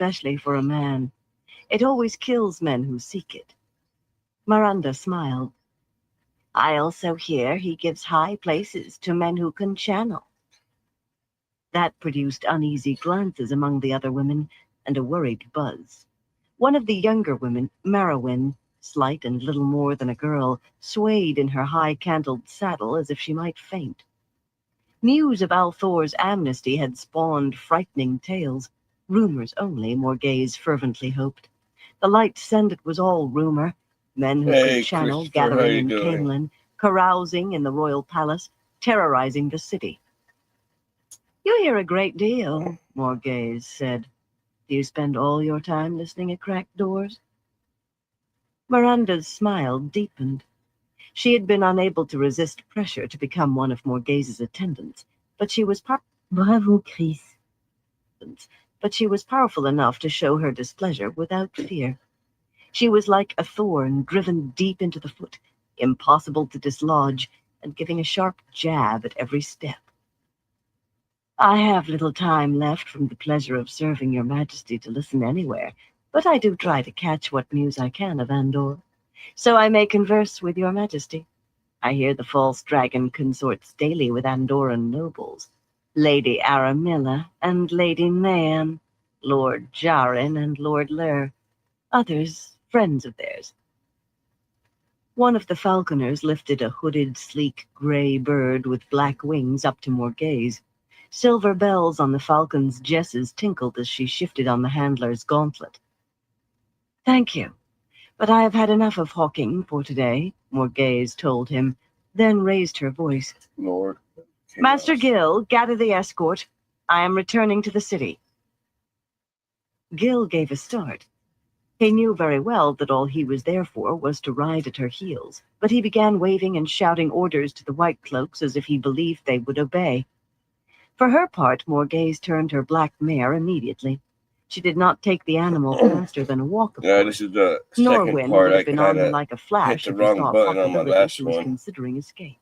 especially for a man. It always kills men who seek it. Miranda smiled. I also hear he gives high places to men who can channel. That produced uneasy glances among the other women and a worried buzz. One of the younger women, Merowyn, slight and little more than a girl, swayed in her high-cantled saddle as if she might faint. News of Althor's amnesty had spawned frightening tales. Rumors only, Morghese fervently hoped. The light said it was all rumor. Men who could channel gathering in Caemlyn, carousing in the royal palace, terrorizing the city. You hear a great deal, Morghese said. Do you spend all your time listening at cracked doors? Miranda's smile deepened. She had been unable to resist pressure to become one of Morghese's attendants, but she was Bravo, Chris. But she was powerful enough to show her displeasure without fear. She was like a thorn driven deep into the foot, impossible to dislodge, and giving a sharp jab at every step. I have little time left from the pleasure of serving your majesty to listen anywhere, but I do try to catch what news I can of Andor, so I may converse with your majesty. I hear the false dragon consorts daily with Andoran nobles, Lady Aramilla and Lady Naean, Lord Jarin and Lord Lur, others friends of theirs. One of the falconers lifted a hooded, sleek gray bird with black wings up to Morghese. Silver bells on the falcon's jesses tinkled as she shifted on the handler's gauntlet. Thank you, but I have had enough of hawking for today, Morghese told him, then raised her voice. Lord. Master Gil, gather the escort. I am returning to the city. Gil gave a start. He knew very well that all he was there for was to ride at her heels, but he began waving and shouting orders to the White Cloaks as if he believed they would obey. For her part, Morghese turned her black mare immediately. She did not take the animal faster than a walk, of course. This is the Norwyn second part. would I have been on her kind like a of flash hit if the he wrong saw a button on my possibility last she was one. considering escape.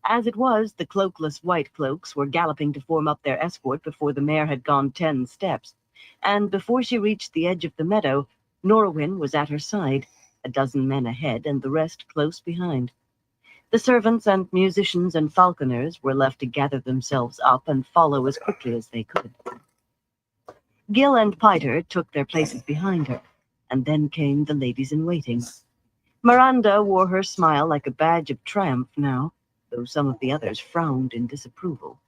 As it was, the cloakless White Cloaks were galloping to form up their escort before the mare had gone 10 steps, and before she reached the edge of the meadow, Norwyn was at her side, a dozen men ahead and the rest close behind. The servants and musicians and falconers were left to gather themselves up and follow as quickly as they could. Gil and Piter took their places behind her, and then came the ladies-in-waiting. Miranda wore her smile like a badge of triumph now, though some of the others frowned in disapproval.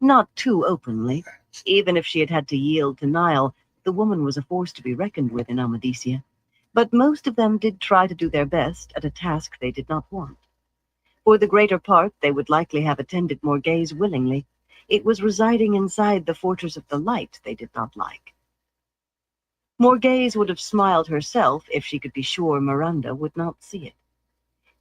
Not too openly. Even if she had had to yield to Niall, the woman was a force to be reckoned with in Amadisia. But most of them did try to do their best at a task they did not want. For the greater part, they would likely have attended Morghese willingly. It was residing inside the Fortress of the Light they did not like. Morghese would have smiled herself if she could be sure Miranda would not see it.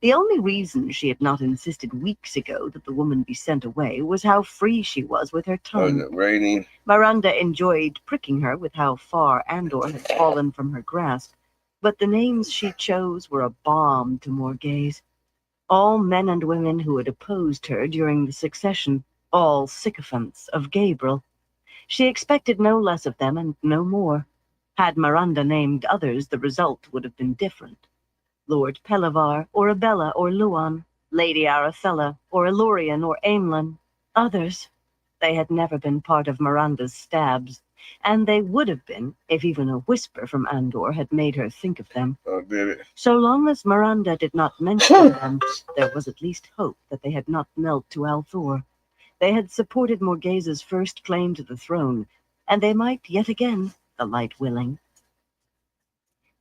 The only reason she had not insisted weeks ago that the woman be sent away was how free she was with her tongue. Oh, is it raining? Miranda enjoyed pricking her with how far Andor had fallen from her grasp, but the names she chose were a balm to Morghese. All men and women who had opposed her during the succession, all sycophants of Gaebril. She expected no less of them and no more. Had Miranda named others, the result would have been different. Lord Pelavar, or Abella, or Luan, Lady Arafella, or Elorian, or Aemlyn. Others, they had never been part of Miranda's stabs, and they would have been if even a whisper from Andor had made her think of them. Oh, did it? So long as Miranda did not mention them, there was at least hope that they had not knelt to Althor. They had supported Morghese's first claim to the throne, and they might yet again, the light willing.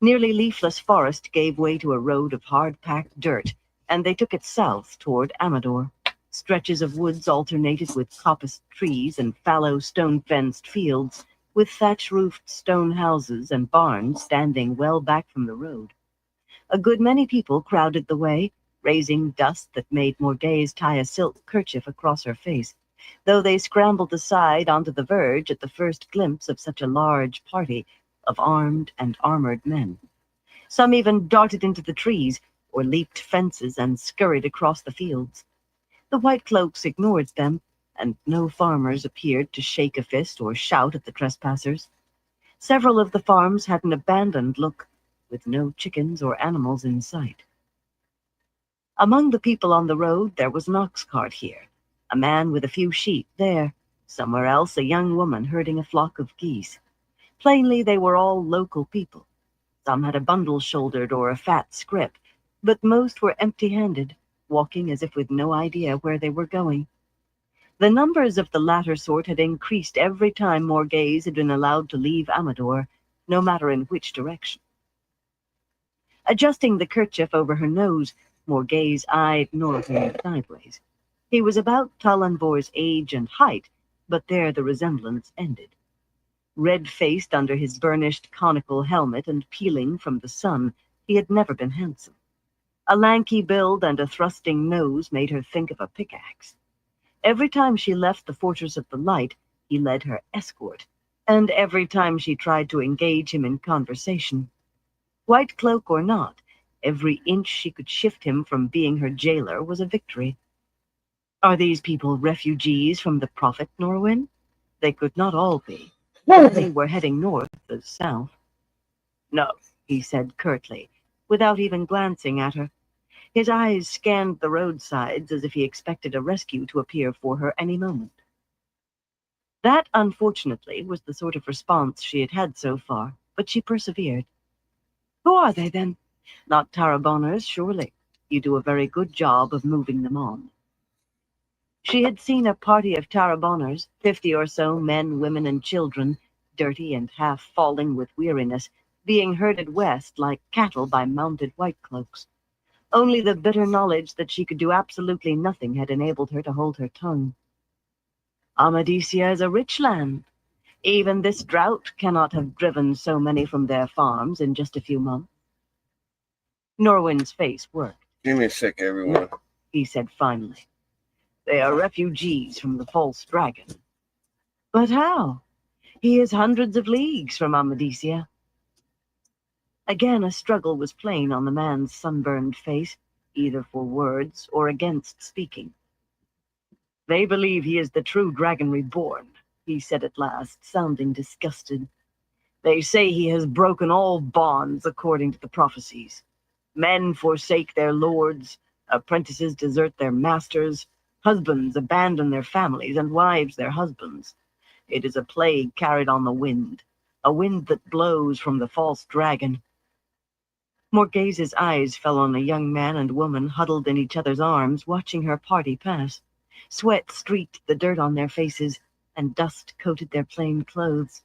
Nearly leafless forest gave way to a road of hard-packed dirt, and they took it south toward Amador. Stretches of woods alternated with coppiced trees and fallow stone-fenced fields, with thatch-roofed stone houses and barns standing well back from the road. A good many people crowded the way, raising dust that made Morghese tie a silk kerchief across her face, though they scrambled aside onto the verge at the first glimpse of such a large party of armed and armored men. Some even darted into the trees, or leaped fences and scurried across the fields. The White Cloaks ignored them, and no farmers appeared to shake a fist or shout at the trespassers. Several of the farms had an abandoned look, with no chickens or animals in sight. Among the people on the road, there was an ox cart here, a man with a few sheep there, somewhere else a young woman herding a flock of geese. Plainly, they were all local people. Some had a bundle shouldered or a fat scrip, but most were empty-handed, walking as if with no idea where they were going. The numbers of the latter sort had increased every time Morghese had been allowed to leave Amador, no matter in which direction. Adjusting the kerchief over her nose, Morghese eyed Norwin sideways. He was about Talonvor's age and height, but there the resemblance ended. Red-faced under his burnished conical helmet and peeling from the sun, he had never been handsome. A lanky build and a thrusting nose made her think of a pickaxe. Every time she left the Fortress of the Light, he led her escort, and every time she tried to engage him in conversation. White cloak or not, every inch she could shift him from being her jailer was a victory. Are these people refugees from the Prophet, Norwin? They could not all be. They were heading north as south. No, he said curtly, without even glancing at her. His eyes scanned the roadsides as if he expected a rescue to appear for her any moment. That, unfortunately, was the sort of response she had had so far, but she persevered. Who are they, then? Not Taraboners, surely. You do a very good job of moving them on. She had seen a party of Taraboners, 50 or so men, women, and children, dirty and half falling with weariness, being herded west like cattle by mounted white cloaks. Only the bitter knowledge that she could do absolutely nothing had enabled her to hold her tongue. Amadisia is a rich land. Even this drought cannot have driven so many from their farms in just a few months. Norwin's face worked. Give me a sec, everyone. He said finally. They are refugees from the false dragon. But how? He is hundreds of leagues from Amadisia. Again, a struggle was plain on the man's sunburned face, either for words or against speaking. They believe he is the true dragon reborn, he said at last, sounding disgusted. They say he has broken all bonds according to the prophecies. Men forsake their lords, apprentices desert their masters, husbands abandon their families, and wives their husbands. It is a plague carried on the wind, a wind that blows from the false dragon. Morghese's eyes fell on a young man and woman huddled in each other's arms, watching her party pass. Sweat streaked the dirt on their faces, and dust coated their plain clothes.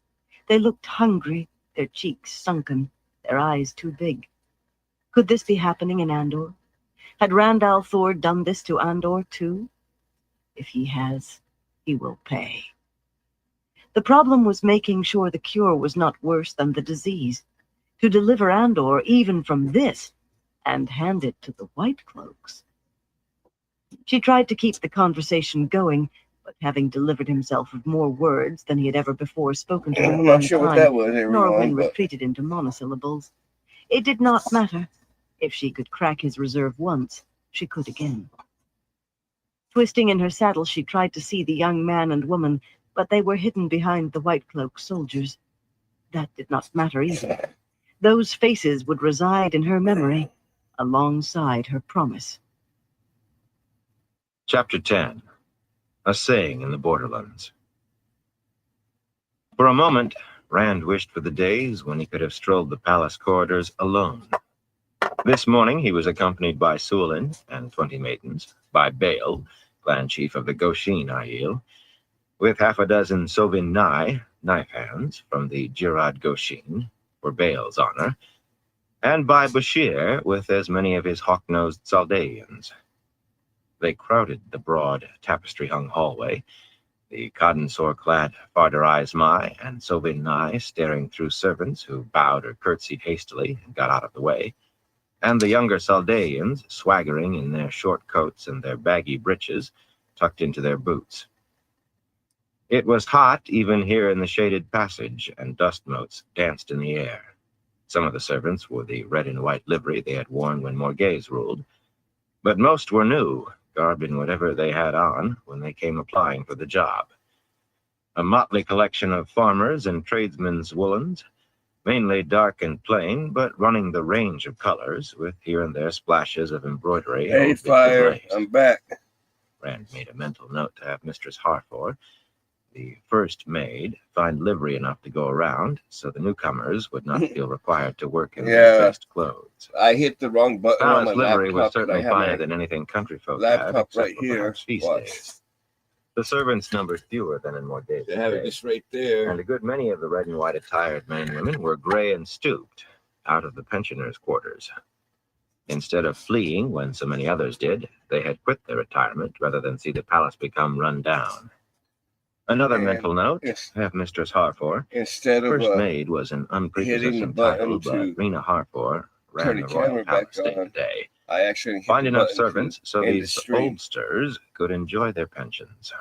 They looked hungry, their cheeks sunken, their eyes too big. Could this be happening in Andor? Had Rand al'Thor done this to Andor too? If he has, he will pay. The problem was making sure the cure was not worse than the disease. To deliver Andor even from this, and hand it to the White Cloaks. She tried to keep the conversation going, but having delivered himself of more words than he had ever before spoken to her, I'm not sure what that was, Norwin retreated into monosyllables. It did not matter. If she could crack his reserve once, she could again. Twisting in her saddle, she tried to see the young man and woman, but they were hidden behind the White Cloak soldiers. That did not matter either. Those faces would reside in her memory, alongside her promise. Chapter 10. A Saying in the Borderlands. For a moment, Rand wished for the days when he could have strolled the palace corridors alone. This morning he was accompanied by Suilin and 20 maidens, by Bael, clan chief of the Goshin Aiel, with half a dozen Sovin Nai, knife hands, from the Jirad Goshin, for Bael's honor, and by Bashir with as many of his hawk-nosed Saldaeans. They crowded the broad, tapestry-hung hallway, the Kadensor-clad Farder Mai and Sovin Nai staring through servants who bowed or curtsied hastily and got out of the way, and the younger Saldaeans swaggering in their short coats and their baggy breeches tucked into their boots. It was hot even here in the shaded passage, and dust motes danced in the air. Some of the servants wore the red and white livery they had worn when Morghese ruled, but most were new, garbed in whatever they had on when they came applying for the job. A motley collection of farmers and tradesmen's woolens, mainly dark and plain, but running the range of colors, with here and there splashes of embroidery. or Hey, bits of fire! lace. I'm back. Rand made a mental note to have Mistress Harford, the first maid, find livery enough to go around, so the newcomers would not feel required to work in their Yeah. best clothes. I hit the wrong button on my Palace livery was laptop. certainly I have finer my than anything country folk had, laptop except right for here. perhaps feast Watch. days. The servants numbered fewer than in more days. They have it today, just right there. and a good many of the red and white attired men and women were gray and stooped, out of the pensioners' quarters. Instead of fleeing when so many others did, they had quit their retirement rather than see the palace become run down. Another And mental note, Yes. have Mistress Harford. Instead of First maid was an hitting the unprepossessing button title, to but Rena Harford ran turn the the royal camera back palace day to on, day. I actually hit Find the enough button servants so end the these stream. oldsters could enjoy their pensions.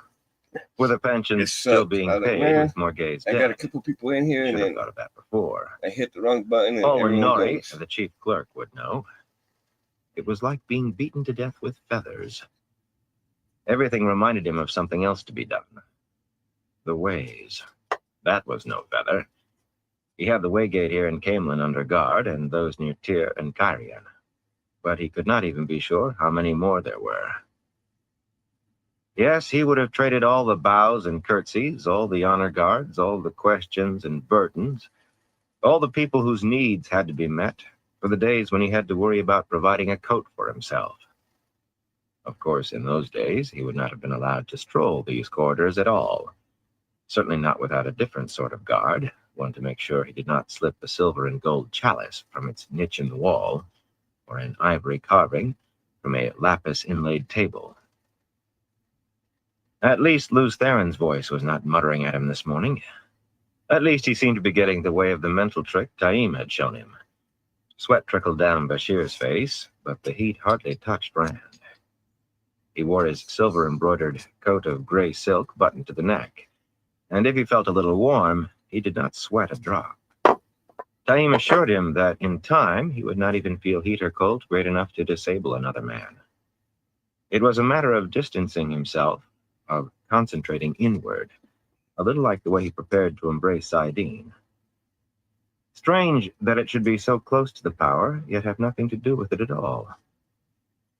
With the It pensions still sucked. being I was like, paid man, with mortgages I got a dead. couple people in here, and Should have then thought of that before. I hit the wrong button, and Olwen everyone Nori, goes. the chief clerk, would know. It was like being beaten to death with feathers. Everything reminded him of something else to be done. The ways. That was no feather. He had the waygate here in Camelin under guard, and those near Tyr and Kyrian. But he could not even be sure how many more there were. Yes, he would have traded all the bows and curtsies, all the honor guards, all the questions and burdens, all the people whose needs had to be met, for the days when he had to worry about providing a coat for himself. Of course, in those days, he would not have been allowed to stroll these corridors at all. Certainly not without a different sort of guard, one to make sure he did not slip a silver and gold chalice from its niche in the wall, or an ivory carving from a lapis inlaid table. At least Luz Theron's voice was not muttering at him this morning. At least he seemed to be getting the way of the mental trick Taim had shown him. Sweat trickled down Bashir's face, but the heat hardly touched Rand. He wore his silver-embroidered coat of gray silk buttoned to the neck, and if he felt a little warm, he did not sweat a drop. Taim assured him that in time he would not even feel heat or cold great enough to disable another man. It was a matter of distancing himself, of concentrating inward, a little like the way he prepared to embrace Saidin. Strange that it should be so close to the power, yet have nothing to do with it at all.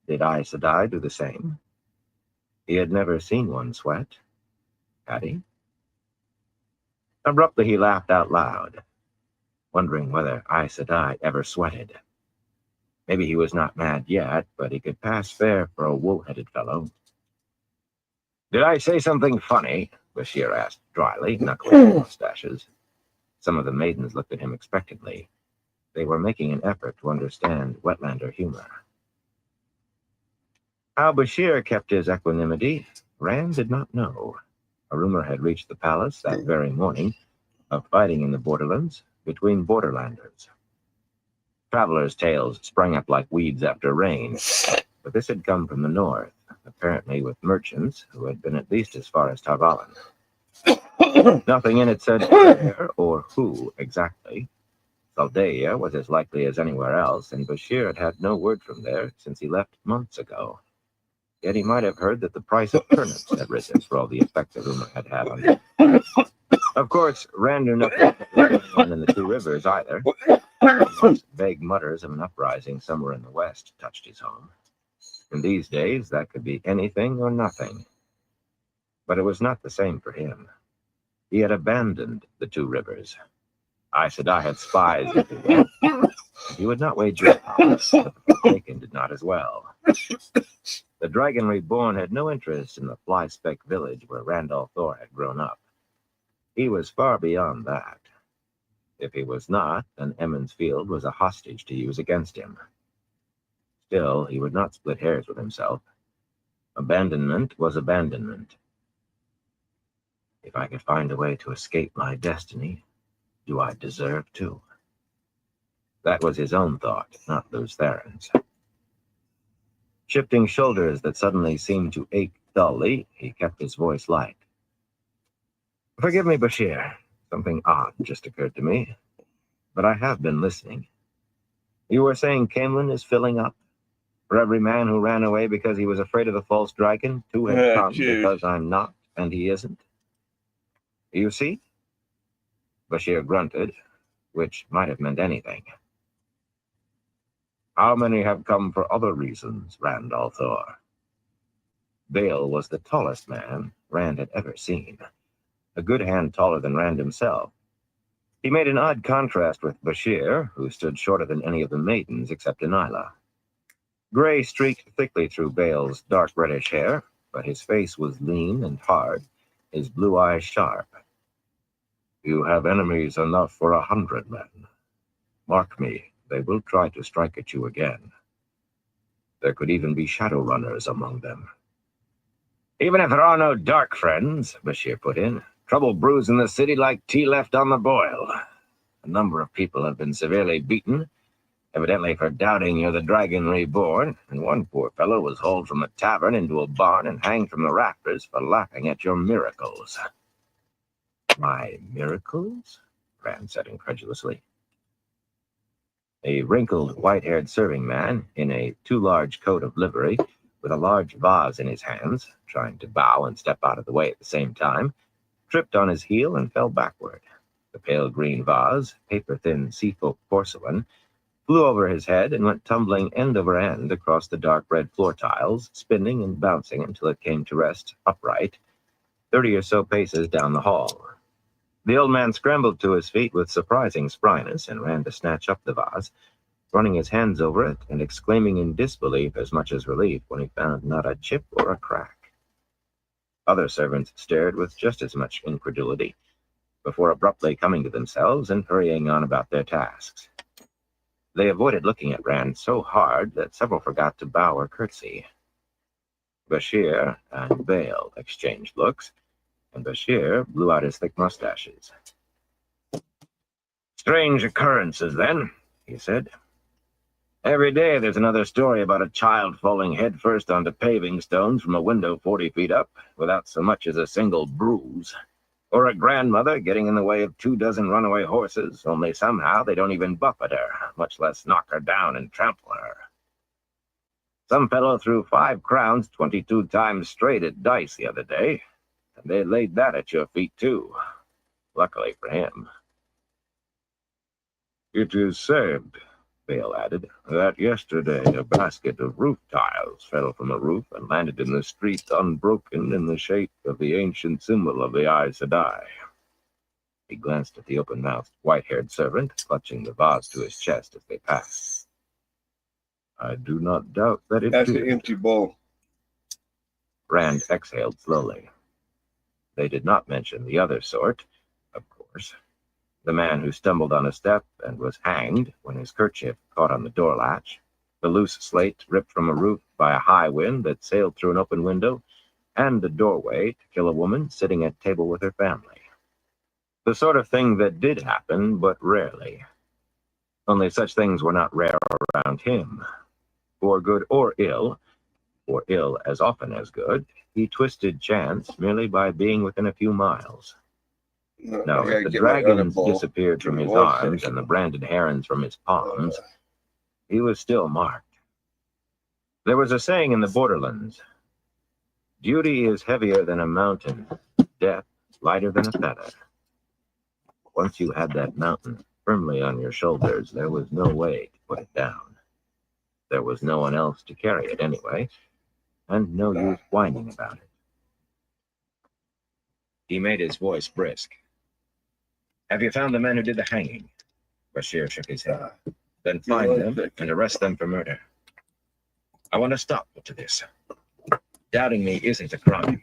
Did Aes Sedai do the same? He had never seen one sweat. Had he? Abruptly he laughed out loud, wondering whether Aes Sedai ever sweated. Maybe he was not mad yet, but he could pass fair for a wool-headed fellow. Did I say something funny? Bashir asked dryly, knuckling his mustaches. Some of the maidens looked at him expectantly. They were making an effort to understand Wetlander humor. How Bashir kept his equanimity, Rand did not know. A rumor had reached the palace that very morning of fighting in the borderlands between borderlanders. Travelers' tales sprang up like weeds after rain, but this had come from the north, apparently with merchants who had been at least as far as Tar Valon. Nothing in it said where or who exactly. Saldaea was as likely as anywhere else, and Bashir had had no word from there since he left months ago. Yet he might have heard that the price of turnips had risen for all the effect the rumor had had on him. Of course, Rand knew nothing in the Two Rivers either. Vague mutters of an uprising somewhere in the west touched his home. In these days, that could be anything or nothing. But it was not the same for him. He had abandoned the Two Rivers. Aes Sedai had spies everywhere. He would not wager a power, but the Forsaken did not as well. The Dragon Reborn had no interest in the fly-speck village where Randall Thor had grown up. He was far beyond that. If he was not, then Emond's Field was a hostage to use against him. Still, he would not split hairs with himself. Abandonment was abandonment. If I could find a way to escape my destiny, do I deserve to? That was his own thought, not Luz Theron's. Shifting shoulders that suddenly seemed to ache dully, he kept his voice light. Forgive me, Bashir. Something odd just occurred to me. But I have been listening. You were saying Camelin is filling up? For every man who ran away because he was afraid of the false dragon, two have come Dude. because I'm not, and he isn't? You see? Bashir grunted, which might have meant anything. How many have come for other reasons, Rand Althor? Bale was the tallest man Rand had ever seen, a good hand taller than Rand himself. He made an odd contrast with Bashir, who stood shorter than any of the maidens except Delilah. Gray streaked thickly through Bale's dark reddish hair, but his face was lean and hard, his blue eyes sharp. You have enemies enough for 100 men. Mark me, they will try to strike at you again. There could even be shadow runners among them. Even if there are no dark friends, Bashir put in, trouble brews in the city like tea left on the boil. A number of people have been severely beaten, evidently for doubting you're the Dragon Reborn, and one poor fellow was hauled from a tavern into a barn and hanged from the rafters for laughing at your miracles. My miracles? Rand said incredulously. A wrinkled, white-haired serving man in a too-large coat of livery, with a large vase in his hands, trying to bow and step out of the way at the same time, tripped on his heel and fell backward. The pale green vase, paper-thin seafolk porcelain, flew over his head and went tumbling end over end across the dark red floor tiles, spinning and bouncing until it came to rest upright, 30 or so paces down the hall. The old man scrambled to his feet with surprising spryness and ran to snatch up the vase, running his hands over it and exclaiming in disbelief as much as relief when he found not a chip or a crack. Other servants stared with just as much incredulity, before abruptly coming to themselves and hurrying on about their tasks. They avoided looking at Rand so hard that several forgot to bow or curtsy. Bashir and Bale exchanged looks, and Bashir blew out his thick mustaches. Strange occurrences, then, he said. Every day there's another story about a child falling headfirst onto paving stones from a window 40 feet up without so much as a single bruise. Or a grandmother getting in the way of 24 runaway horses, only somehow they don't even buffet her, much less knock her down and trample her. Some fellow threw 5 crowns 22 times straight at dice the other day, and they laid that at your feet, too. Luckily for him. It is said, Bale added, that yesterday a basket of roof tiles fell from a roof and landed in the street unbroken in the shape of the ancient symbol of the Aes Sedai. He glanced at the open-mouthed, white-haired servant, clutching the vase to his chest as they passed. I do not doubt that it That's did. an empty bowl. Rand exhaled slowly. They did not mention the other sort, of course. The man who stumbled on a step and was hanged when his kerchief caught on the door latch, the loose slate ripped from a roof by a high wind that sailed through an open window, and the doorway to kill a woman sitting at table with her family. The sort of thing that did happen, but rarely. Only such things were not rare around him. For good or ill as often as good, he twisted chance merely by being within a few miles. No, if the dragons disappeared from his arms and the branded herons from his palms, he was still marked. There was a saying in the borderlands, duty is heavier than a mountain, death lighter than a feather. Once you had that mountain firmly on your shoulders, there was no way to put it down. There was no one else to carry it anyway, and no use whining about it. He made his voice brisk. Have you found the men who did the hanging? Bashir shook his head. Then find them and arrest them for murder. I want to stop to this. Doubting me isn't a crime.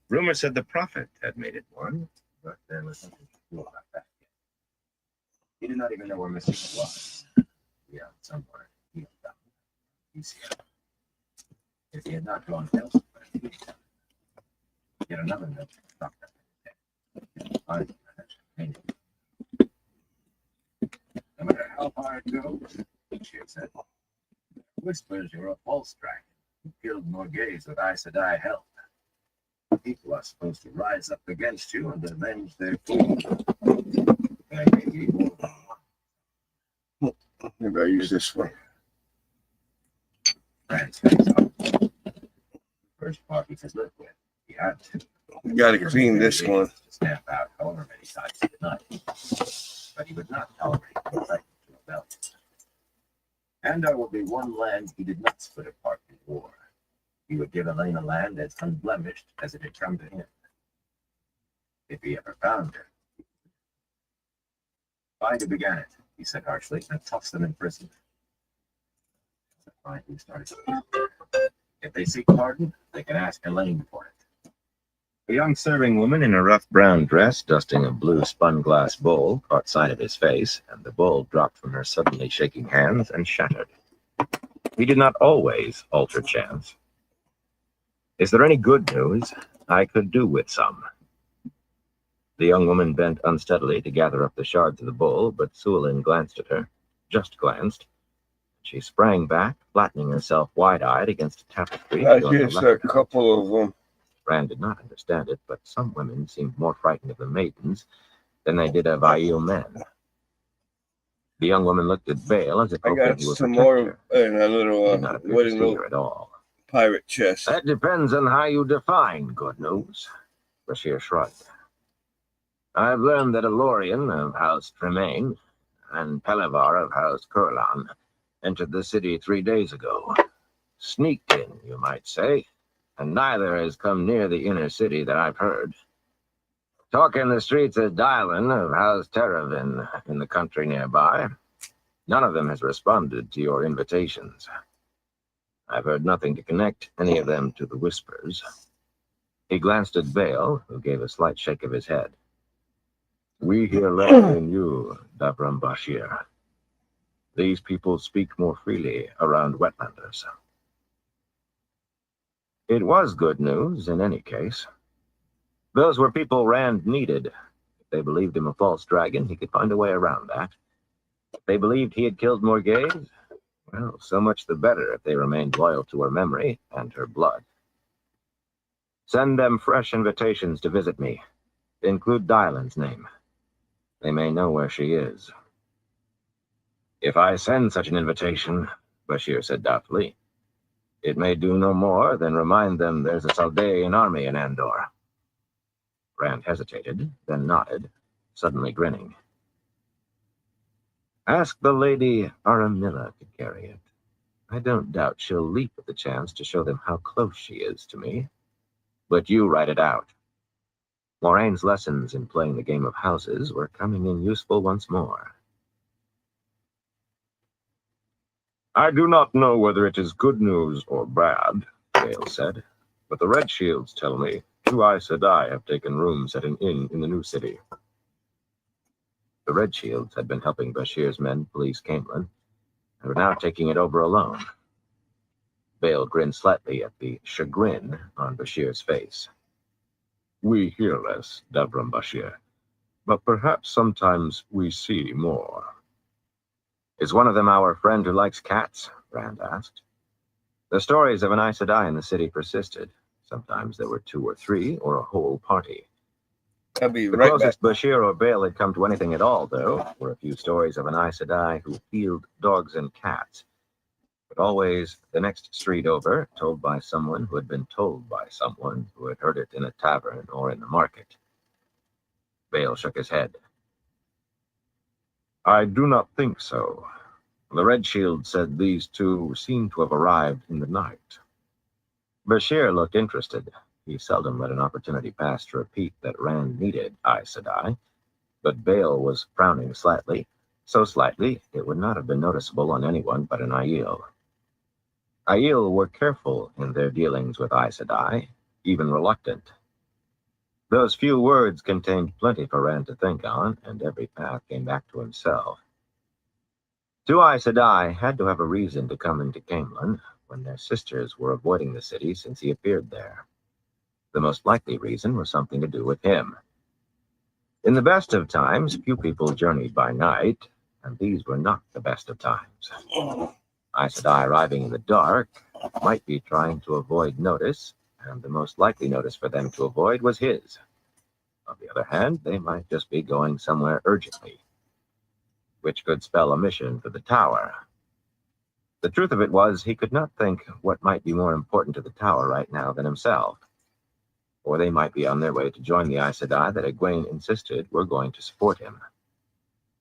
Rumor said the Prophet had made it one, but there was nothing to do about that yet. He did not even know where Mr. was. Yeah, somewhere. He had found him. If he had not gone elsewhere, he would tell him. Yet another note stopped up in his head. No matter how far it goes, she said, whispers you're a false dragon who killed Morghese with Aes Sedai help. People are supposed to rise up against you and avenge their food. There may be more than one. Maybe I use this one. Rand's face up. The first part he could live with. He had to. You gotta clean this one. stamp out however many times a night, but he would not tolerate incitement to rebellion. And there would be one land he did not split apart in war. He would give Elena land as unblemished as it had come to him, if he ever found her. Find who began it, he said harshly, and toss them in prison. Find who started it. If they seek pardon, they can ask Elaine for it. A young serving woman in a rough brown dress, dusting a blue spun-glass bowl, caught sight of his face, and the bowl dropped from her suddenly shaking hands and shattered. He did not always alter chance. Is there any good news? I could do with some. The young woman bent unsteadily to gather up the shards of the bowl, but Suolin glanced at her, just glanced. She sprang back, flattening herself wide-eyed against a tapestry. Here's a couple of them. Rand did not understand it, but some women seemed more frightened of the maidens than they did of Aiel men. The young woman looked at Bale as if I hoping got he would some protect more her. in a He little did not appear to wooden see little her at all. pirate chest. That depends on how you define good news, Bashir shrugged. I've learned that Elorian of House Tremaine and Pelivar of House Kurlan entered the city 3 days ago. Sneaked in, you might say, and neither has come near the inner city that I've heard. Talk in the streets of Dylan of House Teravin in the country nearby. None of them has responded to your invitations. I've heard nothing to connect any of them to the Whispers. He glanced at Bale, who gave a slight shake of his head. We hear less than you, Davram Bashir. These people speak more freely around Wetlanders. It was good news in any case. Those were people Rand needed. If they believed him a false dragon, he could find a way around that. If they believed he had killed Morghese, well, so much the better if they remained loyal to her memory and her blood. Send them fresh invitations to visit me. Include Dylan's name. They may know where she is. If I send such an invitation, Bashir said doubtfully, it may do no more than remind them there's a Saldaean army in Andor. Rand hesitated, then nodded, suddenly grinning. Ask the Lady Aramilla to carry it. I don't doubt she'll leap at the chance to show them how close she is to me. But you write it out. Moraine's lessons in playing the game of houses were coming in useful once more. I do not know whether it is good news or bad, Bale said, but the Red Shields tell me 2 Aes Sedai have taken rooms at an inn in the new city. The Red Shields had been helping Bashir's men police Caemlyn, and were now taking it over alone. Bale grinned slightly at the chagrin on Bashir's face. We hear less, Davram Bashir, but perhaps sometimes we see more. Is one of them our friend who likes cats? Rand asked. The stories of an Aes Sedai in the city persisted. Sometimes there were 2 or 3, or a whole party. I'll be The right back. closest Bashir or Bale had come to anything at all, though, were a few stories of an Aes Sedai who healed dogs and cats. But always the next street over, told by someone who had been told by someone who had heard it in a tavern or in the market. Bale shook his head. I do not think so. The Red Shield said these 2 seem to have arrived in the night. Bashir looked interested. He seldom let an opportunity pass to repeat that Rand needed Aes Sedai, but Bale was frowning slightly, so slightly it would not have been noticeable on anyone but an Aiel. Aiel were careful in their dealings with Aes Sedai, even reluctant. Those few words contained plenty for Rand to think on, and every path came back to himself. 2 Aes Sedai had to have a reason to come into Caemlyn when their sisters were avoiding the city since he appeared there. The most likely reason was something to do with him. In the best of times, few people journeyed by night, and these were not the best of times. Aes Sedai arriving in the dark might be trying to avoid notice, and the most likely notice for them to avoid was his. On the other hand, they might just be going somewhere urgently, which could spell a mission for the tower. The truth of it was, he could not think what might be more important to the tower right now than himself. or they might be on their way to join the Aes Sedai that Egwene insisted were going to support him.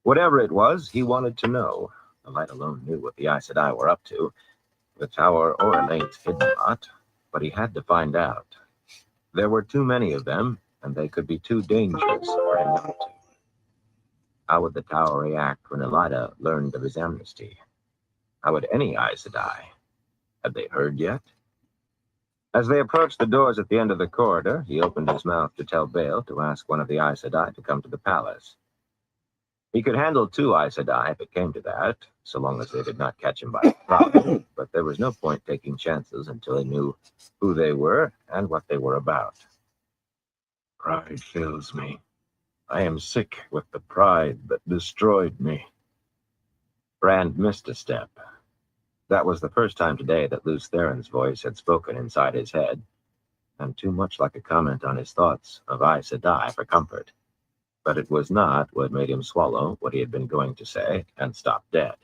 Whatever it was, he wanted to know. The light alone knew what the Aes Sedai were up to, the tower or Elaine's hidden lot, but he had to find out. There were too many of them, and they could be too dangerous for him not to. How would the tower react when Elaida learned of his amnesty? How would any Aes Sedai? Had they heard yet? As they approached the doors at the end of the corridor, he opened his mouth to tell Bael to ask one of the Aes Sedai to come to the palace. He could handle 2 Aes Sedai if it came to that, so long as they did not catch him by surprise, but there was no point taking chances until he knew who they were and what they were about. Pride fills me. I am sick with the pride that destroyed me. Rand missed a step. That was the first time today that Lews Theron's voice had spoken inside his head, and too much like a comment on his thoughts of Aes Sedai for comfort. But it was not what made him swallow what he had been going to say and stop dead.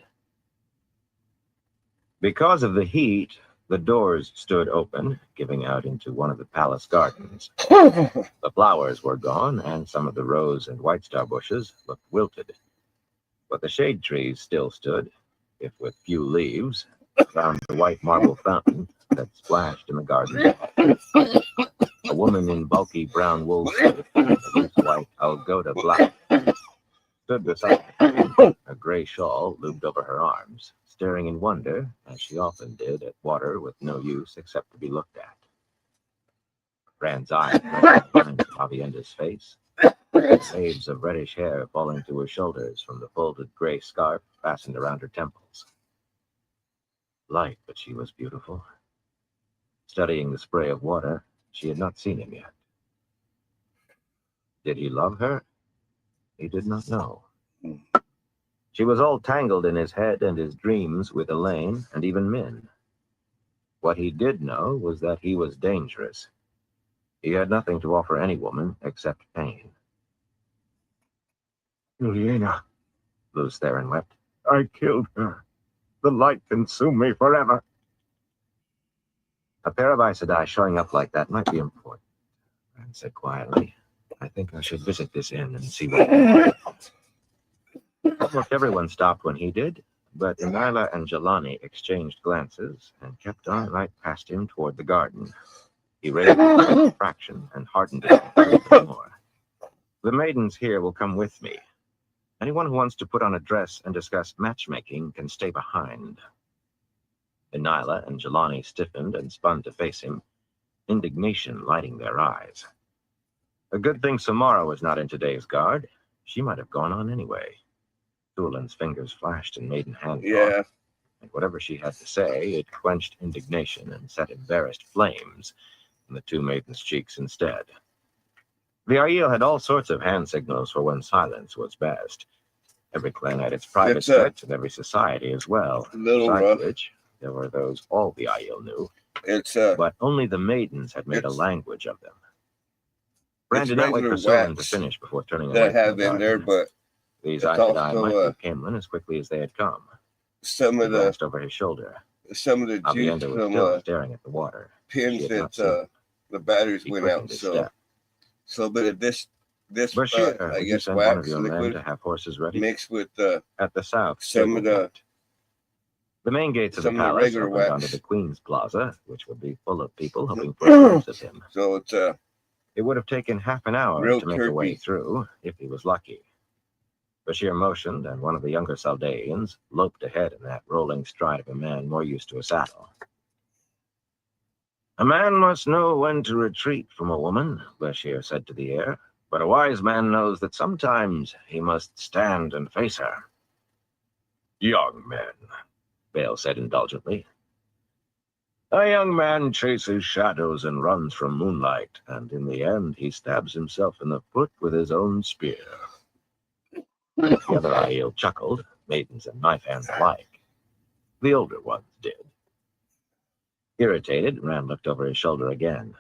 Because of the heat, the doors stood open, giving out into one of the palace gardens. The flowers were gone, and some of the rose and white star bushes looked wilted. But the shade trees still stood, if with few leaves, around the white marble fountain that splashed in the garden. A woman in bulky brown wool suit and a loose white Algoda blouse stood beside her, a gray shawl looped over her arms, staring in wonder, as she often did, at water with no use except to be looked at. Rand's eyes rested behind Avienda's face, waves of reddish hair falling to her shoulders from the folded gray scarf fastened around her temples. Light, but she was beautiful. Studying the spray of water, she had not seen him yet. Did he love her? He did not know. She was all tangled in his head and his dreams with Elaine and even Min. What he did know was that he was dangerous. He had nothing to offer any woman except pain. Juliana, Lews Theron wept. I killed her. The light consumed me forever. A pair of Aes Sedai showing up like that might be important, Rand said quietly. I think I should visit this inn and see what... Almost everyone stopped when he did, but Nyla and Jelani exchanged glances and kept on right past him toward the garden. He raised his voice a fraction and hardened it even more. The maidens here will come with me. Anyone who wants to put on a dress and discuss matchmaking can stay behind. Nyla and Jelani stiffened and spun to face him, indignation lighting their eyes. A good thing Samara was not in today's guard. She might have gone on anyway. Suolin's fingers flashed in maiden hand. Yeah. And whatever she had to say, it quenched indignation and set embarrassed flames in the 2 maidens' cheeks instead. The Aiel had all sorts of hand signals for when silence was best. Every clan had its private sets, and every society as well. Little Besides rough. which, there were those all the Aiel knew, It's but only the maidens had made a it's- language of them. Rand it's did not wait for regular Suolin to wax finish before turning away that I from have the in there, garden. but These it's Aes Sedai also, might leave Caemlyn as quickly as they had come. some He of the glanced over his shoulder. juice, Avienda was some still staring at the water. She pins had not that seen the batteries He went quickened out. his So step. so bit of this Bashir, I would you guess send one of wax your men liquid to have horses ready? mixed with At the south some of stable the gate. The main gates of the some of the palace regular opened wax. onto the Queen's Plaza, which would be full of people hoping for a glimpse of him. So it's It would have taken half an hour Real to make a way turkey. through, if he was lucky. Bashir motioned, and one of the younger Saldaeans loped ahead in that rolling stride of a man more used to a saddle. A man must know when to retreat from a woman, Bashir said to the air, but a wise man knows that sometimes he must stand and face her. Young men, Bael said indulgently. A young man chases shadows and runs from moonlight, and in the end he stabs himself in the foot with his own spear. The other Aiel chuckled, maidens and knife hands alike. The older ones did. Irritated, Rand looked over his shoulder again.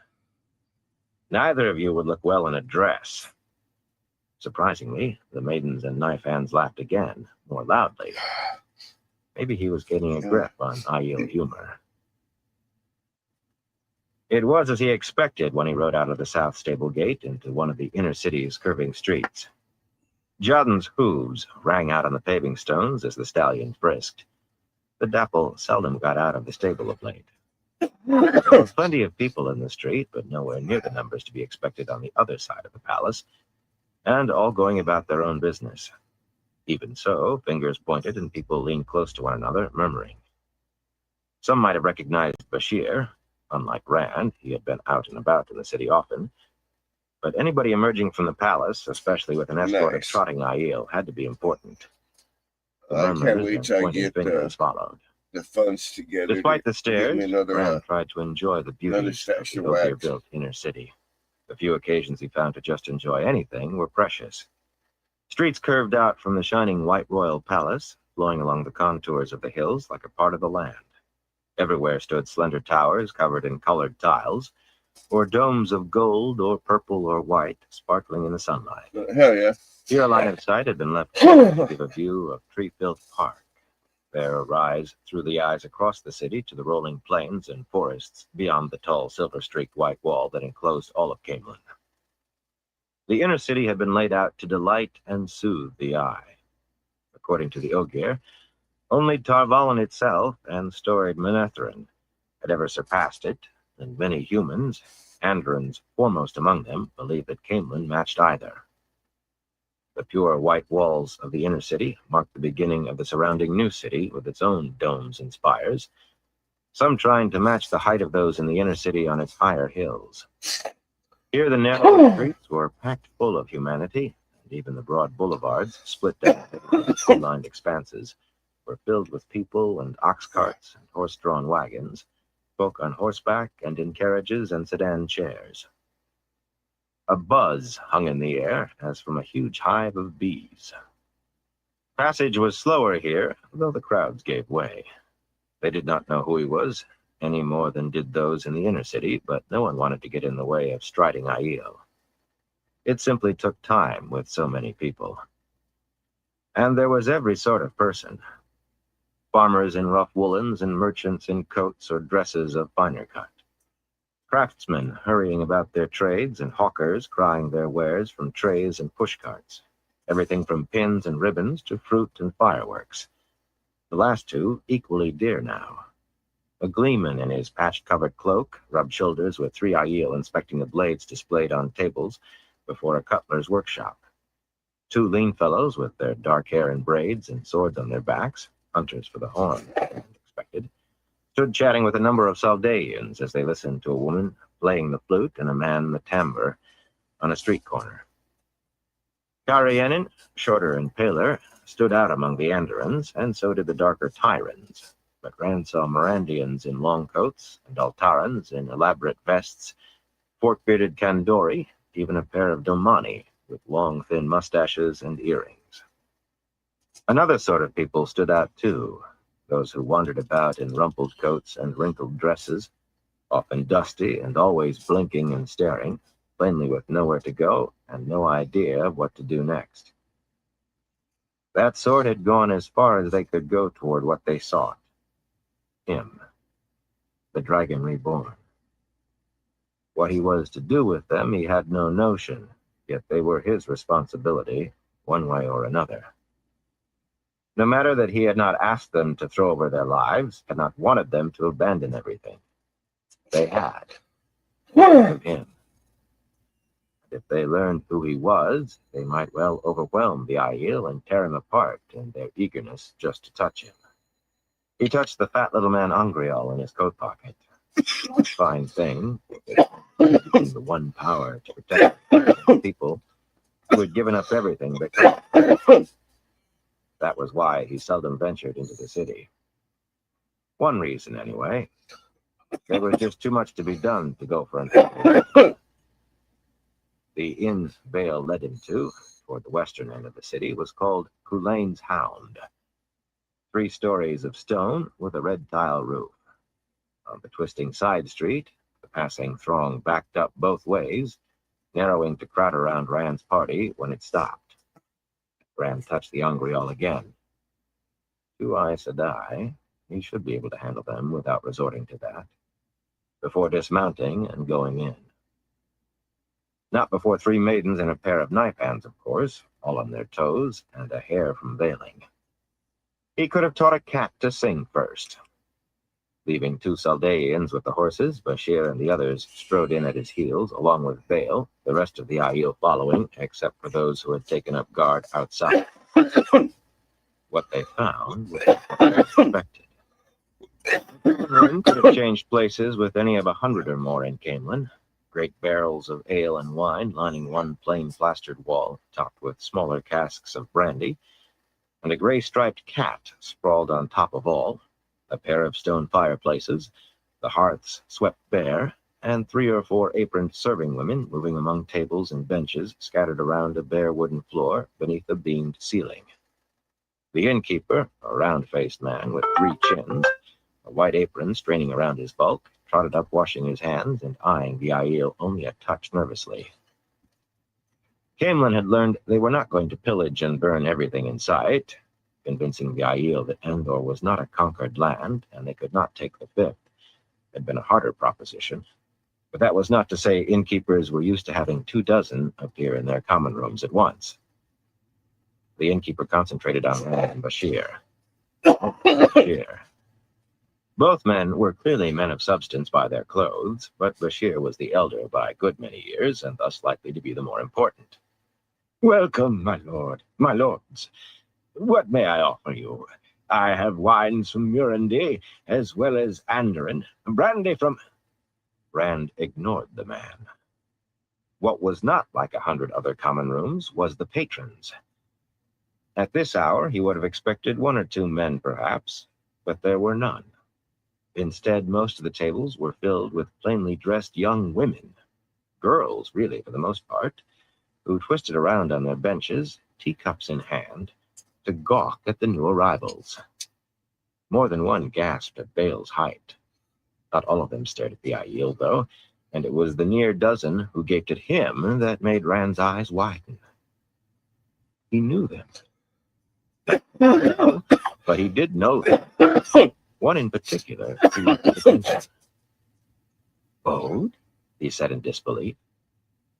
Neither of you would look well in a dress. Surprisingly, the maidens and knife hands laughed again, more loudly. Maybe he was getting a grip on Aiel humor. It was as he expected when he rode out of the south stable gate into one of the inner city's curving streets. Jodden's hooves rang out on the paving stones as the stallion frisked. The dapple seldom got out of the stable of late. There were plenty of people in the street, but nowhere near the numbers to be expected on the other side of the palace, and all going about their own business. Even so, fingers pointed and people leaned close to one another, murmuring. Some might have recognized Bashir. Unlike Rand, he had been out and about in the city often. But anybody emerging from the palace, especially with an escort of Nice. trotting Aiel, had to be important. The I can't murmurs wait and till I pointing get fingers followed. the funds together. Despite the get stares, me another, Rand tried to enjoy the beauties of stash the of wax. Ogier-built inner city. The few occasions he found to just enjoy anything were precious. Streets curved out from the shining white royal palace, flowing along the contours of the hills like a part of the land. Everywhere stood slender towers covered in colored tiles, or domes of gold or purple or white sparkling in the sunlight. Hell yeah. Here a line of sight had been left to give a view of tree-filled park. There a rise through the eyes across the city to the rolling plains and forests beyond the tall silver-streaked white wall that enclosed all of Camelin. The inner city had been laid out to delight and soothe the eye. According to the Ogier, only Tar Valon itself and storied Manetheren had ever surpassed it, and many humans, Andorans foremost among them, believed that Camelin matched either. The pure white walls of the inner city marked the beginning of the surrounding new city with its own domes and spires, some trying to match the height of those in the inner city on its higher hills. Here the narrow streets were packed full of humanity, and even the broad boulevards, split down into tree-lined expanses, were filled with people and ox carts and horse-drawn wagons, folk on horseback and in carriages and sedan chairs. A buzz hung in the air as from a huge hive of bees. Passage was slower here, though the crowds gave way. They did not know who he was, any more than did those in the inner city, but no one wanted to get in the way of striding Aiel. It simply took time with so many people. And there was every sort of person. Farmers in rough woolens and merchants in coats or dresses of finer cut. Craftsmen hurrying about their trades and hawkers crying their wares from trays and pushcarts. Everything from pins and ribbons to fruit and fireworks. The last two equally dear now. A gleeman in his patch-covered cloak rubbed shoulders with 3 Aiel inspecting the blades displayed on tables before a cutler's workshop. 2 lean fellows with their dark hair in braids and swords on their backs, hunters for the horn, expected, stood chatting with a number of Saldaeans as they listened to a woman playing the flute and a man the timbre on a street corner. Carianin, shorter and paler, stood out among the Andorans, and so did the darker Tyrans. But Rand saw Mirandians in long coats and Altarans in elaborate vests, fork-bearded Kandori, even a pair of Domani with long, thin mustaches and earrings. Another sort of people stood out too, those who wandered about in rumpled coats and wrinkled dresses, often dusty and always blinking and staring, plainly with nowhere to go and no idea of what to do next. That sort had gone as far as they could go toward what they sought. Him, the Dragon Reborn. What he was to do with them he had no notion, yet they were his responsibility, one way or another. No matter that he had not asked them to throw over their lives, had not wanted them to abandon everything. They had. From him. If they learned who he was, they might well overwhelm the Aiel and tear him apart in their eagerness just to touch him. He touched the fat little man Angreal in his coat pocket. Fine thing. The one power to protect the people who had given up everything because that was why he seldom ventured into the city. One reason, anyway. There was just too much to be done to go for an The inn Bale led him to, toward the western end of the city, was called Culain's Hound. 3 stories of stone with a red tile roof. On the twisting side street, the passing throng backed up both ways, narrowing to crowd around Rand's party when it stopped. Rand touched the Angreal again. 2 Aes Sedai, he should be able to handle them without resorting to that. before dismounting and going in. Not before 3 maidens and a pair of knife hands, of course, all on their toes, and a hair from veiling. He could have taught a cat to sing first. Leaving 2 Saldaeans with the horses, Bashir and the others strode in at his heels, along with Bale, the rest of the Aiel following, except for those who had taken up guard outside. What they found was unexpected. The room could have changed places with any of 100 or more in Camelin. Great barrels of ale and wine lining one plain plastered wall, topped with smaller casks of brandy, and a gray-striped cat sprawled on top of all, a pair of stone fireplaces, the hearths swept bare, and 3 or 4 aproned serving women moving among tables and benches scattered around a bare wooden floor beneath a beamed ceiling. The innkeeper, a round-faced man with 3 chins, a white apron straining around his bulk, trotted up washing his hands and eyeing the Aiel only a touch nervously. Camelin had learned they were not going to pillage and burn everything in sight. Convincing the Aiel that Endor was not a conquered land and they could not take the fifth had been a harder proposition. But that was not to say innkeepers were used to having 24 appear in their common rooms at once. The innkeeper concentrated on Rand and Bashir. Bashir. Both men were clearly men of substance by their clothes, but Bashir was the elder by a good many years and thus likely to be the more important. "Welcome, my lords. What may I offer you? I have wines from Murandy, as well as Andoran, brandy from—" Rand ignored the man. What was not like 100 other common rooms was the patrons. At this hour, he would have expected 1 or 2 men, perhaps, but there were none. Instead, most of the tables were filled with plainly dressed young women, girls, really, for the most part, who twisted around on their benches, teacups in hand, to gawk at the new arrivals. More than one gasped at Bale's height. Not all of them stared at the Aiel, though, and it was the near dozen who gaped at him that made Rand's eyes widen. He knew them. But he did know them. One in particular drew his attention. "Bode?" he said in disbelief.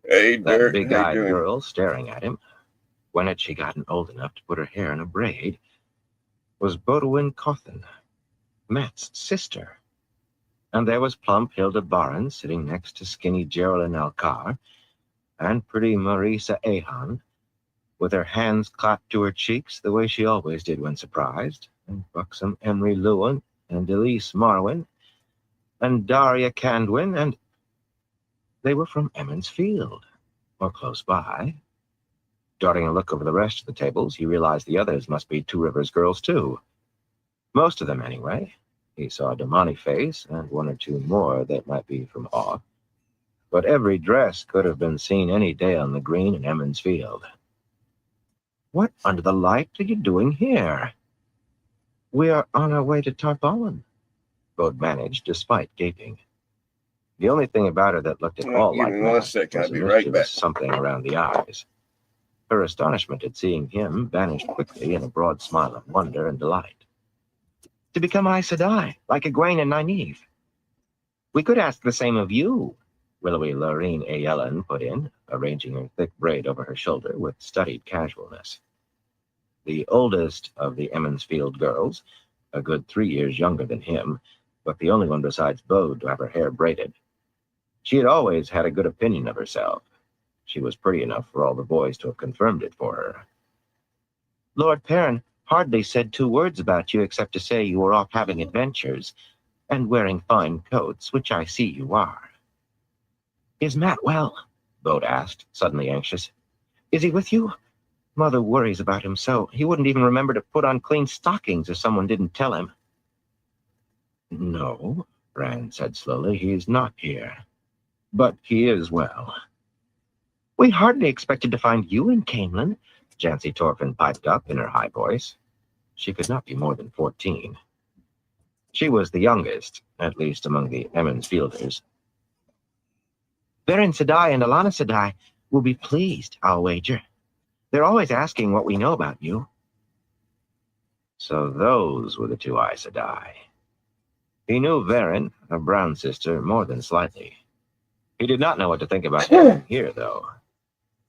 Hey, That Dirk, big-eyed girl staring at him, when had she gotten old enough to put her hair in a braid, was Bodwin Cawthon, Matt's sister. And there was plump Hilda Barron sitting next to skinny Geraldine Alcar, and pretty Marisa Ahan, with her hands clapped to her cheeks the way she always did when surprised, and buxom Emery Lewin, and Elise Marwin, and Daria Candwin, and they were from Emmons Field, or close by. Darting a look over the rest of the tables, he realized the others must be Two Rivers girls, too. Most of them, anyway. He saw a Damani face, and 1 or 2 more that might be from off. But every dress could have been seen any day on the green in Emmons Field. "What under the light are you doing here?" "We are on our way to Tarvalin," Bode managed, despite gaping. The only thing about her that looked at all Give like me that 1 second, was I'll a be right mischievous back. something around the eyes. Her astonishment at seeing him vanished quickly in a broad smile of wonder and delight. "To become Aes Sedai, like Egwene and Nynaeve." "We could ask the same of you," willowy Loreen Ayelen put in, arranging her thick braid over her shoulder with studied casualness. The oldest of the Emmons Field girls, a good 3 years younger than him, but the only one besides Bode to have her hair braided. She had always had a good opinion of herself. She was pretty enough for all the boys to have confirmed it for her. "Lord Perrin hardly said 2 words about you except to say you were off having adventures and wearing fine coats, which I see you are." "Is Matt well?" Bode asked, suddenly anxious. "Is he with you? Mother worries about him so. He wouldn't even remember to put on clean stockings if someone didn't tell him." "No," Rand said slowly, "he's not here. But he is well." "We hardly expected to find you in Camelin," Jancy Torfin piped up in her high voice. She could not be more than 14. She was the youngest, at least among the Emmons Fielders. "Beren Sedai and Alana Sedai will be pleased, I'll wager. They're always asking what we know about you." So those were the 2 Aes Sedai. He knew Varen, a brown sister, more than slightly. He did not know what to think about them here, though.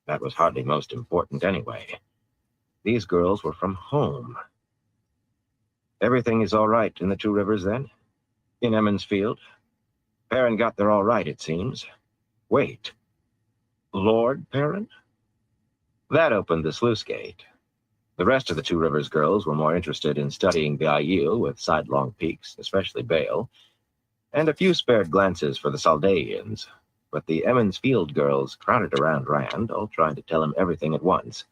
That was hardly most important anyway. These girls were from home. Everything is all right in the Two Rivers, then? In Emmons Field? Perrin got there all right, it seems. Wait. Lord Perrin? That opened the sluice gate. The rest of the Two Rivers girls were more interested in studying the Aiel with sidelong peaks, especially Bale, and a few spared glances for the Saldaeans. But the Emmons Field girls crowded around Rand, all trying to tell him everything at once,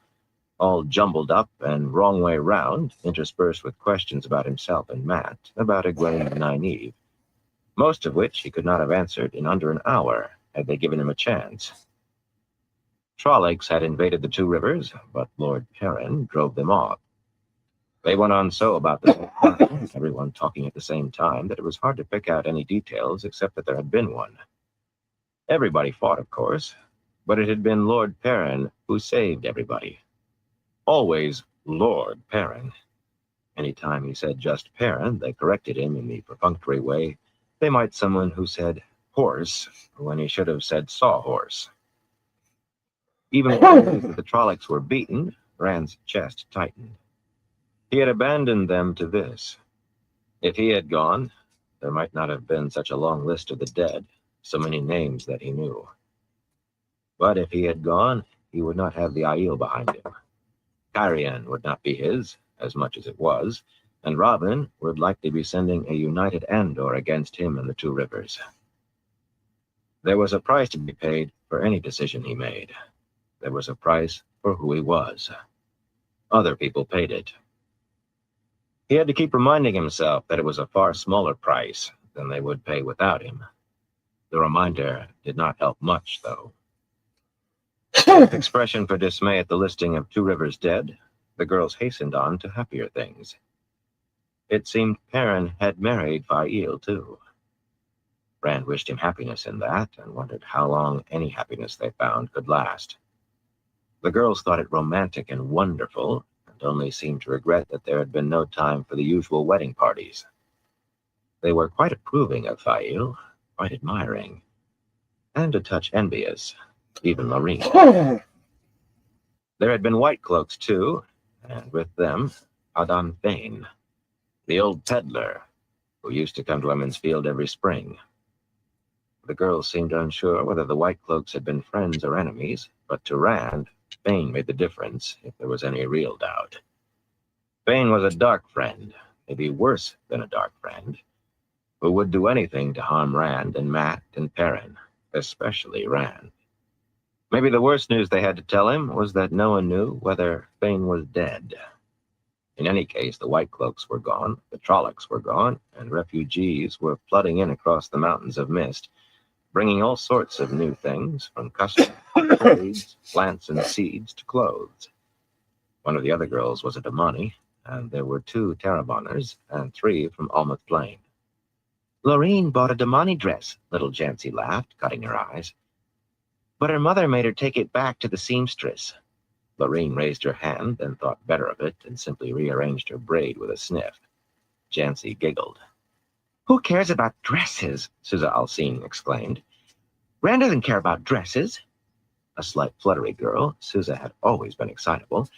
all jumbled up and wrong way round, interspersed with questions about himself and Matt, about Egwene and Nynaeve, most of which he could not have answered in under an hour had they given him a chance. Trollocs had invaded the Two Rivers, but Lord Perrin drove them off. They went on so about the everyone talking at the same time, that it was hard to pick out any details except that there had been one. Everybody fought, of course, but it had been Lord Perrin who saved everybody. Always Lord Perrin. Any time he said just Perrin, they corrected him in the perfunctory way they might someone who said horse when he should have said sawhorse. Even when the Trollocs were beaten, Rand's chest tightened. He had abandoned them to this. If he had gone, there might not have been such a long list of the dead, so many names that he knew. But if he had gone, he would not have the Aiel behind him. Cairhien would not be his, as much as it was, and Robin would likely be sending a united Andor against him in the Two Rivers. There was a price to be paid for any decision he made. There was a price for who he was. Other people paid it. He had to keep reminding himself that it was a far smaller price than they would pay without him. The reminder did not help much, though. With expression for dismay at the listing of Two Rivers dead, the girls hastened on to happier things. It seemed Perrin had married Fael, too. Rand wished him happiness in that, and wondered how long any happiness they found could last. The girls thought it romantic and wonderful, and only seemed to regret that there had been no time for the usual wedding parties. They were quite approving of Fael, quite admiring, and a touch envious, even Lorene. There had been White Cloaks, too, and with them, Adan Fain, the old peddler who used to come to Emmons Field every spring. The girls seemed unsure whether the White Cloaks had been friends or enemies, but to Rand, Fain made the difference, if there was any real doubt. Fain was a dark friend, maybe worse than a dark friend, who would do anything to harm Rand and Matt and Perrin, especially Rand. Maybe the worst news they had to tell him was that no one knew whether Fain was dead. In any case, the White Cloaks were gone, the Trollocs were gone, and refugees were flooding in across the mountains of mist, bringing all sorts of new things, from customs, trades, plants and seeds to clothes. One of the other girls was a Damani, and there were 2 Taraboners and 3 from Almouth Plain. Lorene bought a Damani dress, little Jancy laughed, cutting her eyes. But her mother made her take it back to the seamstress. Lorene raised her hand, then thought better of it, and simply rearranged her braid with a sniff. Jancy giggled. Who cares about dresses? Suza Alcine exclaimed. Rand doesn't care about dresses. A slight fluttery girl, Suza had always been excitable,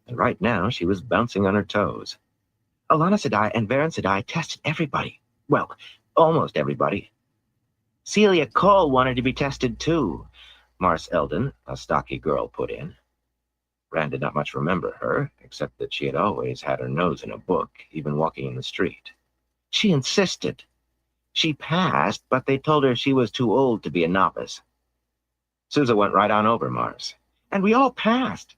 and right now she was bouncing on her toes. Alana Sedai and Varen Sedai tested everybody. Well, almost everybody. Celia Cole wanted to be tested too, Mars Eldon, a stocky girl, put in. Rand did not much remember her, except that she had always had her nose in a book, even walking in the street. She insisted. She passed, but they told her she was too old to be a novice. Suza went right on over Mars. And we all passed.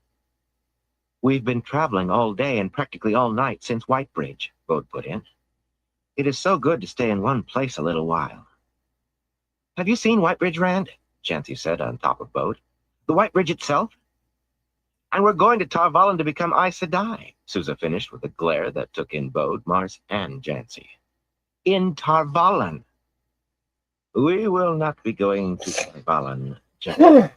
We've been traveling all day and practically all night since Whitebridge, Bode put in. It is so good to stay in one place a little while. Have you seen Whitebridge, Rand? Jancy said on top of Bode. The Whitebridge itself? And we're going to Tar Valon to become Aes Sedai, Suza finished with a glare that took in Bode, Mars, and Jancy. In Tar Valon. We will not be going to Tar Valon, Jancy.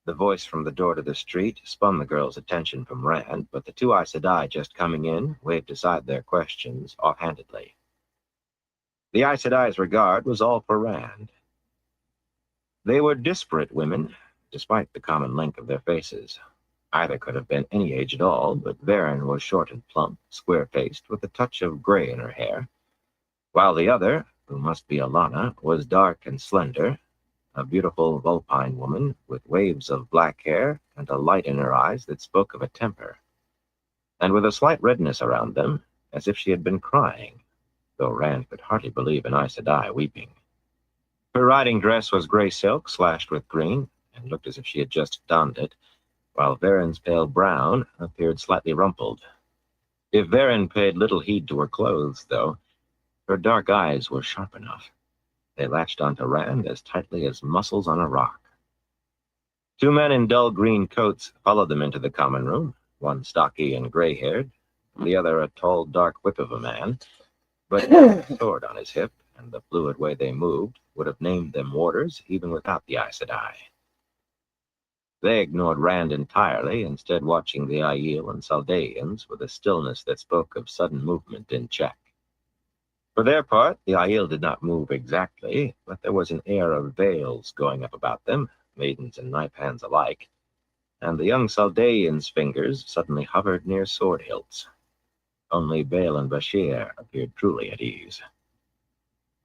The voice from the door to the street spun the girl's attention from Rand, but the 2 Aes Sedai just coming in waved aside their questions offhandedly. The Aes Sedai's regard was all for Rand. They were disparate women, despite the common link of their faces. Either could have been any age at all, but Varen was short and plump, square-faced, with a touch of gray in her hair, while the other, who must be Alanna, was dark and slender, a beautiful vulpine woman with waves of black hair and a light in her eyes that spoke of a temper, and with a slight redness around them, as if she had been crying, though Rand could hardly believe an Aes Sedai weeping. Her riding dress was gray silk slashed with green, and looked as if she had just donned it, while Varen's pale brown appeared slightly rumpled. If Varen paid little heed to her clothes, though, her dark eyes were sharp enough. They latched onto Rand as tightly as mussels on a rock. Two men in dull green coats followed them into the common room, one stocky and gray-haired, the other a tall, dark whip of a man, but a sword on his hip, and the fluid way they moved would have named them warders even without the Aes Sedai. They ignored Rand entirely, instead watching the Aiel and Saldaeans with a stillness that spoke of sudden movement in check. For their part, the Aiel did not move exactly, but there was an air of veils going up about them, maidens and knife hands alike, and the young Saldaean's fingers suddenly hovered near sword hilts. Only Bael and Bashir appeared truly at ease.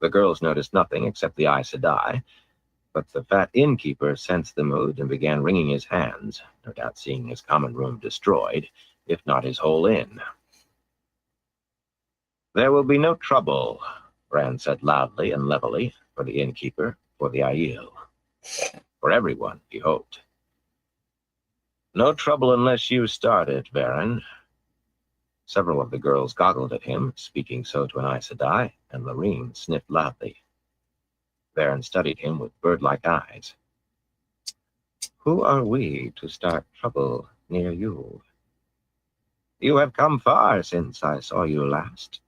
The girls noticed nothing except the Aes Sedai, but the fat innkeeper sensed the mood and began wringing his hands, no doubt seeing his common room destroyed, if not his whole inn. "There will be no trouble," Rand said loudly and levelly, for the innkeeper, for the Aiel. For everyone, he hoped. "No trouble unless you start it, Varen." Several of the girls goggled at him, speaking so to an Aes Sedai, and Lorene sniffed loudly. Varen studied him with bird-like eyes. "Who are we to start trouble near you? You have come far since I saw you last."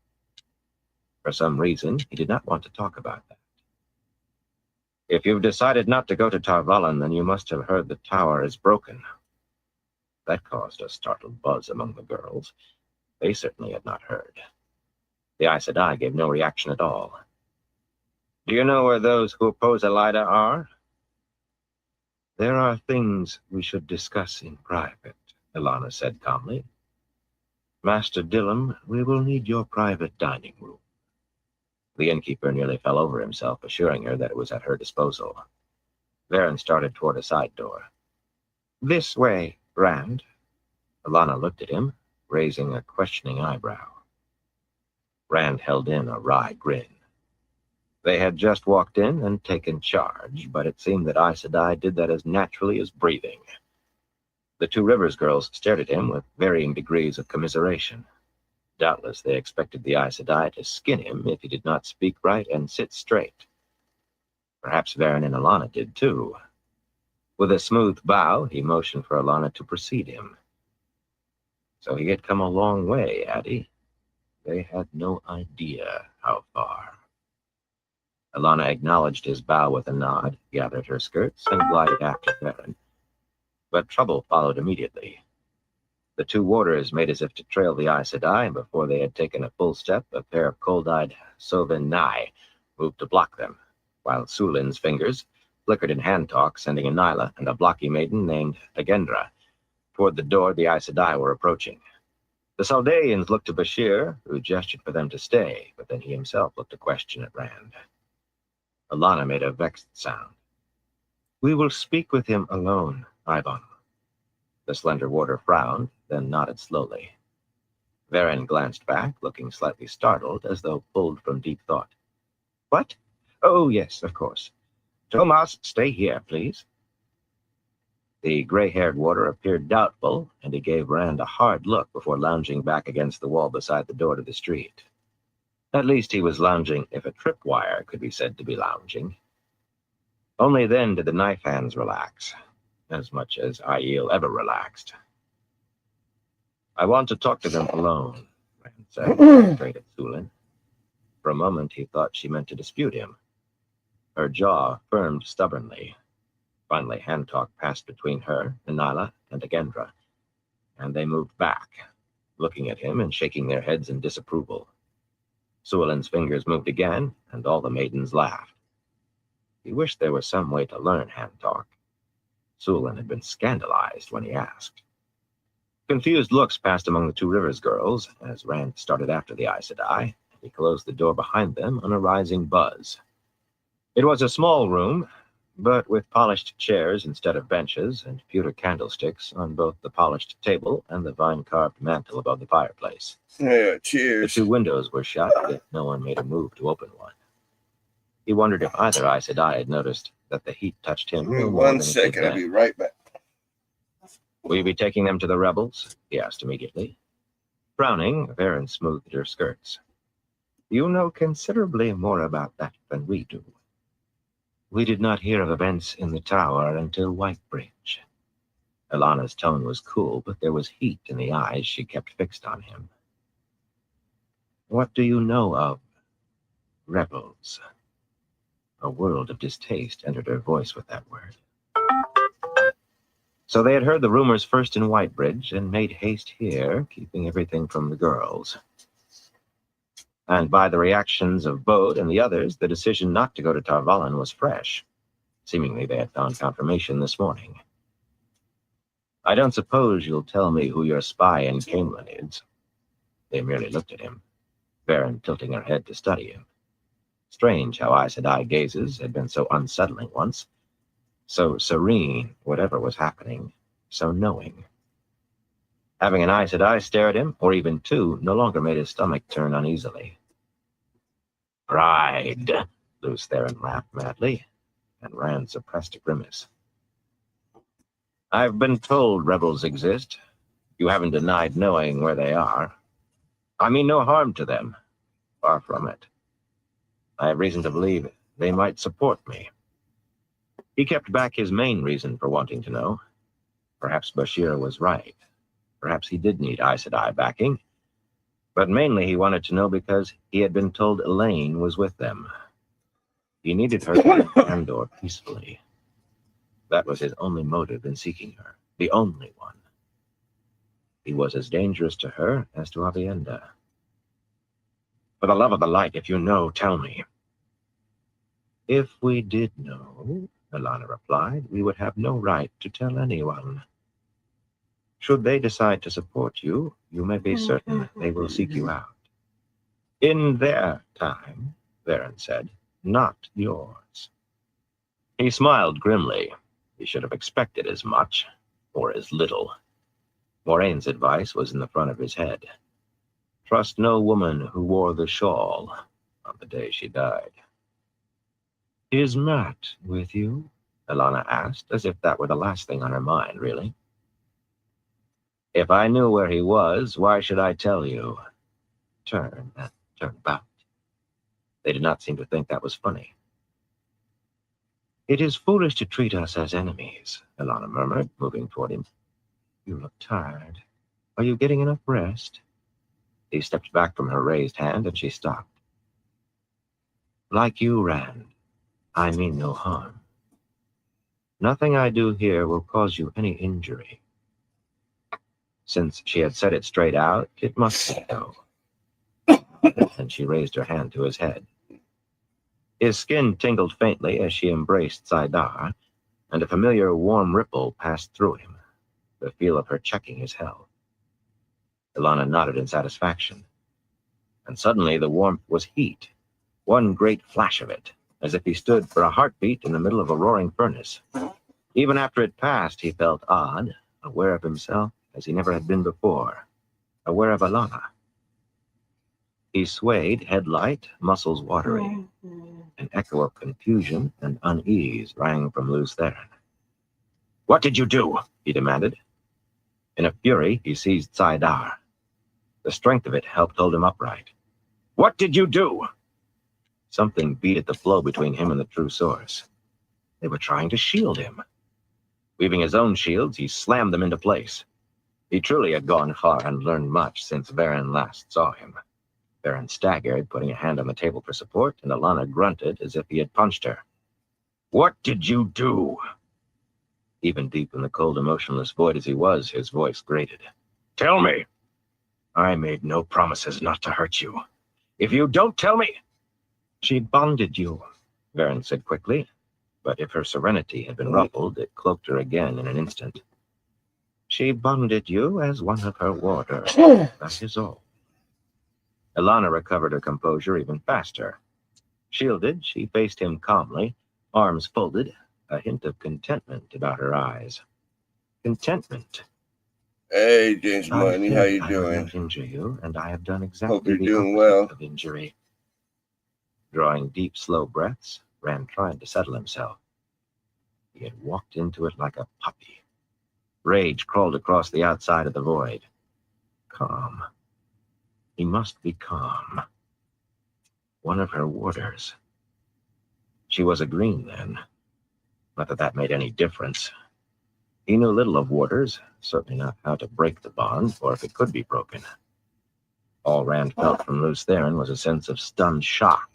For some reason, he did not want to talk about that. "If you've decided not to go to Tar Valon, then you must have heard the tower is broken." That caused a startled buzz among the girls. They certainly had not heard. The Aes Sedai gave no reaction at all. "Do you know where those who oppose Elaida are?" "There are things we should discuss in private," Alanna said calmly. "Master Dillum, we will need your private dining room." The innkeeper nearly fell over himself, assuring her that it was at her disposal. Varen started toward a side door. "This way, Rand." Alanna looked at him, raising a questioning eyebrow. Rand held in a wry grin. They had just walked in and taken charge, but it seemed that Aes Sedai did that as naturally as breathing. The two Rivers girls stared at him with varying degrees of commiseration. Doubtless they expected the Aes Sedai to skin him if he did not speak right and sit straight. Perhaps Varen and Alanna did too. With a smooth bow, he motioned for Alanna to precede him. So he had come a long way, had he? They had no idea how far. Alanna acknowledged his bow with a nod, gathered her skirts, and glided after Varen. But trouble followed immediately. The two warders made as if to trail the Aes Sedai, and before they had taken a full step, a pair of cold-eyed Soven Nai moved to block them, while Sulin's fingers flickered in hand-talk, sending a Nyla and a blocky maiden named Agendra toward the door the Aes Sedai were approaching. The Saldaeans looked to Bashir, who gestured for them to stay, but then he himself looked a question at Rand. Alanna made a vexed sound. "We will speak with him alone, Ivan." The slender warder frowned, then nodded slowly. Varen glanced back, looking slightly startled, as though pulled from deep thought. "What? Oh, yes, of course. Tomas, stay here, please." The gray-haired warder appeared doubtful, and he gave Rand a hard look before lounging back against the wall beside the door to the street. At least he was lounging if a tripwire could be said to be lounging. Only then did the knife hands relax, as much as Aiel ever relaxed. "I want to talk to them alone," Rand said, straight at Sulin. For a moment he thought she meant to dispute him. Her jaw firmed stubbornly. Finally, hand-talk passed between her, Nyla, and Agendra, and they moved back, looking at him and shaking their heads in disapproval. Suolin's fingers moved again, and all the maidens laughed. He wished there was some way to learn hand talk. Suolin had been scandalized when he asked. Confused looks passed among the Two Rivers girls as Rand started after the Aes Sedai, and he closed the door behind them on a rising buzz. It was a small room, but with polished chairs instead of benches and pewter candlesticks on both the polished table and the vine-carved mantel above the fireplace. Yeah, The cheers. 2 windows were shut, yet no one made a move to open one. He wondered if either Aes Sedai had noticed that the heat touched him. Give me no more 1 than it did second. I'll them. be right back. Will you be taking them to the rebels? He asked immediately. Frowning, Varen smoothed her skirts. You know considerably more about that than we do. We did not hear of events in the tower until Whitebridge. Alana's tone was cool, but there was heat in the eyes she kept fixed on him. What do you know of rebels? A world of distaste entered her voice with that word. So they had heard the rumors first in Whitebridge and made haste here, keeping everything from the girls. And by the reactions of Bode and the others, the decision not to go to Tar Valon was fresh. Seemingly they had found confirmation this morning. I don't suppose you'll tell me who your spy in Caemlyn is. They merely looked at him, Varen tilting her head to study him. Strange how Aes Sedai gazes had been so unsettling once. So serene, whatever was happening, so knowing. Having an Aes Sedai stare at him, or even 2, no longer made his stomach turn uneasily. Pride, Lews Therin laughed madly, and Rand suppressed a grimace. I've been told rebels exist. You haven't denied knowing where they are. I mean no harm to them. Far from it. I have reason to believe they might support me. He kept back his main reason for wanting to know. Perhaps Bashir was right. Perhaps he did need Aes Sedai backing. But mainly he wanted to know because he had been told Elaine was with them. He needed her to leave Andor peacefully. That was his only motive in seeking her. The only one. He was as dangerous to her as to Aviendha. For the love of the light, if you know, tell me. If we did know, Alana replied, we would have no right to tell anyone. Should they decide to support you, you may be certain they will seek you out. In their time, Varen said, not yours. He smiled grimly. He should have expected as much, or as little. Moraine's advice was in the front of his head. Trust no woman who wore the shawl on the day she died. Is Mat with you? Alana asked, as if that were the last thing on her mind, really. If I knew where he was, why should I tell you? Turn about. They did not seem to think that was funny. It is foolish to treat us as enemies, Alana murmured, moving toward him. You look tired. Are you getting enough rest? He stepped back from her raised hand, and she stopped. Like you, Rand, I mean no harm. Nothing I do here will cause you any injury. Since she had said it straight out, it must be so. And she raised her hand to his head. His skin tingled faintly as she embraced Saidar, and a familiar warm ripple passed through him, the feel of her checking his health. Alana nodded in satisfaction. And suddenly the warmth was heat, one great flash of it, as if he stood for a heartbeat in the middle of a roaring furnace. Even after it passed, he felt odd, aware of himself as he never had been before, aware of Alana. He swayed, head light, muscles watery. An echo of confusion and unease rang from Lews Therin. What did you do? He demanded. In a fury, he seized Saidar. The strength of it helped hold him upright. What did you do? Something beat at the flow between him and the true source. They were trying to shield him. Weaving his own shields, he slammed them into place. He truly had gone far and learned much since Varen last saw him. Varen staggered, putting a hand on the table for support, and Alana grunted as if he had punched her. What did you do? Even deep in the cold, emotionless void as he was, his voice grated. Tell me. I made no promises not to hurt you. If you don't tell me... She bonded you, Varen said quickly, but if her serenity had been ruffled, it cloaked her again in an instant. She bonded you as one of her warders. That is all. Alanna recovered her composure even faster. Shielded, she faced him calmly, arms folded, a hint of contentment about her eyes. Contentment. Hey, James I Money, how said you I would doing? not injure you, and I have done Hope exactly you're the doing opposite well. of injury. Drawing deep, slow breaths, Rand tried to settle himself. He had walked into it like a puppy. Rage crawled across the outside of the void. Calm. He must be calm. One of her warders. She was a green then. Not that that made any difference. He knew little of warders, certainly not how to break the bond, or if it could be broken. All Rand felt from Luce Theron was a sense of stunned shock.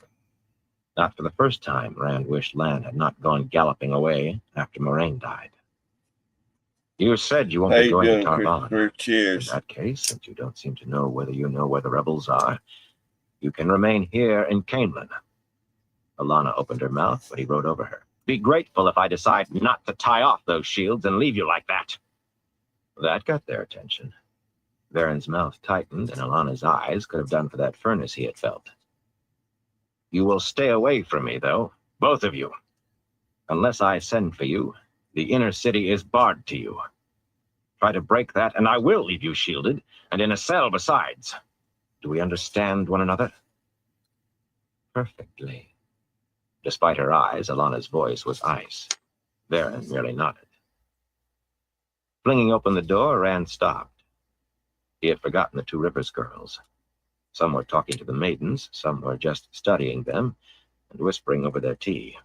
Not for the first time, Rand wished Lan had not gone galloping away after Moraine died. You said you won't How be you going to doing, Tarvan. Christopher? In Cheers. that case, since you don't seem to know whether you know where the rebels are, you can remain here in Caemlyn. Alanna opened her mouth, but he rode over her. Be grateful if I decide not to tie off those shields and leave you like that. That got their attention. Varen's mouth tightened, and Alanna's eyes could have done for that furnace he had felt. You will stay away from me, though, both of you. Unless I send for you, the inner city is barred to you. Try to break that, and I will leave you shielded, and in a cell besides. Do we understand one another? Perfectly. Despite her eyes, Alanna's voice was ice. Varen merely nodded. Flinging open the door, Rand stopped. He had forgotten the Two Rivers girls. Some were talking to the maidens, some were just studying them and whispering over their tea.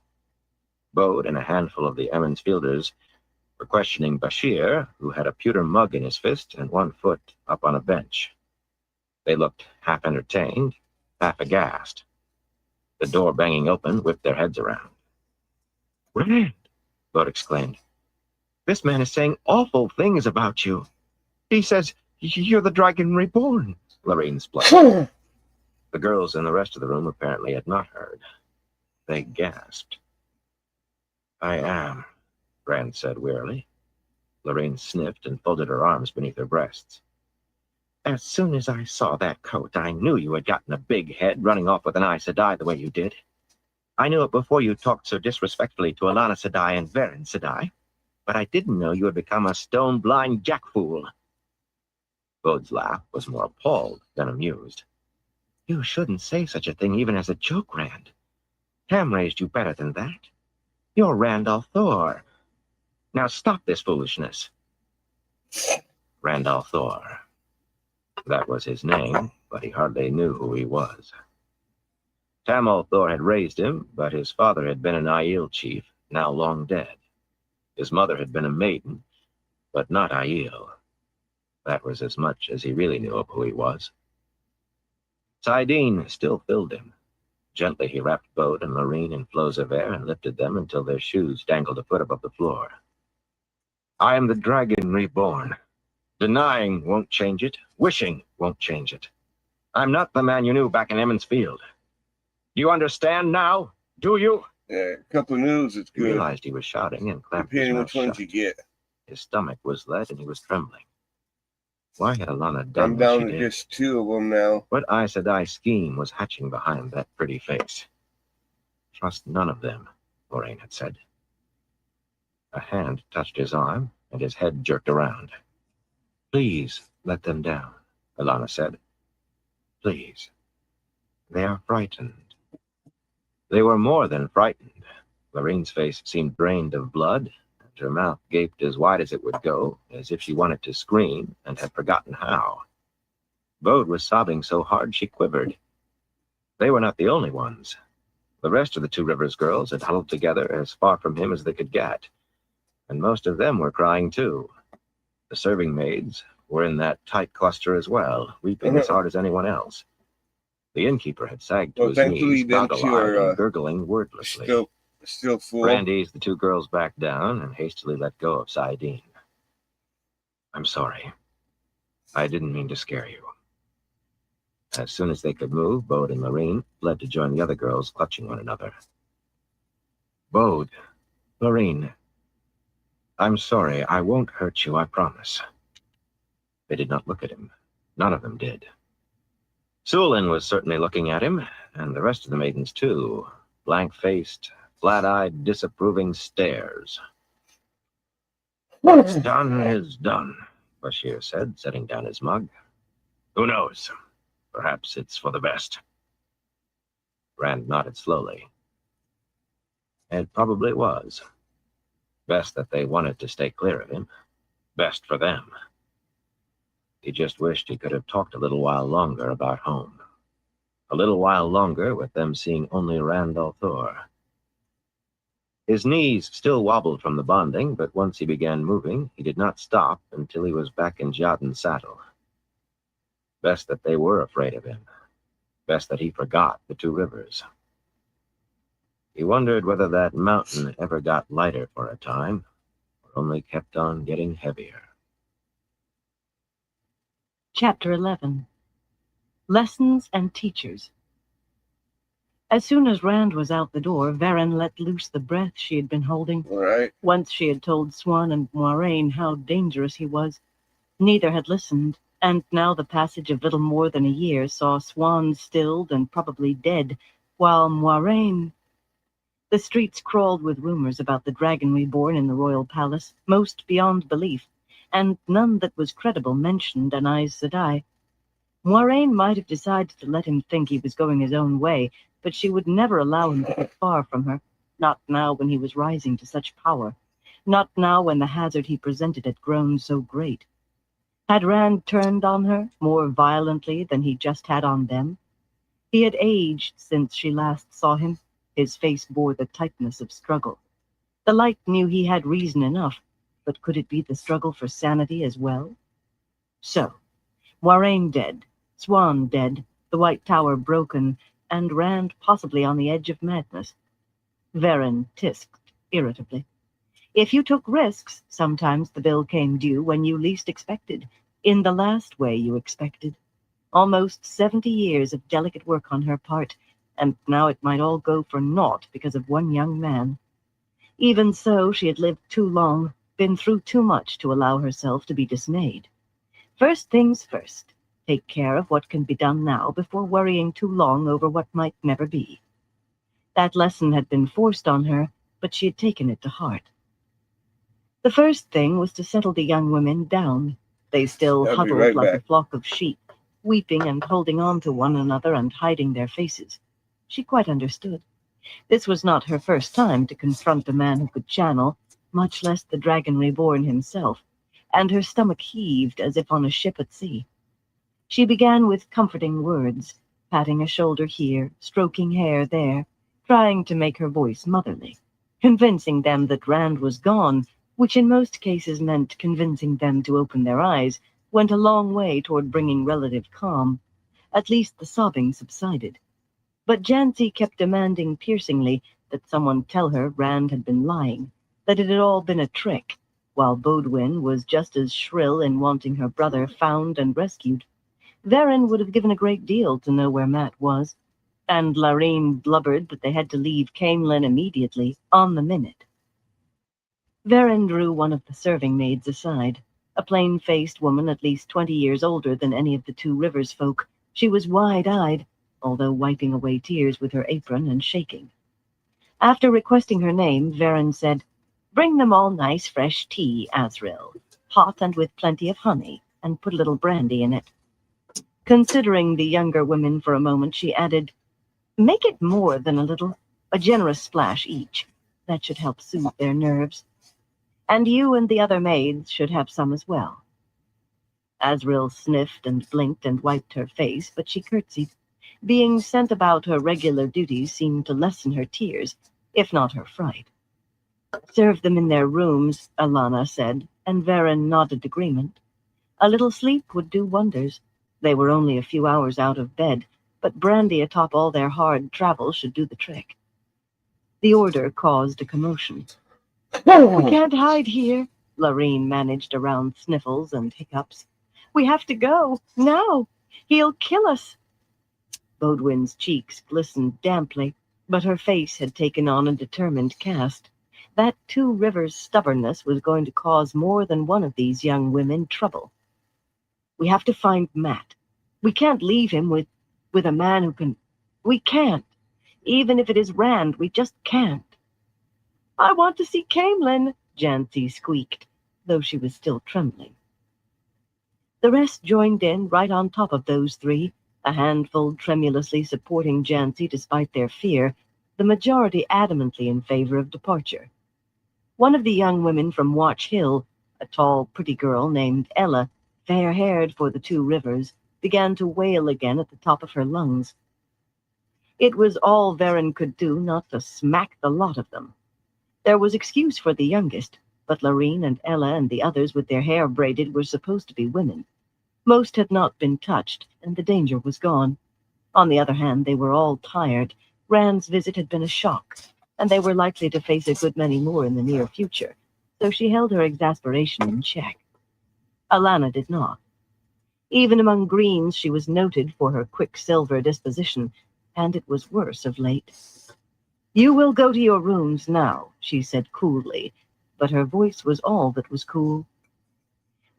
Bode and a handful of the Emmons Fielders were questioning Bashir, who had a pewter mug in his fist and one foot up on a bench. They looked half entertained, half aghast. The door banging open whipped their heads around. Rand, Bode exclaimed. This man is saying awful things about you. He says you're the Dragon Reborn, Lorraine spluttered. The girls in the rest of the room apparently had not heard. They gasped. I am, Rand said wearily. Lorraine sniffed and folded her arms beneath her breasts. As soon as I saw that coat, I knew you had gotten a big head running off with an Aes Sedai the way you did. I knew it before you talked so disrespectfully to Alanna Sedai and Varen Sedai, but I didn't know you had become a stone-blind jackfool. Bode's laugh was more appalled than amused. You shouldn't say such a thing even as a joke, Rand. Tam raised you better than that. You're Rand al'Thor. Now stop this foolishness. Rand al'Thor. That was his name, but he hardly knew who he was. Tam al'Thor had raised him, but his father had been an Aiel chief, now long dead. His mother had been a maiden, but not Aiel. That was as much as he really knew of who he was. saidin still filled him. Gently he wrapped Bode and Lorraine in flows of air and lifted them until their shoes dangled a foot above the floor. I am the Dragon Reborn. Denying won't change it. Wishing won't change it. I'm not the man you knew back in Emmons Field. Do you understand now? Do you? Yeah, a couple of news is He good. realized he was shouting and clamped his Depending mouth which ones shut. you get. His stomach was lead and he was trembling. Why had Alanna done I'm what down she to did? just two of them now. What Aes Sedai scheme was hatching behind that pretty face? Trust none of them, Moraine had said. A hand touched his arm, and his head jerked around. Please let them down, Alanna said. Please. They are frightened. They were more than frightened. Lorraine's face seemed drained of blood, and her mouth gaped as wide as it would go, as if she wanted to scream and had forgotten how. Bode was sobbing so hard she quivered. They were not the only ones. The rest of the Two Rivers girls had huddled together as far from him as they could get, and most of them were crying too. The serving maids were in that tight cluster as well, weeping as hard as anyone else. The innkeeper had sagged to Well, his thankfully knees, them two goggle-eyed are and gurgling wordlessly. still full. Rand eased the two girls back down and hastily let go of saidin. I'm sorry. I didn't mean to scare you. As soon as they could move, Bode and Lorraine fled to join the other girls, clutching one another. Bode, Lorraine, I'm sorry. I won't hurt you, I promise. They did not look at him. None of them did. Sulin was certainly looking at him, and the rest of the maidens too. Blank-faced, flat-eyed, disapproving stares. What's done is done, Bashir said, setting down his mug. Who knows? Perhaps it's for the best. Rand nodded slowly. It probably was. Best that they wanted to stay clear of him. Best for them. He just wished he could have talked a little while longer about home. A little while longer with them seeing only Rand al'Thor. His knees still wobbled from the bonding, but once he began moving, he did not stop until he was back in Jotun's saddle. Best that they were afraid of him. Best that he forgot the two rivers. He wondered whether that mountain ever got lighter for a time, or only kept on getting heavier. Chapter 11. Lessons and Teachers. As soon as Rand was out the door, Varen let loose the breath she had been holding. All right. Once she had told Swan and Moiraine how dangerous he was. Neither had listened, and now the passage of little more than a year saw Swan stilled and probably dead, while Moiraine... The streets crawled with rumors about the dragon reborn in the royal palace, most beyond belief, and none that was credible mentioned an Aes Sedai. Moiraine might have decided to let him think he was going his own way, but she would never allow him to get far from her, not now when he was rising to such power, not now when the hazard he presented had grown so great. Had Rand turned on her more violently than he just had on them? He had aged since she last saw him. His face bore the tightness of struggle. The Light knew he had reason enough, but could it be the struggle for sanity as well? So, Moiraine dead, Swan dead, the White Tower broken, and Rand possibly on the edge of madness. Varen tisked irritably. If you took risks, sometimes the bill came due when you least expected, in the last way you expected. Almost 70 years of delicate work on her part, and now it might all go for naught because of one young man. Even so, she had lived too long, been through too much to allow herself to be dismayed. First things first, take care of what can be done now before worrying too long over what might never be. That lesson had been forced on her, but she had taken it to heart. The first thing was to settle the young women down. They still I'll be huddled right like back. a flock of sheep, weeping and holding on to one another and hiding their faces. She quite understood. This was not her first time to confront a man who could channel, much less the dragon reborn himself, and her stomach heaved as if on a ship at sea. She began with comforting words, patting a shoulder here, stroking hair there, trying to make her voice motherly. Convincing them that Rand was gone, which in most cases meant convincing them to open their eyes, went a long way toward bringing relative calm. At least the sobbing subsided. But Jancy kept demanding piercingly that someone tell her Rand had been lying, that it had all been a trick, while Bodwin was just as shrill in wanting her brother found and rescued. Varen would have given a great deal to know where Mat was, and Lorraine blubbered that they had to leave Caemlyn immediately, on the minute. Varen drew one of the serving maids aside, a plain-faced woman at least 20 years older than any of the Two Rivers folk. She was wide-eyed, although wiping away tears with her apron and shaking. After requesting her name, Varen said, "Bring them all nice fresh tea, Azriel, hot and with plenty of honey, and put a little brandy in it." Considering the younger women for a moment, she added, "Make it more than a little, a generous splash each. That should help soothe their nerves. And you and the other maids should have some as well." Azriel sniffed and blinked and wiped her face, but she curtsied. Being sent about her regular duties seemed to lessen her tears, if not her fright. "Serve them in their rooms," Alana said, and Varen nodded agreement. A little sleep would do wonders. They were only a few hours out of bed, but brandy atop all their hard travel should do the trick. The order caused a commotion. "We can't hide here," Lorraine managed around sniffles and hiccups. "We have to go, now. He'll kill us." Bodwin's cheeks glistened damply, but her face had taken on a determined cast. That Two Rivers stubbornness was going to cause more than one of these young women trouble. We have to find Matt. We can't leave him with a man who can... We can't. Even if it is Rand, we just can't. I want to see Caemlyn, Jancy squeaked, though she was still trembling. The rest joined in right on top of those three, a handful tremulously supporting Jancy despite their fear, the majority adamantly in favor of departure. One of the young women from Watch Hill, a tall, pretty girl named Ella, fair-haired for the Two Rivers, began to wail again at the top of her lungs. It was all Verin could do not to smack the lot of them. There was excuse for the youngest, but Lorene and Ella and the others with their hair braided were supposed to be women. Most had not been touched, and the danger was gone. On the other hand, they were all tired. Rand's visit had been a shock, and they were likely to face a good many more in the near future, so she held her exasperation in check. Alanna did not. Even among Greens, she was noted for her quicksilver disposition, and it was worse of late. You will go to your rooms now, she said coolly, but her voice was all that was cool.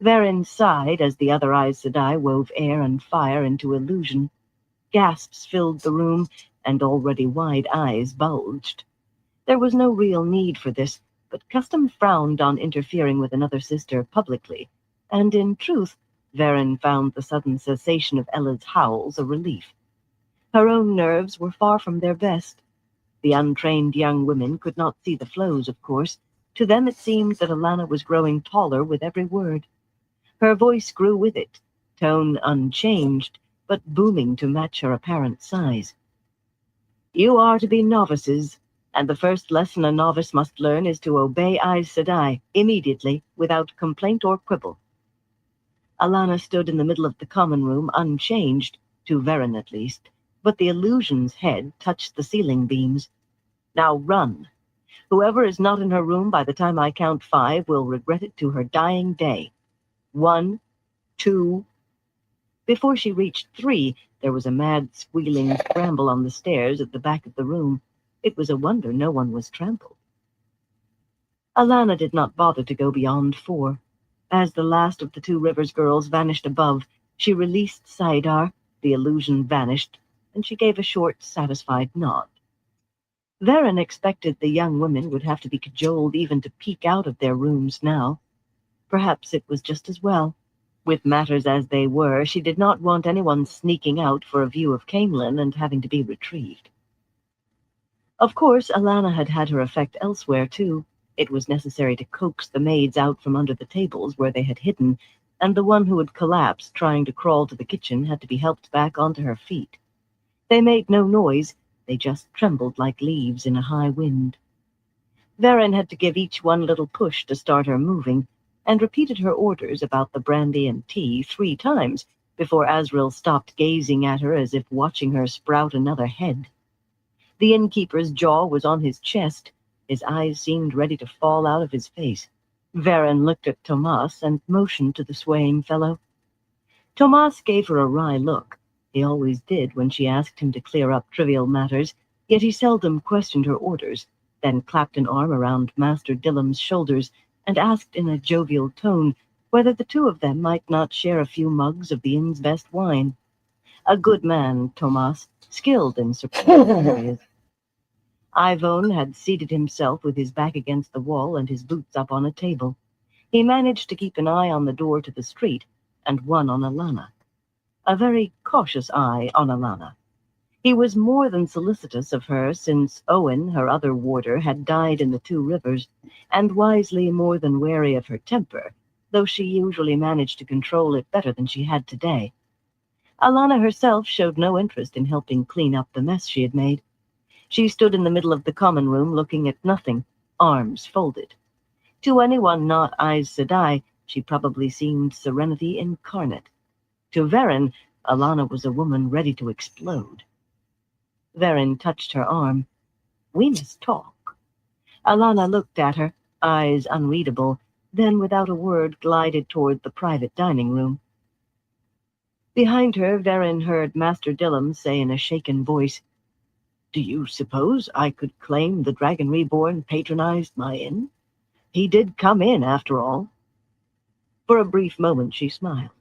Verin sighed as the other Aes Sedai wove air and fire into illusion. Gasps filled the room, and already wide eyes bulged. There was no real need for this, but custom frowned on interfering with another sister publicly, and in truth, Verin found the sudden cessation of Ella's howls a relief. Her own nerves were far from their best. The untrained young women could not see the flows, of course. To them it seemed that Alanna was growing taller with every word. Her voice grew with it, tone unchanged, but booming to match her apparent size. You are to be novices, and the first lesson a novice must learn is to obey Aes Sedai immediately, without complaint or quibble. Alanna stood in the middle of the common room, unchanged, to Verin at least, but the illusion's head touched the ceiling beams. Now run. Whoever is not in her room by the time I count 5 will regret it to her dying day. 1, 2... Before she reached 3, there was a mad squealing scramble on the stairs at the back of the room. It was a wonder no one was trampled. Alanna did not bother to go beyond 4. As the last of the Two Rivers girls vanished above, she released Saidar, the illusion vanished, and she gave a short, satisfied nod. Verin expected the young women would have to be cajoled even to peek out of their rooms now. Perhaps it was just as well. With matters as they were, she did not want anyone sneaking out for a view of Caemlyn and having to be retrieved. Of course, Alanna had had her effect elsewhere, too. It was necessary to coax the maids out from under the tables where they had hidden, and the one who had collapsed trying to crawl to the kitchen had to be helped back onto her feet. They made no noise, they just trembled like leaves in a high wind. Verin had to give each one a little push to start her moving, and repeated her orders about the brandy and tea 3 times before Azriel stopped gazing at her as if watching her sprout another head. The innkeeper's jaw was on his chest. His eyes seemed ready to fall out of his face. Verin looked at Tomas and motioned to the swaying fellow. Tomas gave her a wry look. He always did when she asked him to clear up trivial matters, yet he seldom questioned her orders, then clapped an arm around Master Dillam's shoulders and asked in a jovial tone whether the two of them might not share a few mugs of the inn's best wine. A good man, Tomas, skilled in surprising areas. Ivone had seated himself with his back against the wall and his boots up on a table. He managed to keep an eye on the door to the street and one on Alanna. A very cautious eye on Alanna. He was more than solicitous of her since Owen, her other warder, had died in the Two Rivers, and wisely more than wary of her temper, though she usually managed to control it better than she had today. Alanna herself showed no interest in helping clean up the mess she had made. She stood in the middle of the common room looking at nothing, arms folded. To anyone not Aes Sedai, she probably seemed serenity incarnate. To Verin, Alanna was a woman ready to explode. Verin touched her arm. We must talk. Alanna looked at her, eyes unreadable, then without a word glided toward the private dining room. Behind her, Varen heard Master Dillum say in a shaken voice, "Do you suppose I could claim the Dragon Reborn patronized my inn? He did come in, after all." For a brief moment she smiled.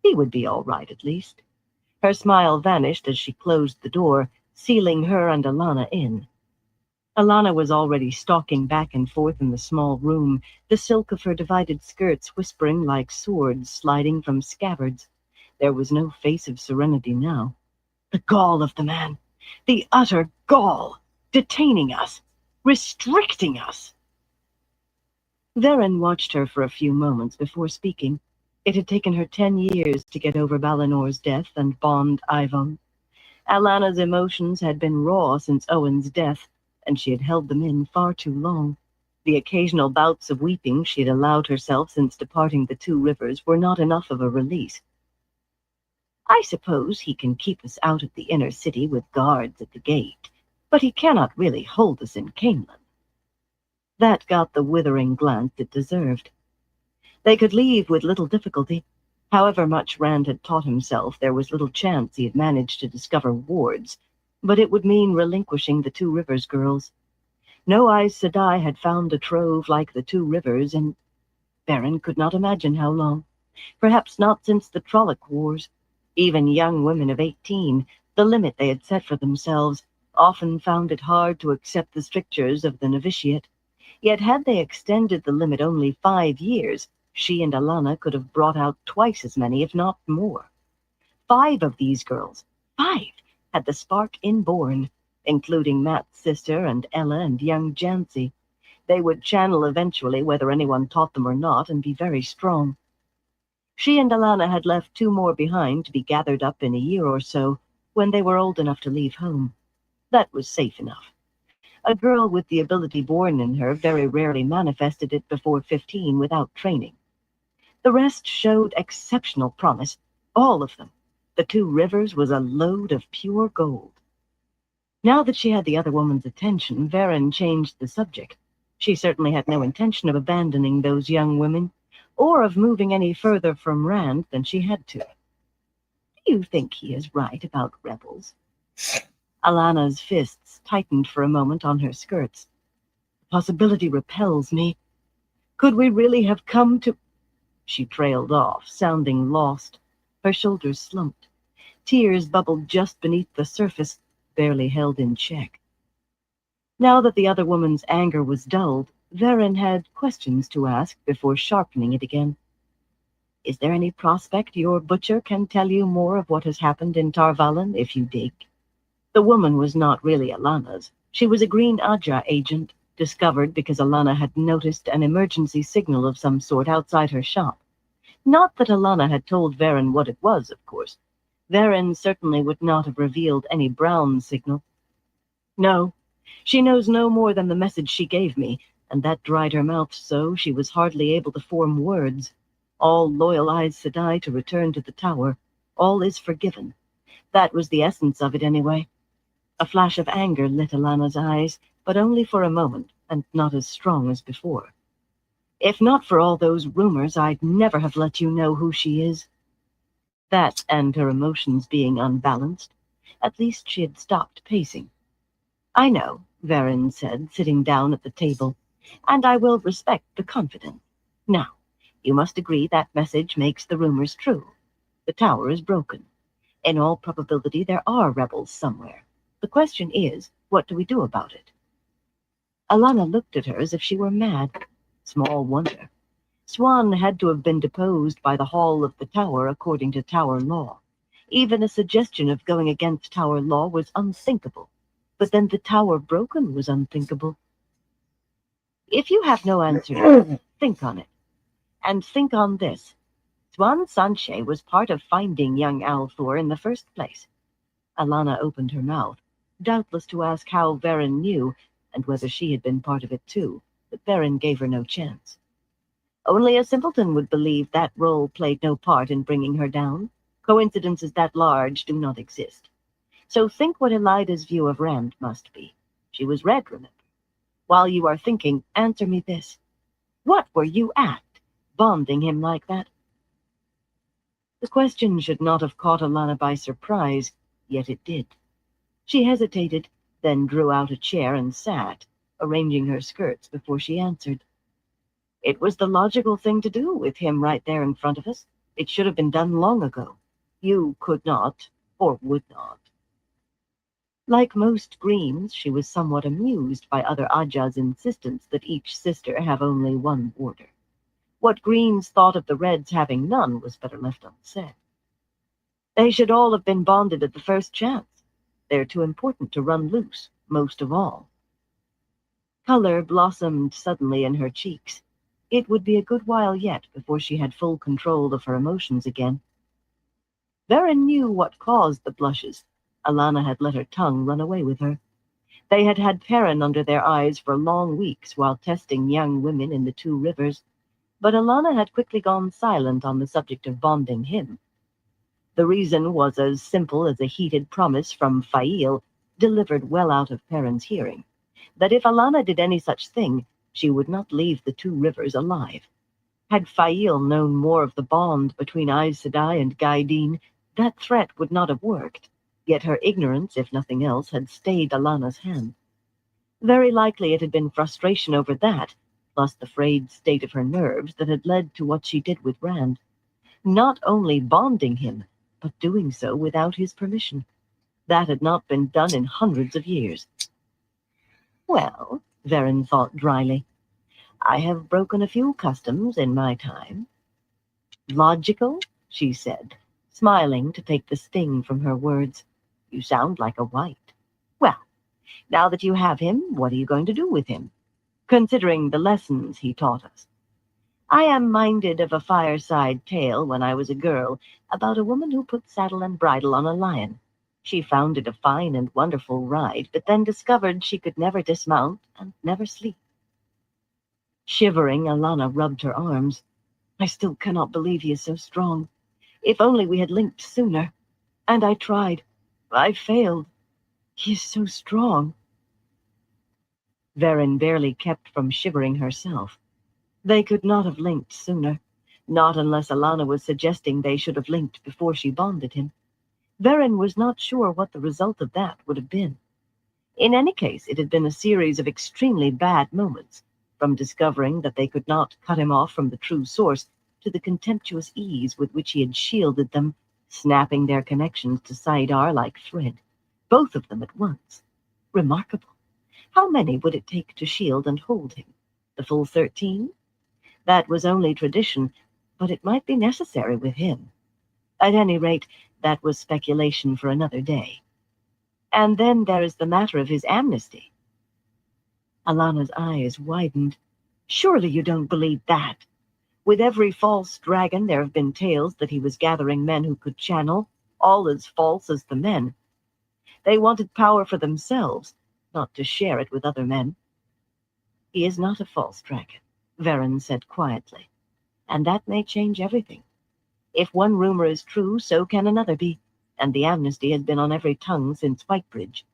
He would be all right, at least. Her smile vanished as she closed the door, sealing her and Alana in. Alana was already stalking back and forth in the small room, the silk of her divided skirts whispering like swords sliding from scabbards. There was no face of serenity now. The gall of the man! The utter gall! Detaining us! Restricting us! Varen watched her for a few moments before speaking. It had taken her 10 years to get over Balinor's death and bond Ivon. Alana's emotions had been raw since Owen's death, and she had held them in far too long. The occasional bouts of weeping she had allowed herself since departing the Two Rivers were not enough of a release. "I suppose he can keep us out of the inner city with guards at the gate, but he cannot really hold us in Caemlyn." That got the withering glance it deserved. They could leave with little difficulty. However much Rand had taught himself, there was little chance he had managed to discover wards, but it would mean relinquishing the Two Rivers girls. No Aes Sedai had found a trove like the Two Rivers in... Varen could not imagine how long. Perhaps not since the Trolloc Wars. Even young women of 18, the limit they had set for themselves, often found it hard to accept the strictures of the novitiate. Yet had they extended the limit only 5 years, she and Alana could have brought out twice as many, if not more. 5 of these girls, 5, had the spark inborn, including Matt's sister and Ella and young Jancy. They would channel eventually, whether anyone taught them or not, and be very strong. She and Alana had left 2 more behind to be gathered up in a year or so, when they were old enough to leave home. That was safe enough. A girl with the ability born in her very rarely manifested it before 15 without training. The rest showed exceptional promise, all of them. The Two Rivers was a lode of pure gold. Now that she had the other woman's attention, Varen changed the subject. She certainly had no intention of abandoning those young women, or of moving any further from Rand than she had to. "Do you think he is right about rebels?" Alana's fists tightened for a moment on her skirts. "The possibility repels me. Could we really have come to..." She trailed off, sounding lost. Her shoulders slumped. Tears bubbled just beneath the surface, barely held in check. Now that the other woman's anger was dulled, Varen had questions to ask before sharpening it again. "Is there any prospect your butcher can tell you more of what has happened in Tar Valon if you dig?" The woman was not really Alana's. She was a Green Ajah agent, discovered because Alana had noticed an emergency signal of some sort outside her shop. Not that Alana had told Varen what it was, of course. Varen certainly would not have revealed any brown signal. "No, she knows no more than the message she gave me, and that dried her mouth so she was hardly able to form words. All loyal Aes Sedai to return to the tower. All is forgiven. That was the essence of it anyway." A flash of anger lit Alana's eyes, but only for a moment, and not as strong as before. "If not for all those rumors, I'd never have let you know who she is." That and her emotions being unbalanced. At least she had stopped pacing. "I know," Varen said, sitting down at the table, "and I will respect the confidence. Now, you must agree that message makes the rumors true. The tower is broken. In all probability, there are rebels somewhere. The question is, what do we do about it?" Alana looked at her as if she were mad. Small wonder. Swan had to have been deposed by the Hall of the Tower according to Tower law. Even a suggestion of going against Tower law was unthinkable. But then the Tower broken was unthinkable. "If you have no answer, think on it. And think on this. Swan Sanche was part of finding young Althor in the first place." Alana opened her mouth, doubtless to ask how Varen knew, and whether she had been part of it too, but Varen gave her no chance. "Only a simpleton would believe that role played no part in bringing her down. Coincidences that large do not exist. So think what Elida's view of Rand must be. She was red, remember. While you are thinking, answer me this. What were you at, bonding him like that?" The question should not have caught Alanna by surprise, yet it did. She hesitated, then drew out a chair and sat, arranging her skirts before she answered. It was the logical thing to do with him right there in front of us. It should have been done long ago. You could not, or would not. Like most Greens, she was somewhat amused by other Ajah's insistence that each sister have only one warder. What Greens thought of the Reds having none was better left unsaid. They should all have been bonded at the first chance. They're too important to run loose, most of all. Color blossomed suddenly in her cheeks. It would be a good while yet before she had full control of her emotions again. Verin knew what caused the blushes. Alanna had let her tongue run away with her. They had had Perrin under their eyes for long weeks while testing young women in the Two Rivers, but Alanna had quickly gone silent on the subject of bonding him. The reason was as simple as a heated promise from Fail, delivered well out of Perrin's hearing, that if Alanna did any such thing, she would not leave the Two Rivers alive. Had Fail known more of the bond between Aes Sedai and Gaidin, that threat would not have worked, yet her ignorance, if nothing else, had stayed Alanna's hand. Very likely it had been frustration over that, plus the frayed state of her nerves, that had led to what she did with Rand. Not only bonding him, but doing so without his permission. That had not been done in hundreds of years. Well, Verin thought dryly, I have broken a few customs in my time. Logical, she said, smiling to take the sting from her words. You sound like a white. Well, now that you have him, what are you going to do with him? Considering the lessons he taught us. I am minded of a fireside tale when I was a girl about a woman who put saddle and bridle on a lion. She found it a fine and wonderful ride, but then discovered she could never dismount and never sleep. Shivering, Alanna rubbed her arms. I still cannot believe he is so strong. If only we had linked sooner. And I tried. I failed. He is so strong. Verin barely kept from shivering herself. They could not have linked sooner, not unless Alanna was suggesting they should have linked before she bonded him. Verin was not sure what the result of that would have been. In any case, it had been a series of extremely bad moments, from discovering that they could not cut him off from the true source to the contemptuous ease with which he had shielded them, snapping their connections to Saidar like thread, both of them at once. Remarkable. How many would it take to shield and hold him? The full 13? That was only tradition, but it might be necessary with him. At any rate, that was speculation for another day. And then there is the matter of his amnesty. Alanna's eyes widened. Surely you don't believe that. With every false dragon there have been tales that he was gathering men who could channel, all as false as the men. They wanted power for themselves, not to share it with other men. He is not a false dragon, Verin said quietly, and that may change everything. If one rumor is true, so can another be, and the amnesty has been on every tongue since Whitebridge.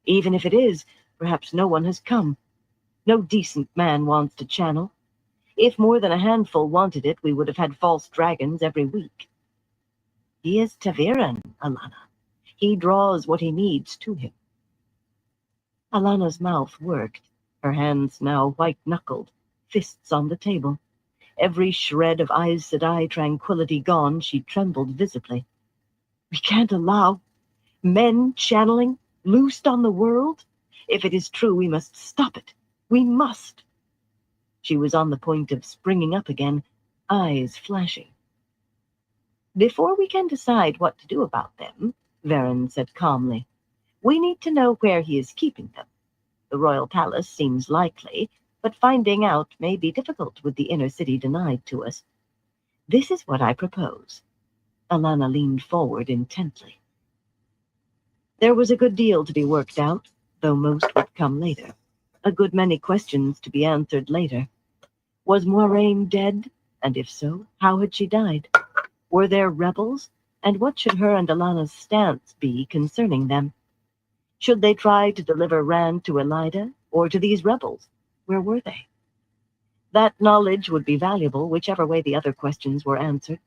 Even if it is, perhaps no one has come. No decent man wants to channel. If more than a handful wanted it, we would have had false dragons every week. He is ta'veren, Alanna. He draws what he needs to him. Alanna's mouth worked, her hands now white-knuckled, fists on the table. Every shred of Aes Sedai tranquility gone, she trembled visibly. We can't allow men channeling, loosed on the world. If it is true, we must stop it. We must. She was on the point of springing up again, eyes flashing. Before we can decide what to do about them, Verin said calmly, we need to know where he is keeping them. The royal palace seems likely, but finding out may be difficult with the inner city denied to us. This is what I propose. Alanna leaned forward intently. There was a good deal to be worked out, though most would come later. A good many questions to be answered later. Was Moiraine dead? And if so, how had she died? Were there rebels? And what should her and Alanna's stance be concerning them? Should they try to deliver Rand to Elaida, or to these rebels? Where were they? That knowledge would be valuable, whichever way the other questions were answered.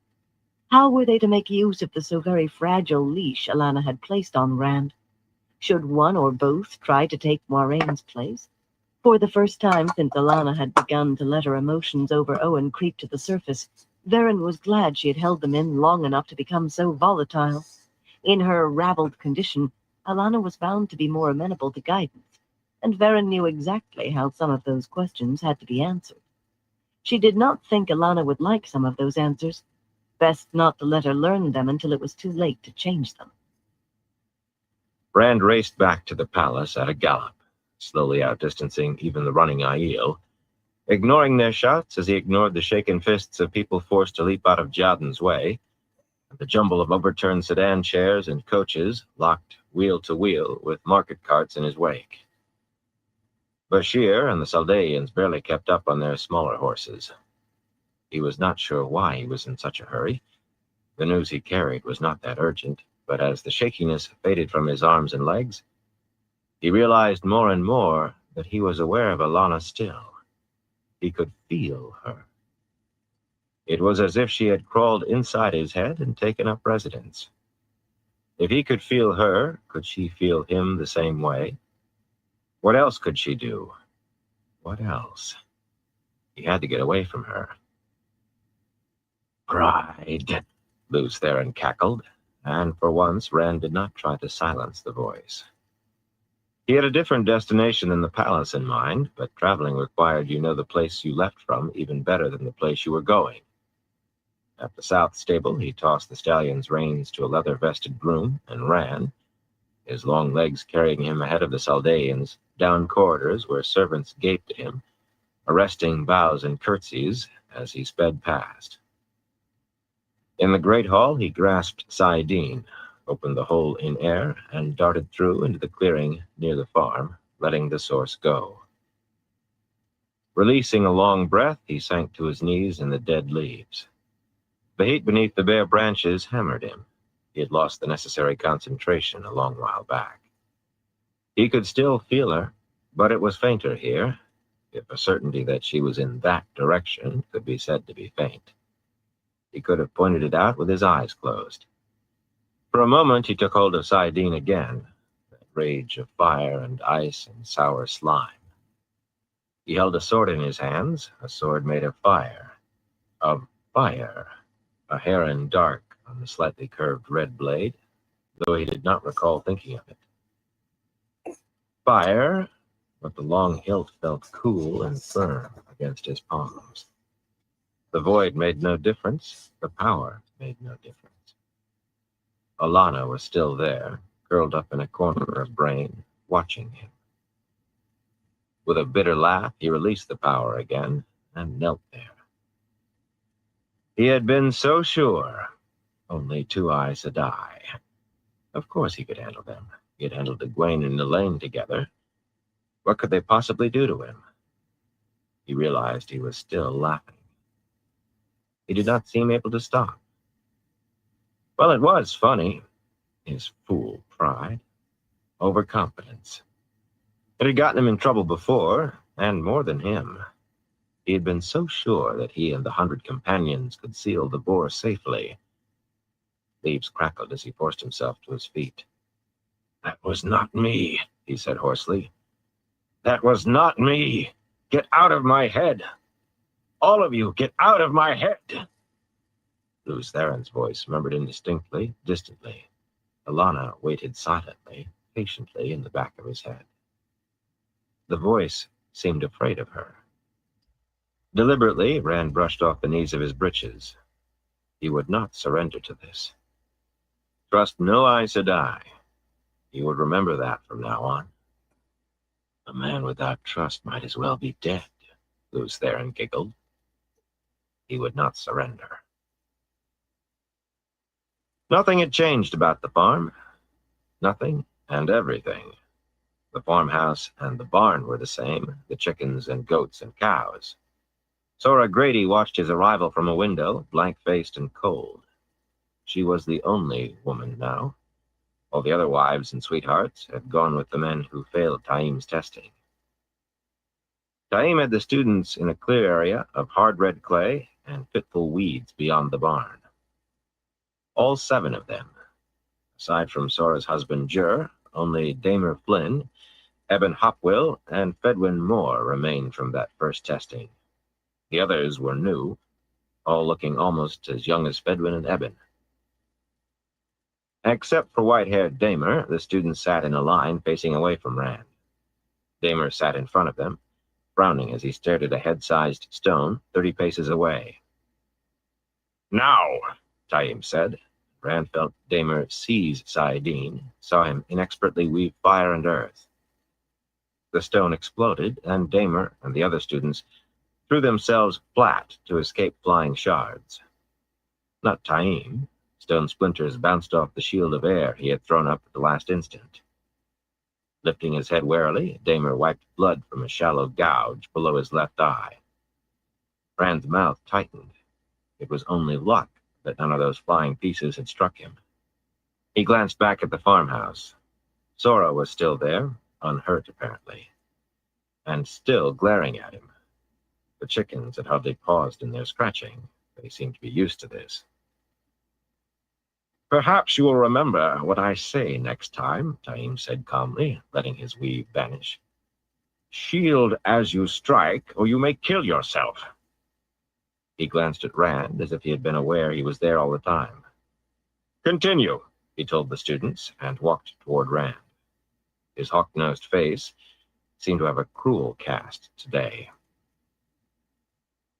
How were they to make use of the so very fragile leash Alana had placed on Rand? Should one or both try to take Moiraine's place? For the first time since Alana had begun to let her emotions over Owen creep to the surface, Varen was glad she had held them in long enough to become so volatile. In her raveled condition, Alana was bound to be more amenable to guidance, and Varen knew exactly how some of those questions had to be answered. She did not think Alana would like some of those answers. Best not to let her learn them until it was too late to change them. Rand raced back to the palace at a gallop, slowly outdistancing even the running Aiel, ignoring their shouts as he ignored the shaken fists of people forced to leap out of Jadin's way, and the jumble of overturned sedan chairs and coaches locked wheel to wheel with market carts in his wake. Bashir and the Saldaeans barely kept up on their smaller horses. He was not sure why he was in such a hurry. The news he carried was not that urgent, but as the shakiness faded from his arms and legs, he realized more and more that he was aware of Alana still. He could feel her. It was as if she had crawled inside his head and taken up residence. If he could feel her, could she feel him the same way? What else could she do? What else? He had to get away from her. Pride, Lews Therin cackled, and for once Rand did not try to silence the voice. He had a different destination than the palace in mind, but traveling required you know the place you left from even better than the place you were going. At the south stable, he tossed the stallion's reins to a leather-vested groom and ran, his long legs carrying him ahead of the Saldaeans, down corridors where servants gaped at him, arresting bows and curtsies as he sped past. In the great hall, he grasped saidin, opened the hole in air, and darted through into the clearing near the farm, letting the source go. Releasing a long breath, he sank to his knees in the dead leaves. The heat beneath the bare branches hammered him. He had lost the necessary concentration a long while back. He could still feel her, but it was fainter here, if a certainty that she was in that direction could be said to be faint. He could have pointed it out with his eyes closed. For a moment he took hold of saidin again, that rage of fire and ice and sour slime. He held a sword in his hands, a sword made of fire. Of fire. A heron dark on the slightly curved red blade, though he did not recall thinking of it. Fire, but the long hilt felt cool and firm against his palms. The void made no difference, the power made no difference. Alana was still there, curled up in a corner of Brain, watching him. With a bitter laugh, he released the power again and knelt there. He had been so sure. Only two Aes Sedai. Of course he could handle them. He had handled Egwene and Elaine together. What could they possibly do to him? He realized he was still laughing. He did not seem able to stop. Well, it was funny. His fool pride. Overconfidence. It had gotten him in trouble before, and more than him. He had been so sure that he and the 100 companions could seal the bore safely. Leaves crackled as he forced himself to his feet. That was not me, he said hoarsely. That was not me. Get out of my head. All of you, get out of my head. Lews Therin's voice murmured indistinctly, distantly. Alana waited silently, patiently in the back of his head. The voice seemed afraid of her. Deliberately, Rand brushed off the knees of his breeches. He would not surrender to this. Trust no Aes Sedai. He would remember that from now on. A man without trust might as well be dead, Lews Therin giggled. He would not surrender. Nothing had changed about the farm. Nothing and everything. The farmhouse and the barn were the same, the chickens and goats and cows. Sora Grady watched his arrival from a window, blank-faced and cold. She was the only woman now. All the other wives and sweethearts had gone with the men who failed Taim's testing. Taim had the students in a clear area of hard red clay and fitful weeds beyond the barn. All 7 of them. Aside from Sora's husband, Jur, only Damer Flynn, Eben Hopwill, and Fedwin Moore remained from that first testing. The others were new, all looking almost as young as Fedwin and Eben. Except for white-haired Damer, the students sat in a line facing away from Rand. Damer sat in front of them, frowning as he stared at a head-sized stone 30 paces away. "Now," Taim said. Rand felt Damer seize Saidin, saw him inexpertly weave fire and earth. The stone exploded, and Damer and the other students threw themselves flat to escape flying shards. Not Taim. Stone splinters bounced off the shield of air he had thrown up at the last instant. Lifting his head warily, Damer wiped blood from a shallow gouge below his left eye. Rand's mouth tightened. It was only luck that none of those flying pieces had struck him. He glanced back at the farmhouse. Sora was still there, unhurt apparently, and still glaring at him. The chickens had hardly paused in their scratching. They seemed to be used to this. "Perhaps you will remember what I say next time," Taim said calmly, letting his weave vanish. "Shield as you strike, or you may kill yourself." He glanced at Rand as if he had been aware he was there all the time. "Continue," he told the students, and walked toward Rand. His hawk-nosed face seemed to have a cruel cast today.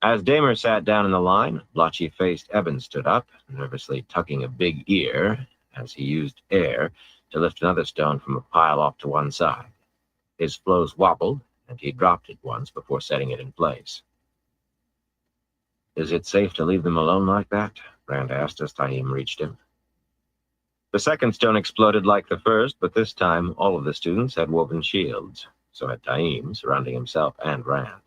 As Damer sat down in the line, blotchy-faced Eben stood up, nervously tucking a big ear as he used air to lift another stone from a pile off to one side. His flows wobbled, and he dropped it once before setting it in place. "Is it safe to leave them alone like that?" Rand asked as Taim reached him. The second stone exploded like the first, but this time all of the students had woven shields. So had Taim, surrounding himself and Rand.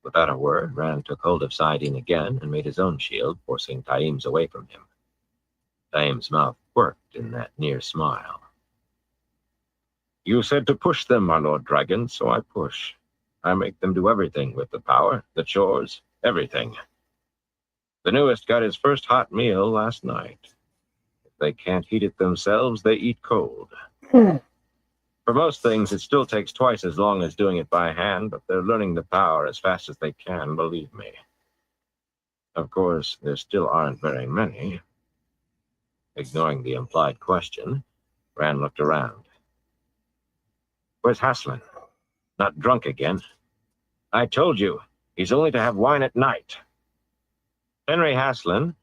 Without a word, Rand took hold of Saidin again and made his own shield, forcing Taim's away from him. Taim's mouth quirked in that near smile. "You said to push them, my Lord Dragon, so I push. I make them do everything with the power, the chores, everything. The newest got his first hot meal last night. If they can't heat it themselves, they eat cold. For most things, it still takes twice as long as doing it by hand, but they're learning the power as fast as they can, believe me. Of course, there still aren't very many." Ignoring the implied question, Rand looked around. "Where's Haslin? Not drunk again? I told you, he's only to have wine at night." Henry Haslin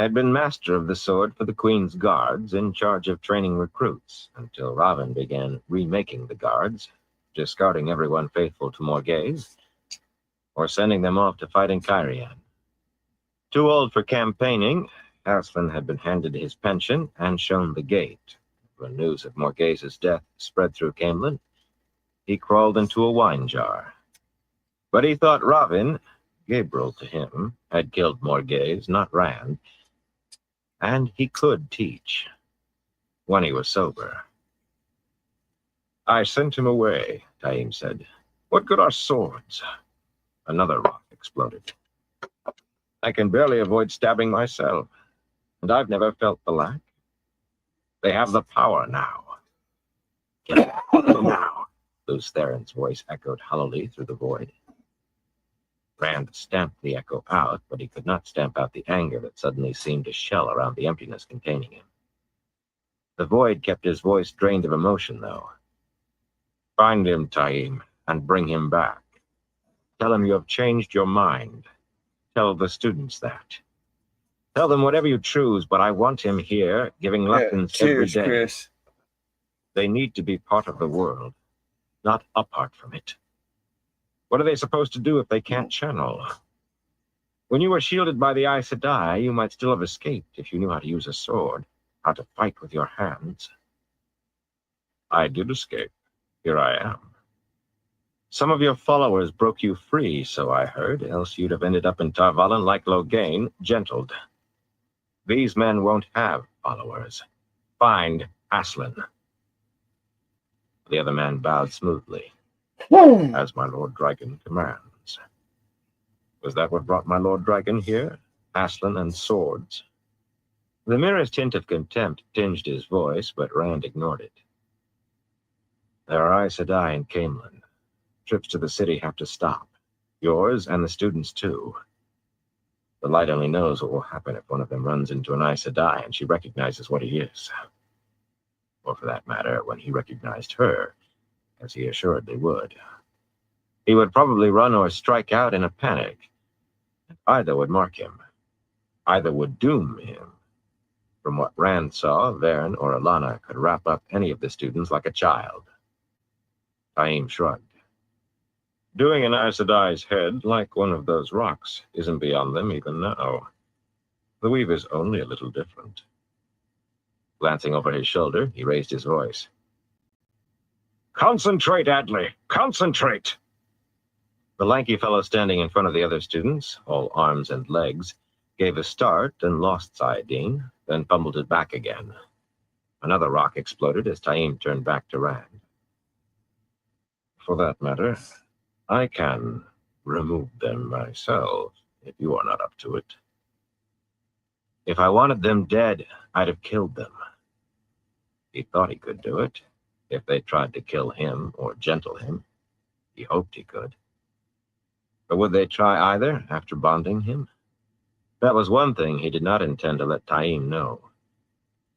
had been master of the sword for the Queen's Guards, in charge of training recruits, until Ravin began remaking the guards, discarding everyone faithful to Morghese, or sending them off to fight in Cairhien. Too old for campaigning, Haslin had been handed his pension and shown the gate. When news of Morghese's death spread through Caemlyn, he crawled into a wine jar. But he thought Ravin, Gabriel to him, had killed Morghese, not Rand, and he could teach, when he was sober. "I sent him away," Taim said. "What good are swords?" Another rock exploded. "I can barely avoid stabbing myself, and I've never felt the lack. They have the power now." "Get out now," Lews Theron's voice echoed hollowly through the void. Rand stamped the echo out, but he could not stamp out the anger that suddenly seemed to shell around the emptiness containing him. The void kept his voice drained of emotion, though. "Find him, Taim, and bring him back. Tell him you have changed your mind. Tell the students that. Tell them whatever you choose, but I want him here, giving lessons every Cheers, day. Chris. They need to be part of the world, not apart from it. What are they supposed to do if they can't channel? When you were shielded by the Aes Sedai, you might still have escaped if you knew how to use a sword, how to fight with your hands." "I did escape. Here I am." "Some of your followers broke you free, so I heard, else you'd have ended up in Tar Valon like Loghain, gentled. These men won't have followers. Find Haslin." The other man bowed smoothly. "As my Lord Dragon commands." Was that what brought my Lord Dragon here? Haslin and swords? The merest hint of contempt tinged his voice, but Rand ignored it. There are Aes Sedai in Camelin. Trips to the city have to stop. Yours and the students, too. The Light only knows what will happen if one of them runs into an Aes Sedai and she recognizes what he is. Or for that matter, when he recognized her, as he assuredly would. He would probably run or strike out in a panic. Either would mark him. Either would doom him. From what Rand saw, Varen or Alana could wrap up any of the students like a child. Taim shrugged. Doing an Aes Sedai's head like one of those rocks isn't beyond them even now. The weave is only a little different. Glancing over his shoulder, he raised his voice. Concentrate, Adley! Concentrate! The lanky fellow standing in front of the other students, all arms and legs, gave a start and lost saidin, then fumbled it back again. Another rock exploded as Taim turned back to Rand. For that matter, I can remove them myself, if you are not up to it. If I wanted them dead, I'd have killed them. He thought he could do it. If they tried to kill him or gentle him, he hoped he could. But would they try either after bonding him? That was one thing he did not intend to let Taim know.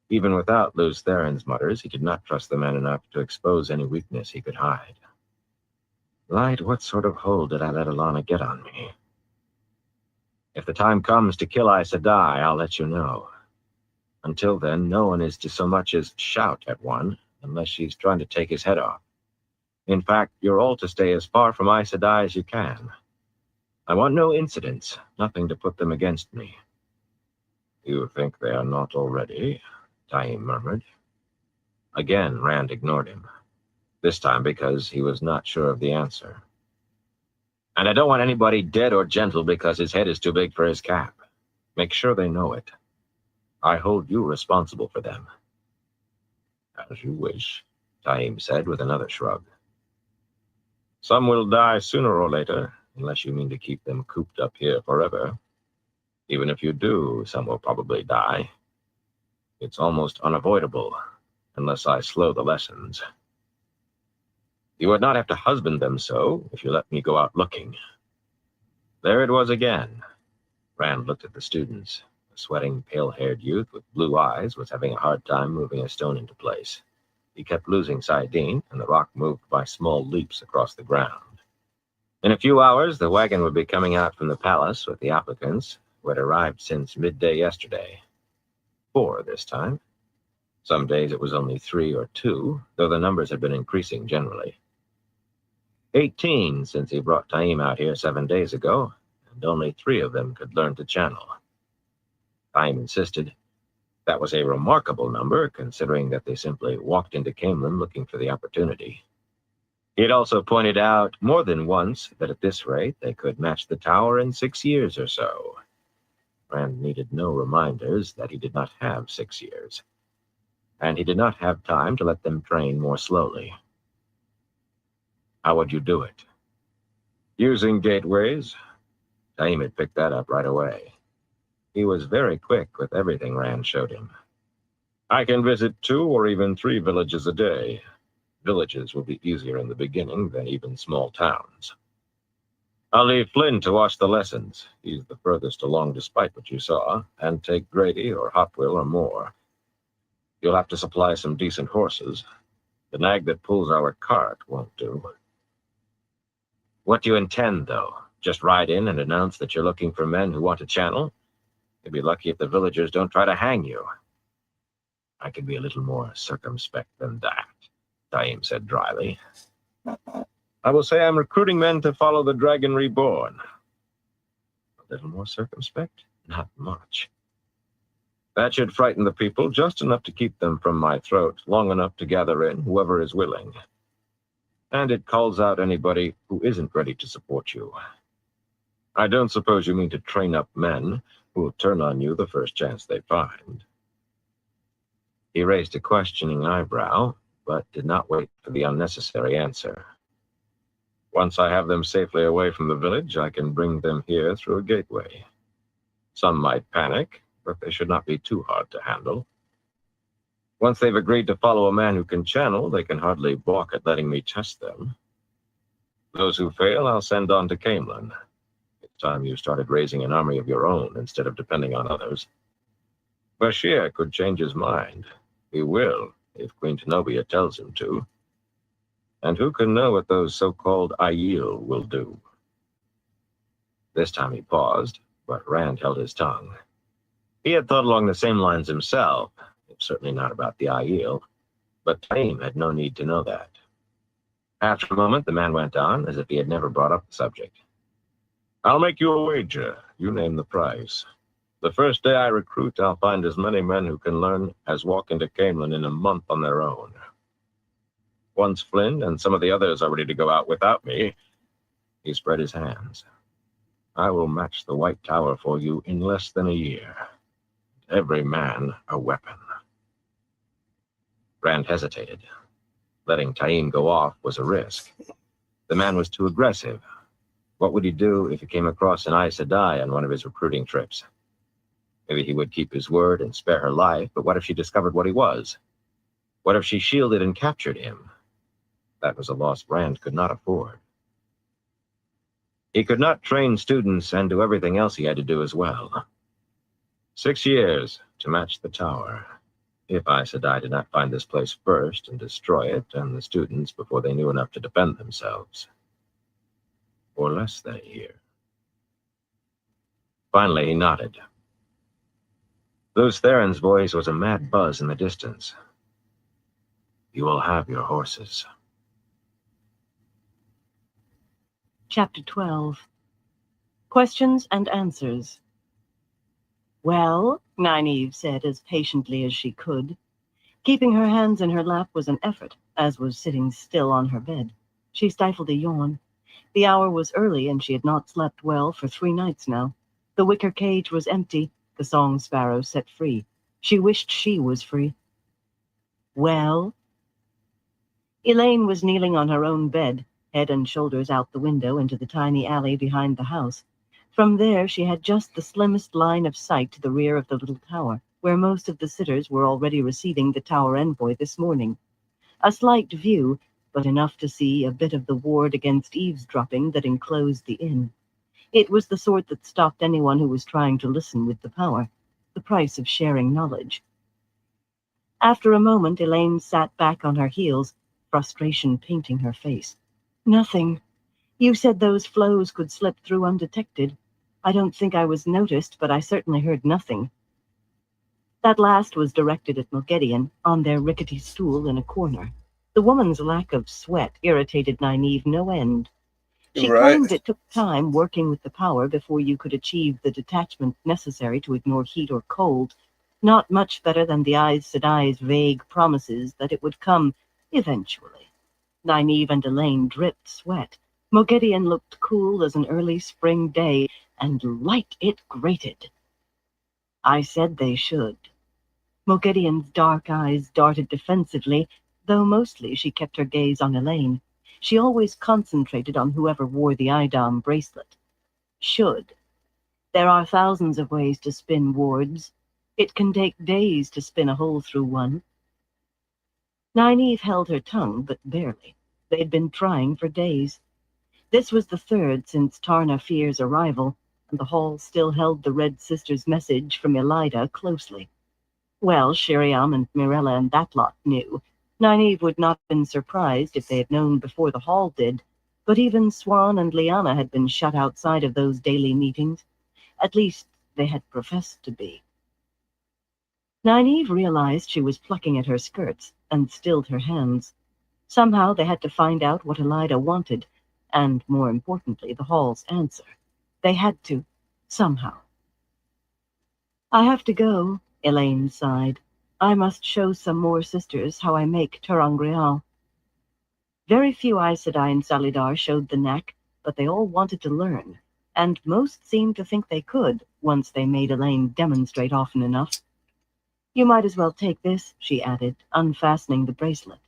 Even without Lews Therin's mutters, he did not trust the man enough to expose any weakness he could hide. Light, what sort of hold did I let Alana get on me? If the time comes to kill Aes Sedai, I'll let you know. Until then, no one is to so much as shout at one, unless she's trying to take his head off. In fact, you're all to stay as far from Aes Sedai as you can. I want no incidents, nothing to put them against me. You think they are not already? Taim murmured. Again, Rand ignored him. This time because he was not sure of the answer. And I don't want anybody dead or gentle because his head is too big for his cap. Make sure they know it. I hold you responsible for them. As you wish, Taim said with another shrug. Some will die sooner or later, unless you mean to keep them cooped up here forever. Even if you do, some will probably die. It's almost unavoidable, unless I slow the lessons. You would not have to husband them so if you let me go out looking. There it was again. Rand looked at the students. The sweating, pale-haired youth with blue eyes was having a hard time moving a stone into place. He kept losing saidin, and the rock moved by small leaps across the ground. In a few hours, the wagon would be coming out from the palace with the applicants, who had arrived since midday yesterday. 4 this time. Some days it was only 3 or 2, though the numbers had been increasing generally. 18 since he brought Taim out here 7 days ago, and only 3 of them could learn to channel. Taim insisted. That was a remarkable number, considering that they simply walked into Camelin looking for the opportunity. He had also pointed out more than once that at this rate they could match the tower in 6 years or so. Rand needed no reminders that he did not have 6 years. And he did not have time to let them train more slowly. How would you do it? Using gateways? Taim had picked that up right away. He was very quick with everything Rand showed him. I can visit 2 or even 3 villages a day. Villages will be easier in the beginning than even small towns. I'll leave Flynn to watch the lessons. He's the furthest along despite what you saw, and take Grady or Hopwill or more. You'll have to supply some decent horses. The nag that pulls our cart won't do. What do you intend, though? Just ride in and announce that you're looking for men who want to channel? You'll be lucky if the villagers don't try to hang you. I could be a little more circumspect than that, Taim said dryly. I will say I'm recruiting men to follow the Dragon Reborn. A little more circumspect? Not much. That should frighten the people just enough to keep them from my throat, long enough to gather in whoever is willing. And it calls out anybody who isn't ready to support you. I don't suppose you mean to train up men who will turn on you the first chance they find. He raised a questioning eyebrow, but did not wait for the unnecessary answer. Once I have them safely away from the village, I can bring them here through a gateway. Some might panic, but they should not be too hard to handle. Once they've agreed to follow a man who can channel, they can hardly balk at letting me test them. Those who fail, I'll send on to Camelin. It's time you started raising an army of your own instead of depending on others. Bashir could change his mind. He will, if Queen Tenobia tells him to. And who can know what those so-called Aiel will do? This time he paused, but Rand held his tongue. He had thought along the same lines himself, certainly not about the Aiel, but Taim had no need to know that. After a moment, the man went on, as if he had never brought up the subject. I'll make you a wager. You name the price. The first day I recruit, I'll find as many men who can learn as walk into Camelin in a month on their own. Once Flynn and some of the others are ready to go out without me, he spread his hands. I will match the White Tower for you in less than a year. Every man a weapon. Rand hesitated. Letting Taim go off was a risk. The man was too aggressive. What would he do if he came across an Aes Sedai on one of his recruiting trips? Maybe he would keep his word and spare her life, but what if she discovered what he was? What if she shielded and captured him? That was a loss Rand could not afford. He could not train students and do everything else he had to do as well. 6 years to match the tower. If Aes Sedai did not find this place first and destroy it and the students before they knew enough to defend themselves. Or less than a year. Finally, he nodded. Lews Theron's voice was a mad buzz in the distance. You will have your horses. Chapter 12. Questions and Answers. Well, Nynaeve said as patiently as she could. Keeping her hands in her lap was an effort, as was sitting still on her bed. She stifled a yawn. The hour was early, and she had not slept well for 3 nights now. The wicker cage was empty, the song sparrow set free. She wished she was free. Well? Elaine was kneeling on her own bed, head and shoulders out the window into the tiny alley behind the house. From there, she had just the slimmest line of sight to the rear of the little tower, where most of the sitters were already receiving the tower envoy this morning. A slight view, but enough to see a bit of the ward against eavesdropping that enclosed the inn. It was the sort that stopped anyone who was trying to listen with the power, the price of sharing knowledge. After a moment, Elaine sat back on her heels, frustration painting her face. Nothing. You said those flows could slip through undetected. I don't think I was noticed, but I certainly heard nothing. That last was directed at Moghedien, on their rickety stool in a corner. The woman's lack of sweat irritated Nynaeve no end. She claimed it took time working with the power before you could achieve the detachment necessary to ignore heat or cold, not much better than the Aes Sedai's vague promises that it would come eventually. Nynaeve and Elaine dripped sweat. Moghedien looked cool as an early spring day, and light it grated. I said they should. Moghedien's dark eyes darted defensively, though mostly she kept her gaze on Elaine. She always concentrated on whoever wore the Idam bracelet. Should. There are thousands of ways to spin wards. It can take days to spin a hole through one. Nynaeve held her tongue, but barely. They'd been trying for days. This was the 3rd since Tarna Fear's arrival, and the hall still held the Red Sisters' message from Elida closely. Well, Sheriam and Mirella and that lot knew. Nynaeve would not have been surprised if they had known before the hall did, but even Swan and Lyanna had been shut outside of those daily meetings. At least, they had professed to be. Nynaeve realized she was plucking at her skirts, and stilled her hands. Somehow they had to find out what Elida wanted, and, more importantly, the hall's answer. They had to, somehow. I have to go, Elaine sighed. I must show some more sisters how I make ter'angreal. Very few Aes Sedai and Salidar showed the knack, but they all wanted to learn, and most seemed to think they could, once they made Elaine demonstrate often enough. You might as well take this, she added, unfastening the bracelet.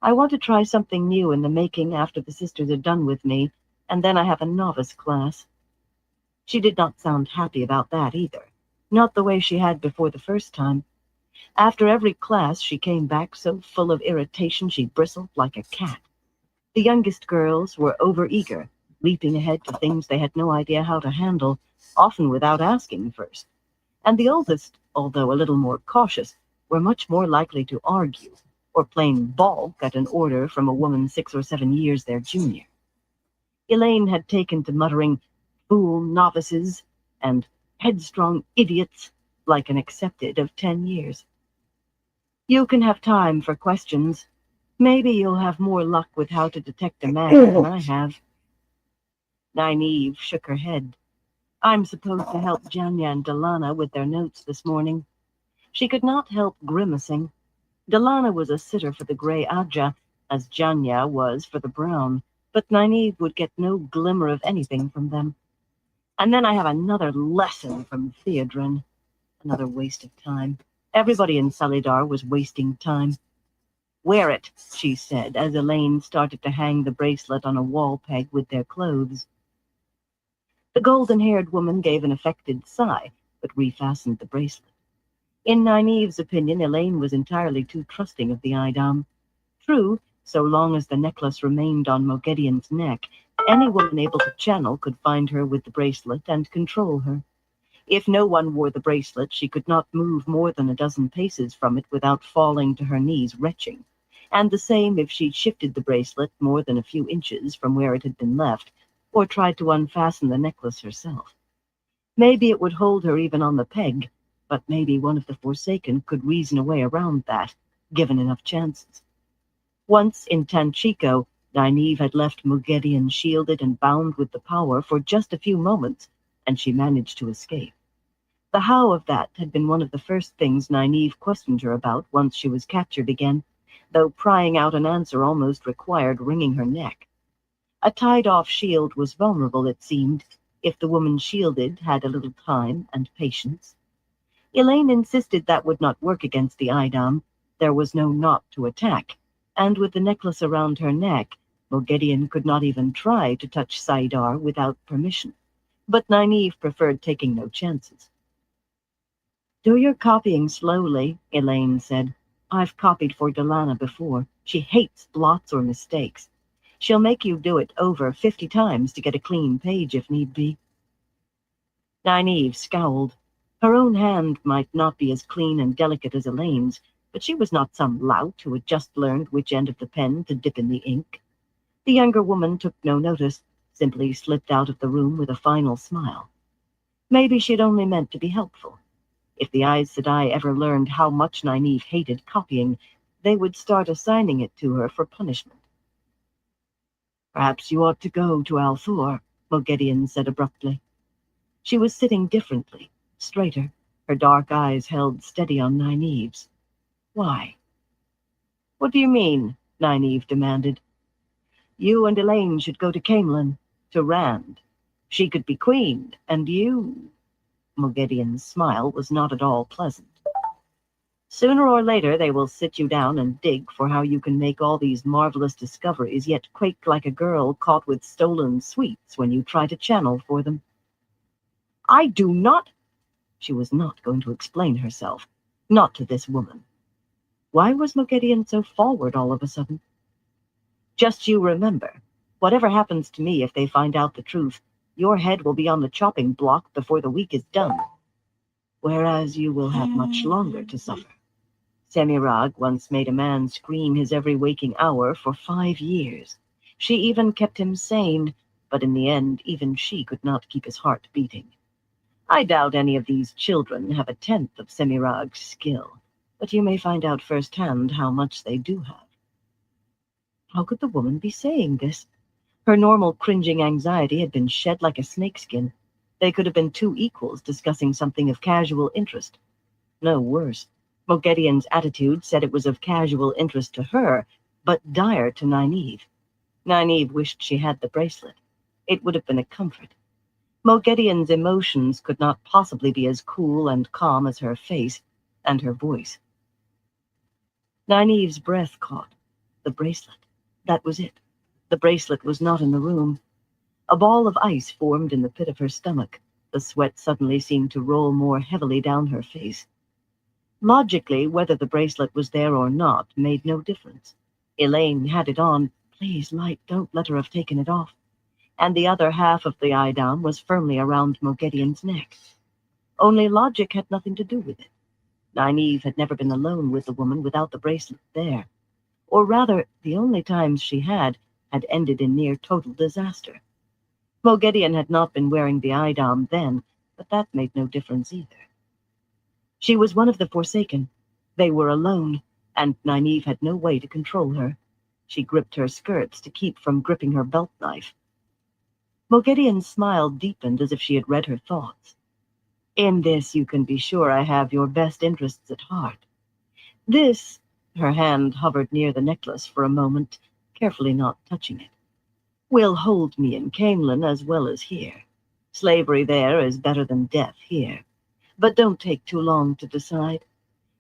I want to try something new in the making after the sisters are done with me, and then I have a novice class. She did not sound happy about that either. Not the way she had before the first time. After every class, she came back so full of irritation she bristled like a cat. The youngest girls were overeager, leaping ahead to things they had no idea how to handle, often without asking first. And the oldest, although a little more cautious, were much more likely to argue, or plain balk at an order from a woman 6 or 7 years their junior. Elaine had taken to muttering "fool novices" and "headstrong idiots" like an accepted of 10 years. You can have time for questions. Maybe you'll have more luck with how to detect a match than I have. Nynaeve shook her head. I'm supposed to help Janya and Delana with their notes this morning. She could not help grimacing. Delana was a sitter for the Grey Adja, as Janya was for the Brown, but Nynaeve would get no glimmer of anything from them. And then I have another lesson from Theodrin. Another waste of time. Everybody in Salidar was wasting time. Wear it, she said, as Elaine started to hang the bracelet on a wall peg with their clothes. The golden-haired woman gave an affected sigh, but refastened the bracelet. In Nynaeve's opinion, Elaine was entirely too trusting of the Idam. True, so long as the necklace remained on Moghedien's neck, any woman able to channel could find her with the bracelet and control her. If no one wore the bracelet, she could not move more than a dozen paces from it without falling to her knees retching. And the same if she shifted the bracelet more than a few inches from where it had been left, or tried to unfasten the necklace herself. Maybe it would hold her even on the peg, but maybe one of the Forsaken could reason a way around that, given enough chances. Once in Tanchico, Nynaeve had left Moghedien shielded and bound with the power for just a few moments, and she managed to escape. The how of that had been one of the first things Nynaeve questioned her about once she was captured again, though prying out an answer almost required wringing her neck. A tied-off shield was vulnerable, it seemed, if the woman shielded had a little time and patience. Elaine insisted that would not work against the Idam. There was no knot to attack, and with the necklace around her neck, Moghedien could not even try to touch Saidar without permission. But Nynaeve preferred taking no chances. Do your copying slowly, Elaine said. I've copied for Delana before. She hates blots or mistakes. She'll make you do it over 50 times to get a clean page if need be. Nynaeve scowled. Her own hand might not be as clean and delicate as Elaine's, but she was not some lout who had just learned which end of the pen to dip in the ink. The younger woman took no notice, simply slipped out of the room with a final smile. Maybe she'd only meant to be helpful. If the Aes Sedai ever learned how much Nynaeve hated copying, they would start assigning it to her for punishment. Perhaps you ought to go to Althor, Moghedien said abruptly. She was sitting differently, straighter, her dark eyes held steady on Nynaeve's. Why? What do you mean? Nynaeve demanded. You and Elaine should go to Caemlyn, to Rand. She could be queen, and you... Moghedien's smile was not at all pleasant. Sooner or later they will sit you down and dig for how you can make all these marvelous discoveries, yet quake like a girl caught with stolen sweets when you try to channel for them. I do not... She was not going to explain herself. Not to this woman. Why was Moghedien so forward all of a sudden? Just you remember, whatever happens to me if they find out the truth, your head will be on the chopping block before the week is done. Whereas you will have much longer to suffer. Semirhage once made a man scream his every waking hour for 5 years. She even kept him sane, but in the end, even she could not keep his heart beating. I doubt any of these children have a tenth of Semirhage's skill, but you may find out firsthand how much they do have. How could the woman be saying this? Her normal cringing anxiety had been shed like a snakeskin. They could have been two equals discussing something of casual interest. No, worse. Moghedien's attitude said it was of casual interest to her, but dire to Nynaeve. Nynaeve wished she had the bracelet. It would have been a comfort. Moghedien's emotions could not possibly be as cool and calm as her face and her voice. Nynaeve's breath caught. The bracelet. That was it. The bracelet was not in the room. A ball of ice formed in the pit of her stomach. The sweat suddenly seemed to roll more heavily down her face. Logically, whether the bracelet was there or not made no difference. Elaine had it on. Please, Light, don't let her have taken it off. And the other half of the eidam was firmly around Moghedien's neck. Only logic had nothing to do with it. Nynaeve had never been alone with the woman without the bracelet there. Or rather, the only times she had ended in near total disaster. Moghedien had not been wearing the eidam then, but that made no difference either. She was one of the Forsaken. They were alone, and Nynaeve had no way to control her. She gripped her skirts to keep from gripping her belt knife. Moghedien's smile deepened as if she had read her thoughts. In this you can be sure I have your best interests at heart. This, her hand hovered near the necklace for a moment, carefully not touching it, will hold me in Caemlyn as well as here. Slavery there is better than death here. But don't take too long to decide.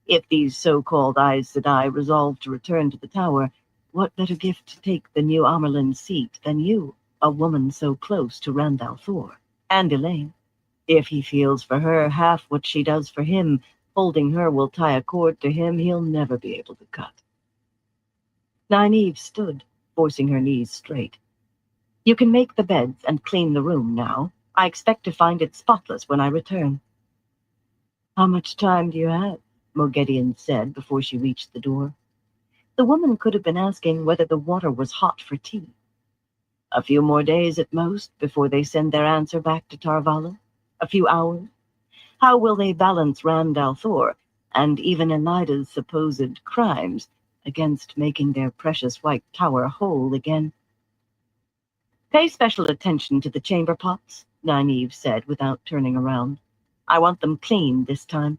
If these so-called Aes Sedai resolve to return to the tower, what better gift to take the new Amerlin's seat than you, a woman so close to Randall Thor, and Elaine? If he feels for her half what she does for him, holding her will tie a cord to him he'll never be able to cut. Nynaeve stood, forcing her knees straight. You can make the beds and clean the room now. I expect to find it spotless when I return. How much time do you have? Moghedien said before she reached the door. The woman could have been asking whether the water was hot for tea. A few more days at most before they send their answer back to Tarvala? A few hours? How will they balance Randall Thor and even Elida's supposed crimes against making their precious white tower whole again? Pay special attention to the chamber pots, Nynaeve said without turning around. I want them clean this time.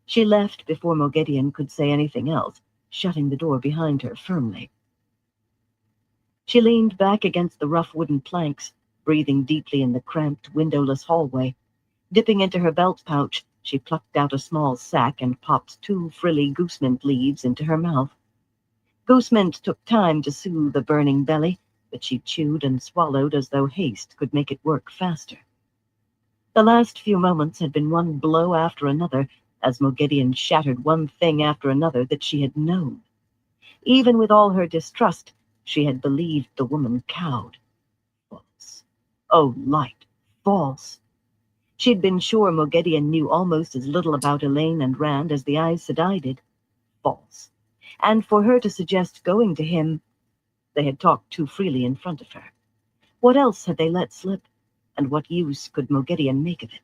She left before Moghedien could say anything else, shutting the door behind her firmly. She leaned back against the rough wooden planks, breathing deeply in the cramped, windowless hallway. Dipping into her belt pouch, she plucked out a small sack and popped 2 frilly goosemint leaves into her mouth. Goosemint took time to soothe a burning belly, but she chewed and swallowed as though haste could make it work faster. The last few moments had been one blow after another, as Moghedien shattered one thing after another that she had known. Even with all her distrust, she had believed the woman cowed. False. Oh, Light, false. She'd been sure Moghedien knew almost as little about Elaine and Rand as the Aes Sedai did. False. And for her to suggest going to him, they had talked too freely in front of her. What else had they let slip, and what use could Moghedien make of it?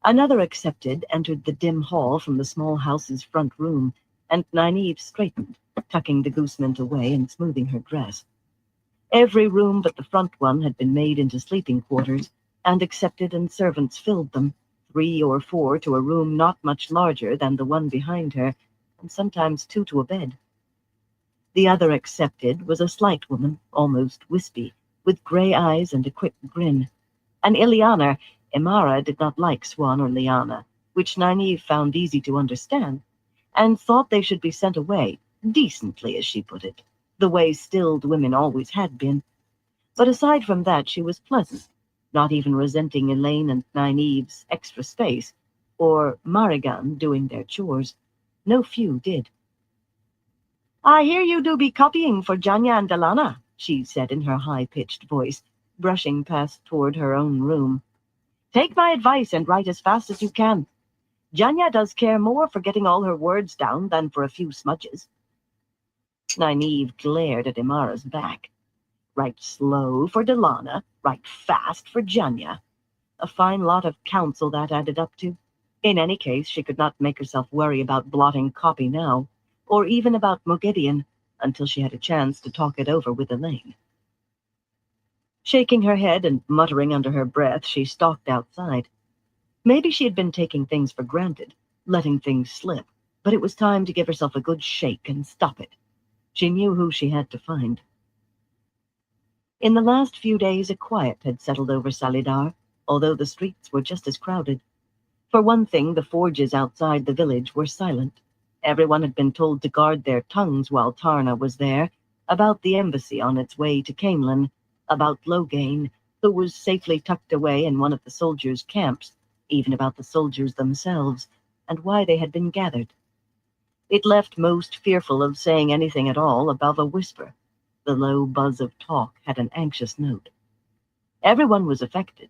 Another accepted entered the dim hall from the small house's front room, and Nynaeve straightened, tucking the goosemint away and smoothing her dress. Every room but the front one had been made into sleeping quarters, and accepted and servants filled them, 3 or 4 to a room not much larger than the one behind her, and sometimes 2 to a bed. The other accepted was a slight woman, almost wispy, with gray eyes and a quick grin. An Ilianer, Imara did not like Swan or Lyanna, which Nynaeve found easy to understand, and thought they should be sent away, decently as she put it, the way stilled women always had been. But aside from that, she was pleasant, not even resenting Elaine and Nynaeve's extra space, or Marigan doing their chores. No few did. I hear you do be copying for Janya and Delana, she said in her high-pitched voice, brushing past toward her own room. Take my advice and write as fast as you can. Janya does care more for getting all her words down than for a few smudges. Nynaeve glared at Imara's back. Write slow for Delana, write fast for Janya. A fine lot of counsel that added up to. In any case, she could not make herself worry about blotting copy now, or even about Moghedien, until she had a chance to talk it over with Elaine. Shaking her head and muttering under her breath, she stalked outside. Maybe she had been taking things for granted, letting things slip, but it was time to give herself a good shake and stop it. She knew who she had to find. In the last few days, a quiet had settled over Salidar, although the streets were just as crowded. For one thing, the forges outside the village were silent. Everyone had been told to guard their tongues while Tarna was there, about the embassy on its way to Caemlyn, about Loghain, who was safely tucked away in one of the soldiers' camps, even about the soldiers themselves, and why they had been gathered. It left most fearful of saying anything at all above a whisper. The low buzz of talk had an anxious note. Everyone was affected.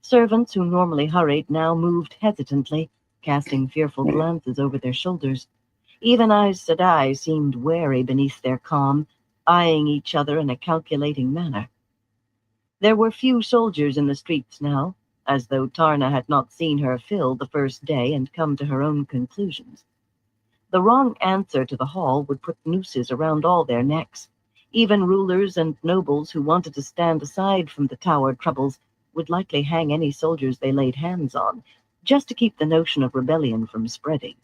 Servants who normally hurried now moved hesitantly, casting fearful glances over their shoulders. Even Aes Sedai seemed wary beneath their calm, eyeing each other in a calculating manner. There were few soldiers in the streets now, as though Tarna had not seen her fill the first day and come to her own conclusions. The wrong answer to the hall would put nooses around all their necks. Even rulers and nobles who wanted to stand aside from the tower troubles would likely hang any soldiers they laid hands on, just to keep the notion of rebellion from spreading.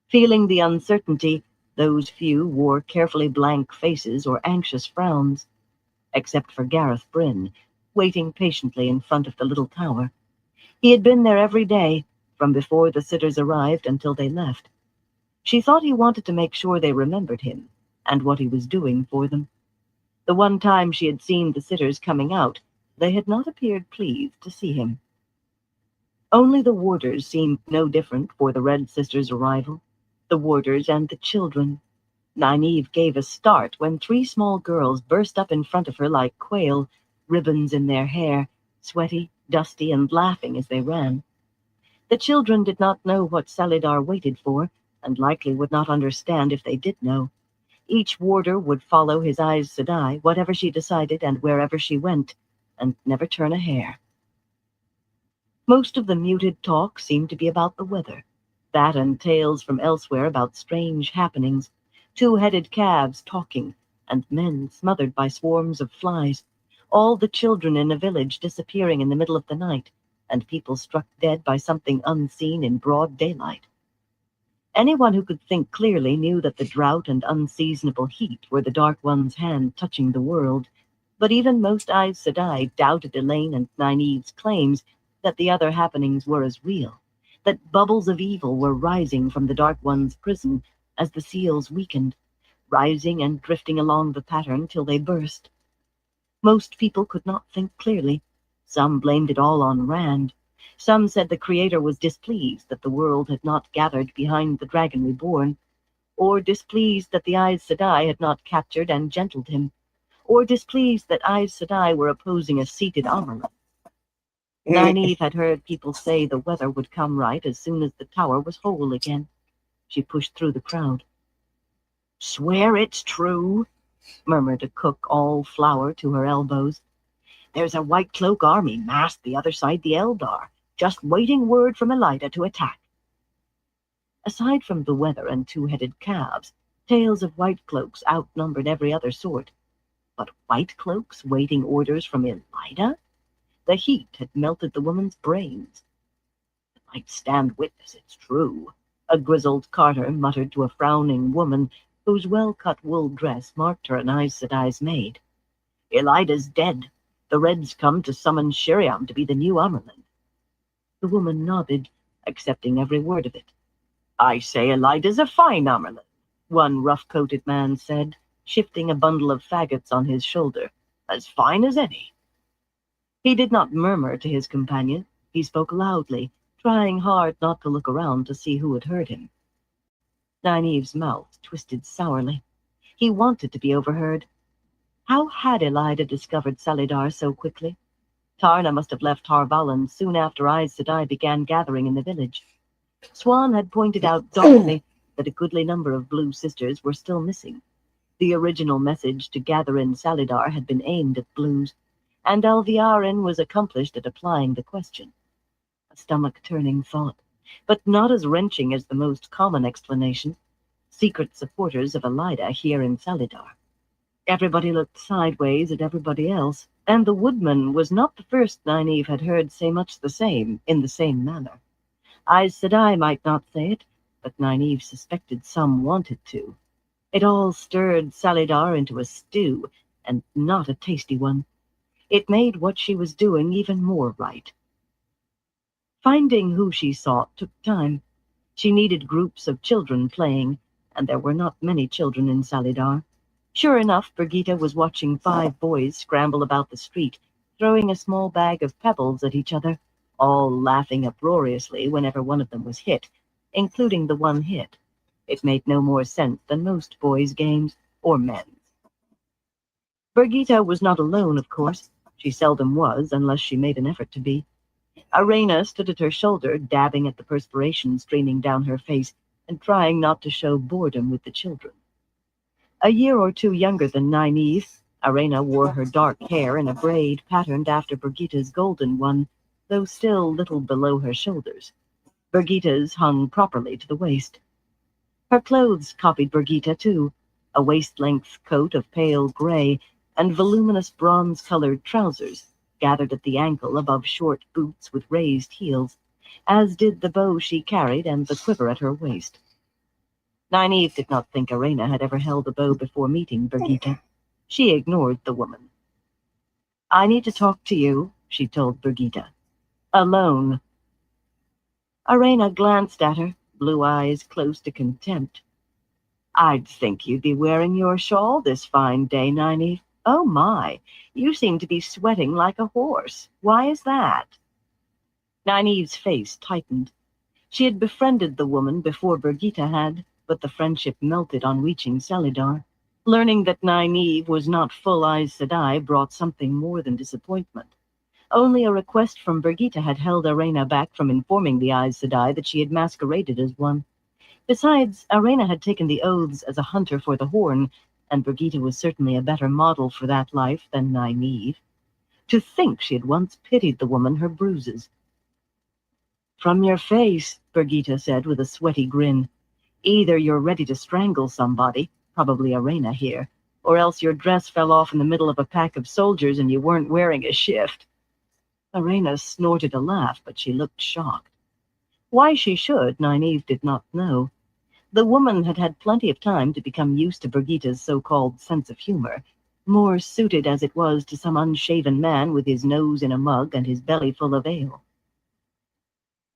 Feeling the uncertainty, those few wore carefully blank faces or anxious frowns, except for Gareth Bryn, waiting patiently in front of the little tower. He had been there every day, from before the sitters arrived until they left. She thought he wanted to make sure they remembered him, and what he was doing for them. The one time she had seen the sitters coming out, they had not appeared pleased to see him. Only the warders seemed no different for the Red Sisters' arrival, the warders and the children. Nynaeve gave a start when 3 small girls burst up in front of her like quail, ribbons in their hair, sweaty, dusty, and laughing as they ran. The children did not know what Salidar waited for, and likely would not understand if they did know. Each warder would follow his Aes Sedai, whatever she decided and wherever she went, and never turn a hair. Most of the muted talk seemed to be about the weather, that and tales from elsewhere about strange happenings, 2-headed calves talking, and men smothered by swarms of flies, all the children in a village disappearing in the middle of the night, and people struck dead by something unseen in broad daylight. Anyone who could think clearly knew that the drought and unseasonable heat were the Dark One's hand touching the world, but even most Aes Sedai doubted Elaine and Nynaeve's claims that the other happenings were as real, that bubbles of evil were rising from the Dark One's prison as the seals weakened, rising and drifting along the pattern till they burst. Most people could not think clearly. Some blamed it all on Rand. Some said the Creator was displeased that the world had not gathered behind the Dragon Reborn, or displeased that the Aes Sedai had not captured and gentled him, or displeased that Aes Sedai were opposing a seated Amyrlin. Nynaeve had heard people say the weather would come right as soon as the tower was whole again. She pushed through the crowd. "Swear it's true," murmured a cook all flour to her elbows. "There's a White Cloak army massed the other side the Eldar, just waiting word from Elaida to attack." Aside from the weather and 2-headed calves, tales of White Cloaks outnumbered every other sort. But White Cloaks waiting orders from Elaida? The heat had melted the woman's brains. "I might stand witness it's true," a grizzled carter muttered to a frowning woman whose well-cut wool dress marked her an Aes Sedai's maid. "Elaida's dead. The Reds come to summon Sheriam to be the new Amyrlin." The woman nodded, accepting every word of it. "I say Elaida's a fine Amyrlin," one rough-coated man said, shifting a bundle of faggots on his shoulder. "As fine as any." He did not murmur to his companion. He spoke loudly, trying hard not to look around to see who had heard him. Nynaeve's mouth twisted sourly. He wanted to be overheard. How had Elaida discovered Salidar so quickly? Tarna must have left Harvallen soon after Aes Sedai began gathering in the village. Swan had pointed out doggedly that a goodly number of Blue Sisters were still missing. The original message to gather in Salidar had been aimed at Blues, and Alviarin was accomplished at applying the question. A stomach-turning thought, but not as wrenching as the most common explanation. Secret supporters of Elaida here in Salidar. Everybody looked sideways at everybody else, and the woodman was not the first Nynaeve had heard say much the same, in the same manner. Aes Sedai might not say it, but Nynaeve suspected some wanted to. It all stirred Salidar into a stew, and not a tasty one. It made what she was doing even more right. Finding who she sought took time. She needed groups of children playing, and there were not many children in Salidar. Sure enough, Birgitte was watching 5 boys scramble about the street, throwing a small bag of pebbles at each other, all laughing uproariously whenever one of them was hit, including the one hit. It made no more sense than most boys' games, or men's. Birgitta was not alone, of course. She seldom was, unless she made an effort to be. Arena stood at her shoulder, dabbing at the perspiration streaming down her face and trying not to show boredom with the children. A year or two younger than Nynaeve, Arena wore her dark hair in a braid patterned after Birgitta's golden one, though still little below her shoulders. Birgitta's hung properly to the waist. Her clothes copied Birgitta, too, a waist-length coat of pale gray and voluminous bronze-colored trousers, gathered at the ankle above short boots with raised heels, as did the bow she carried and the quiver at her waist. Nynaeve did not think Arena had ever held a bow before meeting Birgitta. She ignored the woman. "I need to talk to you," she told Birgitta. "Alone." Arena glanced at her, blue eyes close to contempt. "I'd think you'd be wearing your shawl this fine day, Nynaeve. Oh my, you seem to be sweating like a horse. Why is that?" Nynaeve's face tightened. She had befriended the woman before Birgitta had, but the friendship melted on reaching Salidar. Learning that Nynaeve was not full Aes Sedai brought something more than disappointment. Only a request from Birgitta had held Arena back from informing the Aes Sedai that she had masqueraded as one. Besides, Arena had taken the oaths as a hunter for the Horn, and Birgitta was certainly a better model for that life than Nynaeve. To think she had once pitied the woman her bruises. "From your face," Birgitta said with a sweaty grin, "either you're ready to strangle somebody, probably Arena here, or else your dress fell off in the middle of a pack of soldiers and you weren't wearing a shift." Arena snorted a laugh, but she looked shocked. Why she should, Nynaeve did not know. The woman had had plenty of time to become used to Birgitta's so-called sense of humor, more suited as it was to some unshaven man with his nose in a mug and his belly full of ale.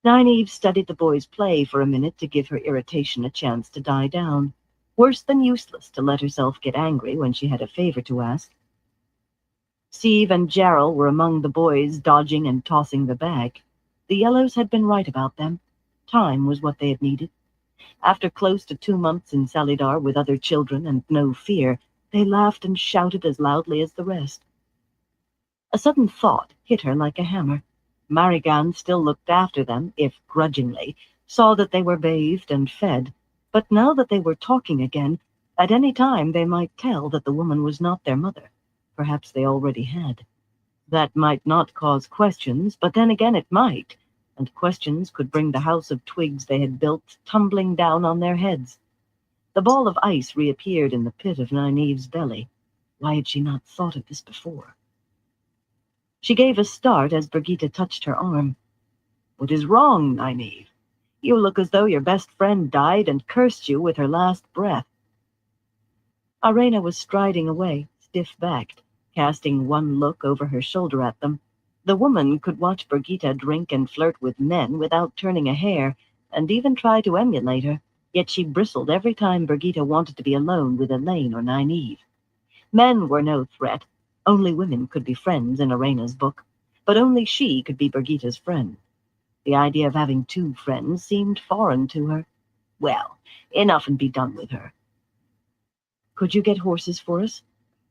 Nynaeve studied the boys play for a minute to give her irritation a chance to die down. Worse than useless to let herself get angry when she had a favor to ask. Steve and Jarrell were among the boys dodging and tossing the bag. The Yellows had been right about them. Time was what they had needed. After close to 2 months in Salidar with other children and no fear, they laughed and shouted as loudly as the rest. A sudden thought hit her like a hammer. Marigan still looked after them, if grudgingly, saw that they were bathed and fed, but now that they were talking again, at any time they might tell that the woman was not their mother. Perhaps they already had. That might not cause questions, but then again it might, and questions could bring the house of twigs they had built tumbling down on their heads. The ball of ice reappeared in the pit of Nynaeve's belly. Why had she not thought of this before? She gave a start as Birgitta touched her arm. "What is wrong, Nynaeve? You look as though your best friend died and cursed you with her last breath." Arena was striding away, stiff-backed, casting one look over her shoulder at them. The woman could watch Birgitta drink and flirt with men without turning a hair, and even try to emulate her, yet she bristled every time Birgitta wanted to be alone with Elaine or Nynaeve. Men were no threat. Only women could be friends in Arena's book, but only she could be Birgitta's friend. The idea of having 2 friends seemed foreign to her. Well, enough and be done with her. "Could you get horses for us?"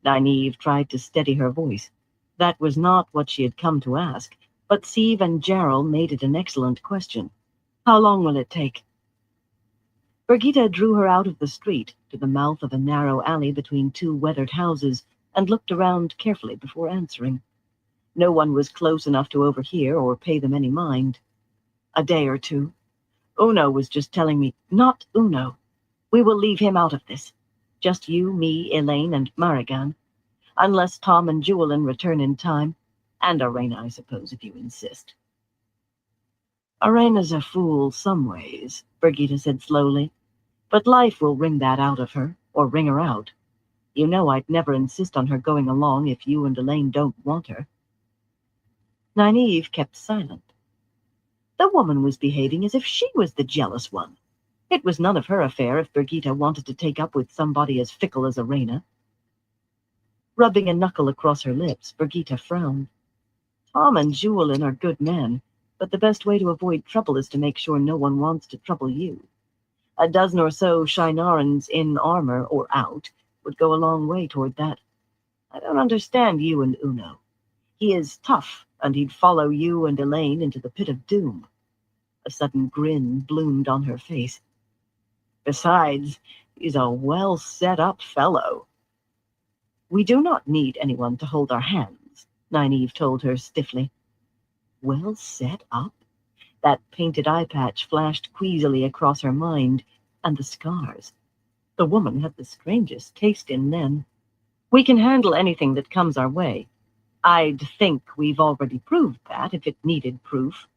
Nynaeve tried to steady her voice. That was not what she had come to ask, but Steve and Jarrell made it an excellent question. "How long will it take?" Birgitta drew her out of the street to the mouth of a narrow alley between 2 weathered houses and looked around carefully before answering. No one was close enough to overhear or pay them any mind. "A day or 2. Uno was just telling me—" "Not Uno. We will leave him out of this. Just you, me, Elaine, and Marigan. Unless Tom and Jewelin return in time. And Arena, I suppose, if you insist." "Arena's a fool some ways," Birgitta said slowly. "But life will wring that out of her, or wring her out. You know I'd never insist on her going along if you and Elaine don't want her." Nynaeve kept silent. The woman was behaving as if she was the jealous one. It was none of her affair if Birgitta wanted to take up with somebody as fickle as Arena. Rubbing a knuckle across her lips, Birgitta frowned. Tom and Julian are good men, but the best way to avoid trouble is to make sure no one wants to trouble you. A dozen or so Shinarans in armor or out would go a long way toward that. I don't understand you and Uno. He is tough, and he'd follow you and Elaine into the pit of doom. A sudden grin bloomed on her face. Besides, he's a well-set-up fellow. We do not need anyone to hold our hands, Nynaeve told her stiffly. Well set up? That painted eye patch flashed queasily across her mind, and the scars. The woman had the strangest taste in men. We can handle anything that comes our way. I'd think we've already proved that, if it needed proof.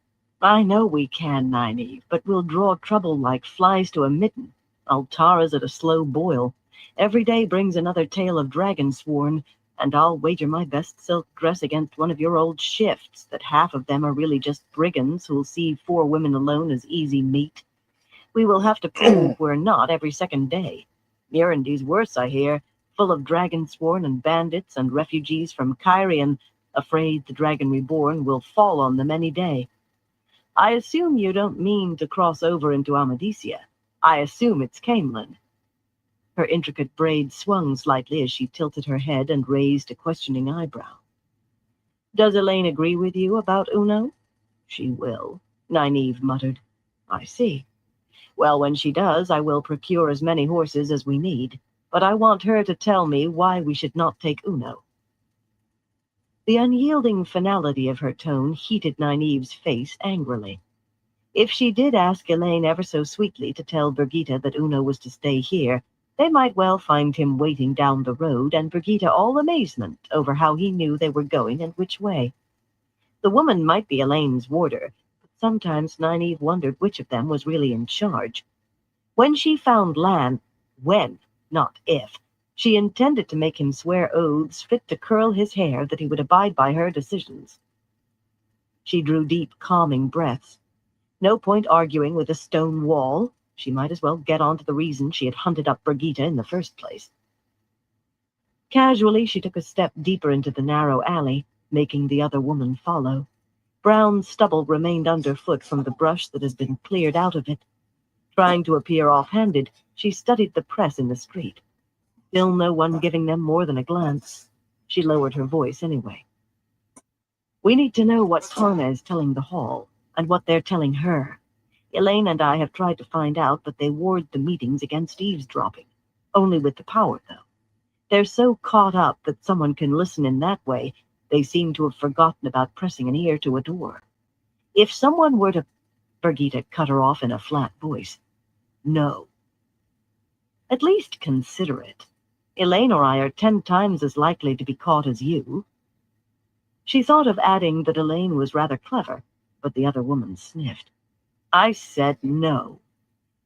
I know we can, Nynaeve, but we'll draw trouble like flies to a mitten. Altara's at a slow boil. Every day brings another tale of Dragonsworn, and I'll wager my best silk dress against one of your old shifts that half of them are really just brigands who'll see 4 women alone as easy meat. We will have to prove we're not every second day. Mirandy's worse, I hear, full of Dragonsworn and bandits and refugees from Kyrian, afraid the Dragon Reborn will fall on them any day. I assume you don't mean to cross over into Amadisia. I assume it's Caemlyn. Her intricate braid swung slightly as she tilted her head and raised a questioning eyebrow. Does Elaine agree with you about Uno? She will, Nynaeve muttered. I see. Well, when she does, I will procure as many horses as we need, but I want her to tell me why we should not take Uno. The unyielding finality of her tone heated Nynaeve's face angrily. If she did ask Elaine ever so sweetly to tell Birgitte that Uno was to stay here, they might well find him waiting down the road, and Birgitte all amazement over how he knew they were going and which way. The woman might be Elaine's warder, but sometimes Nynaeve wondered which of them was really in charge. When she found Lan, when, not if, she intended to make him swear oaths fit to curl his hair that he would abide by her decisions. She drew deep, calming breaths. No point arguing with a stone wall. She might as well get on to the reason she had hunted up Birgitte in the first place. Casually, she took a step deeper into the narrow alley, making the other woman follow. Brown stubble remained underfoot from the brush that had been cleared out of it. Trying to appear offhanded, she studied the press in the street. Still no one giving them more than a glance. She lowered her voice anyway. We need to know what Tarna is telling the Hall, and what they're telling her. Elaine and I have tried to find out, but they ward the meetings against eavesdropping. Only with the power, though. They're so caught up that someone can listen in that way, they seem to have forgotten about pressing an ear to a door. If someone were to... Birgitte cut her off in a flat voice. No. At least consider it. Elaine or I are 10 times as likely to be caught as you. She thought of adding that Elaine was rather clever, but the other woman sniffed. I said no.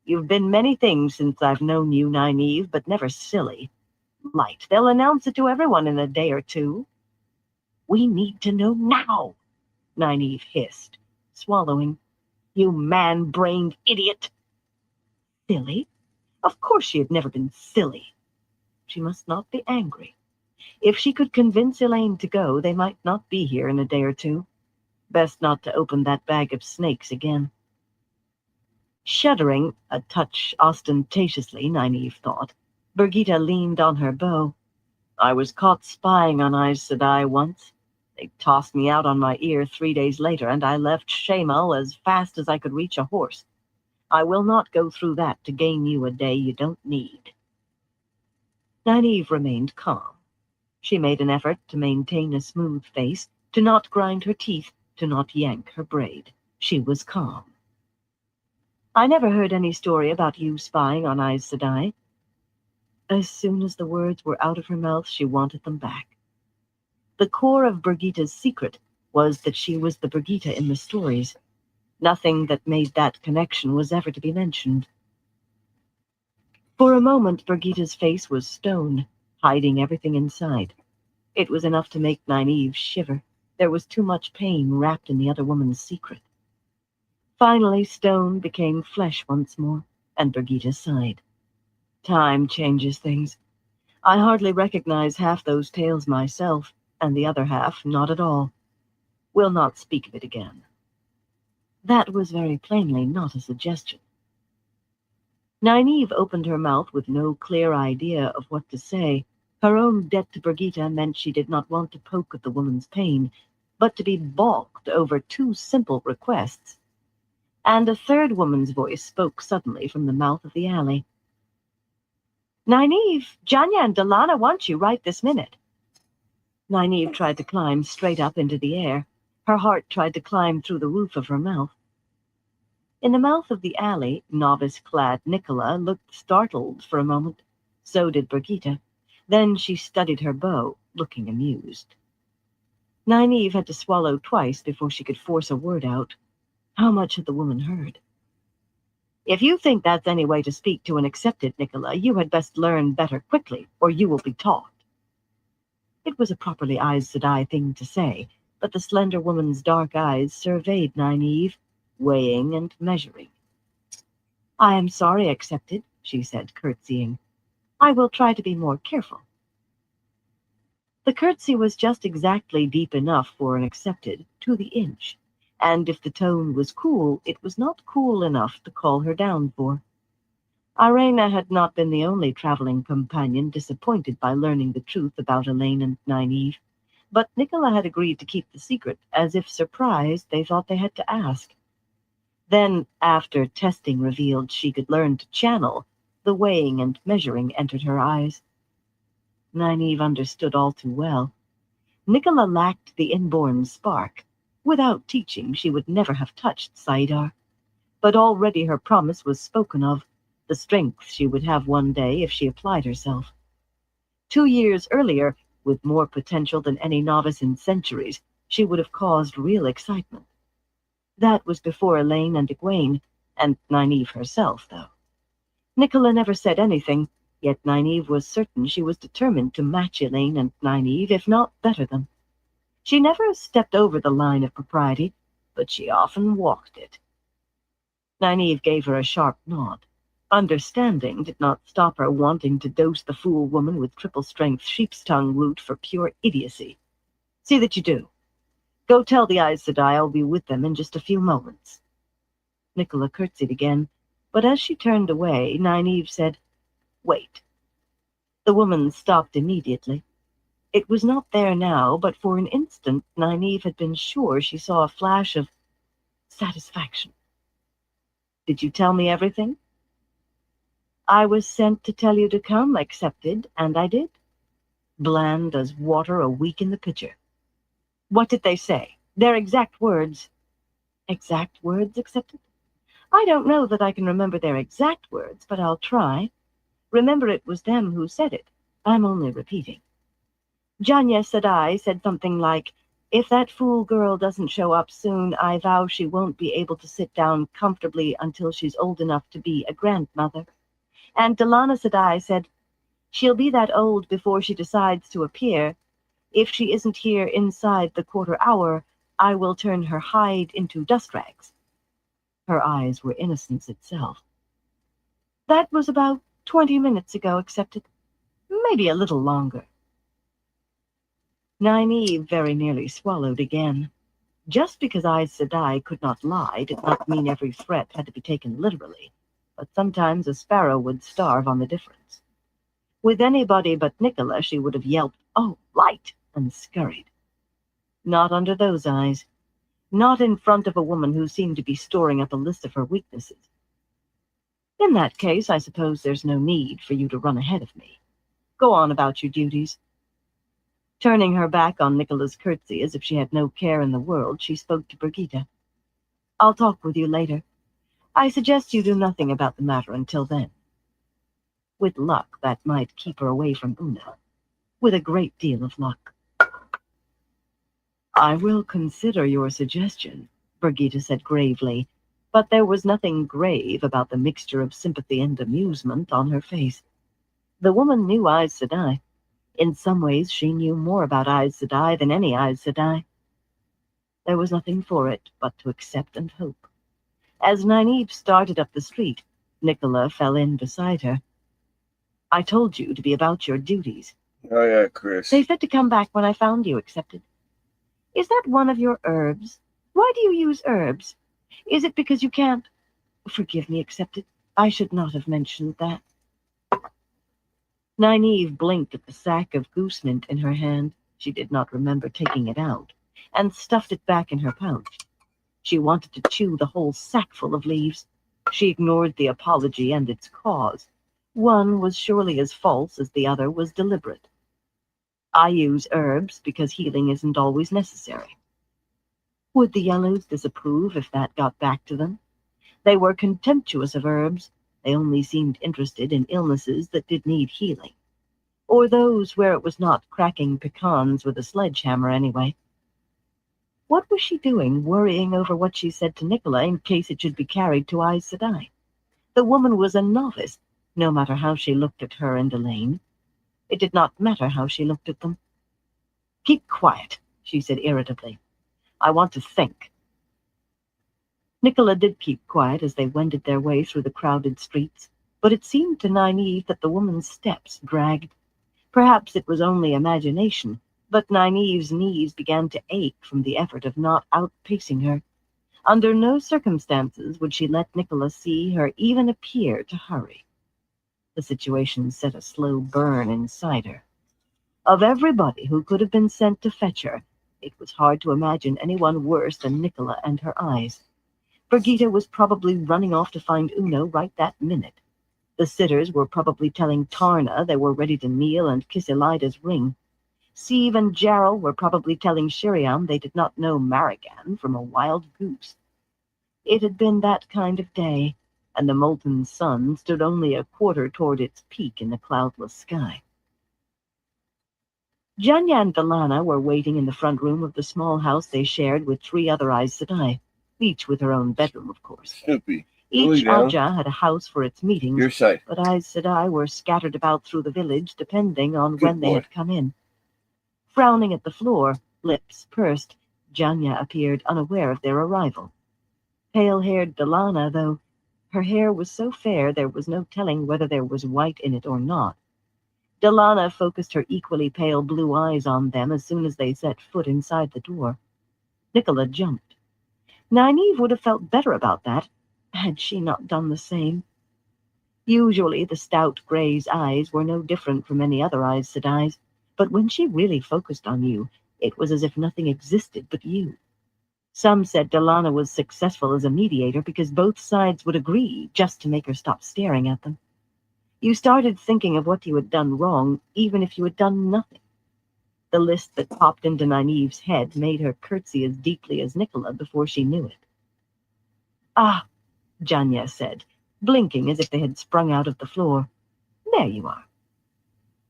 You've been many things since I've known you, Nynaeve, but never silly. Light. They'll announce it to everyone in a day or two. We need to know now, Nynaeve hissed, swallowing. You man-brained idiot. Silly? Of course she had never been silly. She must not be angry. If she could convince Elaine to go, they might not be here in a day or two. Best not to open that bag of snakes again. Shuddering, a touch ostentatiously, Nynaeve thought, Birgitte leaned on her bow. I was caught spying on Aes Sedai once. They tossed me out on my ear 3 days later, and I left Shamal as fast as I could reach a horse. I will not go through that to gain you a day you don't need. Nynaeve remained calm. She made an effort to maintain a smooth face, to not grind her teeth, to not yank her braid. She was calm. I never heard any story about you spying on Aes Sedai. As soon as the words were out of her mouth, she wanted them back. The core of Birgitte's secret was that she was the Birgitte in the stories. Nothing that made that connection was ever to be mentioned. For a moment, Birgitte's face was stone, hiding everything inside. It was enough to make Nynaeve shiver. There was too much pain wrapped in the other woman's secret. Finally, stone became flesh once more, and Birgitte sighed. Time changes things. I hardly recognize half those tales myself, and the other half not at all. We'll not speak of it again. That was very plainly not a suggestion. Nynaeve opened her mouth with no clear idea of what to say. Her own debt to Brigitte meant she did not want to poke at the woman's pain, but to be balked over two simple requests. And a third woman's voice spoke suddenly from the mouth of the alley. Nynaeve, Janya and Delana want you right this minute. Nynaeve tried to climb straight up into the air. Her heart tried to climb through the roof of her mouth. In the mouth of the alley, novice-clad Nicola looked startled for a moment. So did Brigitte. Then she studied her bow, looking amused. Nynaeve had to swallow twice before she could force a word out. How much had the woman heard? If you think that's any way to speak to an accepted, Nicola, you had best learn better quickly, or you will be taught. It was a properly Aes Sedai thing to say, but the slender woman's dark eyes surveyed Nynaeve, weighing and measuring. I am sorry, accepted, she said, curtsying. I will try to be more careful. The curtsy was just exactly deep enough for an accepted, to the inch, and if the tone was cool, it was not cool enough to call her down for. Irena had not been the only traveling companion disappointed by learning the truth about Elaine and Nynaeve, but Nicola had agreed to keep the secret, as if surprised they thought they had to ask. Then, after testing revealed she could learn to channel, the weighing and measuring entered her eyes. Nynaeve understood all too well. Nicola lacked the inborn spark. Without teaching, she would never have touched saidar. But already her promise was spoken of, the strength she would have one day if she applied herself. 2 years earlier, with more potential than any novice in centuries, she would have caused real excitement. That was before Elaine and Egwene, and Nynaeve herself, though. Nicola never said anything, yet Nynaeve was certain she was determined to match Elaine and Nynaeve, if not better them. She never stepped over the line of propriety, but she often walked it. Nynaeve gave her a sharp nod. Understanding did not stop her wanting to dose the fool woman with triple-strength sheep's tongue root for pure idiocy. See that you do. Go tell the Aes Sedai I'll be with them in just a few moments. Nicola curtsied again, but as she turned away, Nynaeve said, Wait. The woman stopped immediately. It was not there now, but for an instant Nynaeve had been sure she saw a flash of satisfaction. Did you tell me everything? I was sent to tell you to come, accepted, and I did. Bland as water a week in the pitcher. What did they say? Their exact words. Exact words, accepted? I don't know that I can remember their exact words, but I'll try. Remember, it was them who said it. I'm only repeating. Janya Sedai said something like, if that fool girl doesn't show up soon, I vow she won't be able to sit down comfortably until she's old enough to be a grandmother. And Delana Sedai said, she'll be that old before she decides to appear. If she isn't here inside the quarter hour, I will turn her hide into dust rags. Her eyes were innocence itself. That was about 20 minutes ago, accepted. Maybe a little longer. Nynaeve very nearly swallowed again. Just because Aes Sedai could not lie did not mean every threat had to be taken literally, but sometimes a sparrow would starve on the difference. With anybody but Nicola, she would have yelped, "Oh, light!" and scurried. Not under those eyes. Not in front of a woman who seemed to be storing up a list of her weaknesses. In that case, I suppose there's no need for you to run ahead of me. Go on about your duties. Turning her back on Nicola's curtsy as if she had no care in the world, she spoke to Brigitte. I'll talk with you later. I suggest you do nothing about the matter until then. With luck, that might keep her away from Una. With a great deal of luck. I will consider your suggestion, Brigitte said gravely, but there was nothing grave about the mixture of sympathy and amusement on her face. The woman knew Aes Sedai. In some ways, she knew more about Aes Sedai than any Aes Sedai. There was nothing for it but to accept and hope. As Nynaeve started up the street, Nicola fell in beside her. I told you to be about your duties. Oh, yeah, Chris. They said to come back when I found you, accepted. Is that one of your herbs? Why do you use herbs? Is it because you can't? Forgive me, accept it. I should not have mentioned that. Nynaeve blinked at the sack of goose mint in her hand. She did not remember taking it out, and stuffed it back in her pouch. She wanted to chew the whole sackful of leaves. She ignored the apology and its cause. One was surely as false as the other was deliberate. I use herbs because healing isn't always necessary. Would the Yellows disapprove if that got back to them? They were contemptuous of herbs. They only seemed interested in illnesses that did need healing, or those where it was not cracking pecans with a sledgehammer anyway. What was she doing, worrying over what she said to Nicola in case it should be carried to Aes Sedai? The woman was a novice, no matter how she looked at her and Elaine. It did not matter how she looked at them. Keep quiet, she said irritably. I want to think. Nicola did keep quiet as they wended their way through the crowded streets, but it seemed to Nynaeve that the woman's steps dragged. Perhaps it was only imagination, but Nynaeve's knees began to ache from the effort of not outpacing her. Under no circumstances would she let Nicola see her even appear to hurry. The situation set a slow burn inside her. Of everybody who could have been sent to fetch her, it was hard to imagine anyone worse than Nicola and her eyes. Birgitte was probably running off to find Uno right that minute. The sitters were probably telling Tarna they were ready to kneel and kiss Elida's ring. Sieve and Jarrell were probably telling Shiriam they did not know Marigan from a wild goose. It had been that kind of day, and the molten sun stood only a quarter toward its peak in the cloudless sky. Janya and Dallana were waiting in the front room of the small house they shared with 3 other Aes Sedai, each with her own bedroom, of course. Snoopy, Each down. Aja had a house for its meetings, Your side. but Aes Sedai were scattered about through the village depending on Good when they boy. had come in. Frowning at the floor, lips pursed, Janya appeared unaware of their arrival. Pale-haired Dallana, though, her hair was so fair there was no telling whether there was white in it or not. Dallana focused her equally pale blue eyes on them as soon as they set foot inside the door. Nicola jumped. Nynaeve would have felt better about that, had she not done the same. Usually the stout Grey's eyes were no different from any other Aes Sedai's, but when she really focused on you, it was as if nothing existed but you. Some said Dallana was successful as a mediator because both sides would agree just to make her stop staring at them. You started thinking of what you had done wrong, even if you had done nothing. The list that popped into Nynaeve's head made her curtsy as deeply as Nicola before she knew it. Ah, Janya said, blinking as if they had sprung out of the floor. There you are.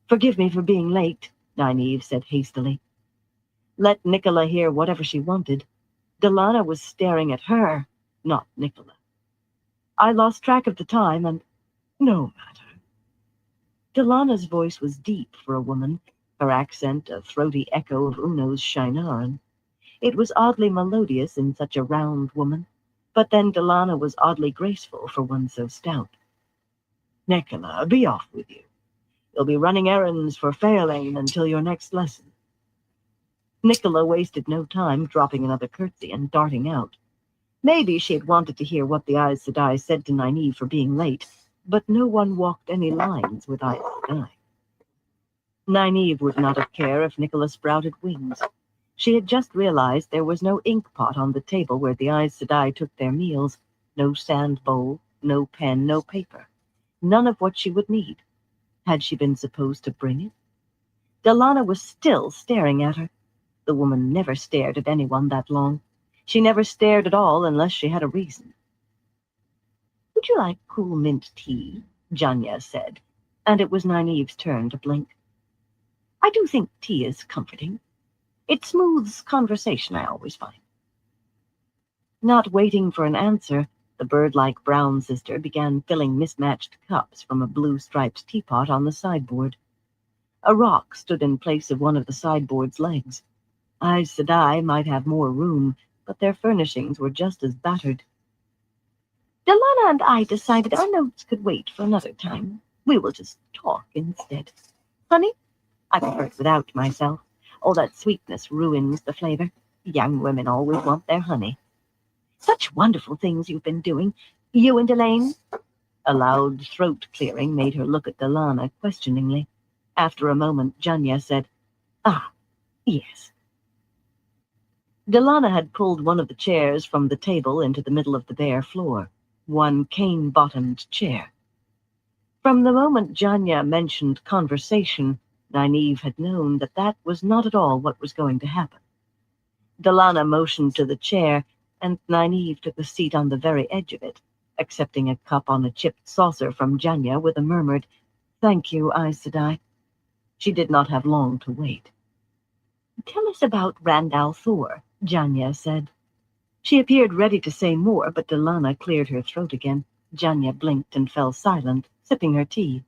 Forgive me for being late, Nynaeve said hastily. Let Nicola hear whatever she wanted. Dallana was staring at her, not Nicola. I lost track of the time and... No matter. Dallana's voice was deep for a woman, her accent a throaty echo of Uno's Shinaran. It was oddly melodious in such a round woman, but then Dallana was oddly graceful for one so stout. Nicola, be off with you. You'll be running errands for Fairlane until your next lesson. Nicola wasted no time, dropping another curtsy and darting out. Maybe she had wanted to hear what the Aes Sedai said to Nynaeve for being late, but no one walked any lines with Aes Sedai. Nynaeve would not have cared if Nicola sprouted wings. She had just realized there was no ink pot on the table where the Aes Sedai took their meals, no sand bowl, no pen, no paper, none of what she would need. Had she been supposed to bring it? Dallana was still staring at her. The woman never stared at anyone that long. She never stared at all unless she had a reason. Would you like cool mint tea? Janya said, and it was Nynaeve's turn to blink. I do think tea is comforting. It smooths conversation, I always find. Not waiting for an answer, the bird-like brown sister began filling mismatched cups from a blue-striped teapot on the sideboard. A rock stood in place of one of the sideboard's legs. Aes Sedai might have more room, but their furnishings were just as battered. Dallana and I decided our notes could wait for another time. We will just talk instead. Honey, I prefer it without myself. All that sweetness ruins the flavor. Young women always want their honey. Such wonderful things you've been doing. You and Elaine? A loud throat clearing made her look at Delana questioningly. After a moment, Janya said, "Ah, yes." Delana had pulled one of the chairs from the table into the middle of the bare floor, one cane-bottomed chair. From the moment Janya mentioned conversation, Nynaeve had known that that was not at all what was going to happen. Delana motioned to the chair, and Nynaeve took a seat on the very edge of it, accepting a cup on a chipped saucer from Janya with a murmured, "Thank you, Aes Sedai." She did not have long to wait. "Tell us about Randall Thor," Janya said. She appeared ready to say more, but Delana cleared her throat again. Janya blinked and fell silent, sipping her tea.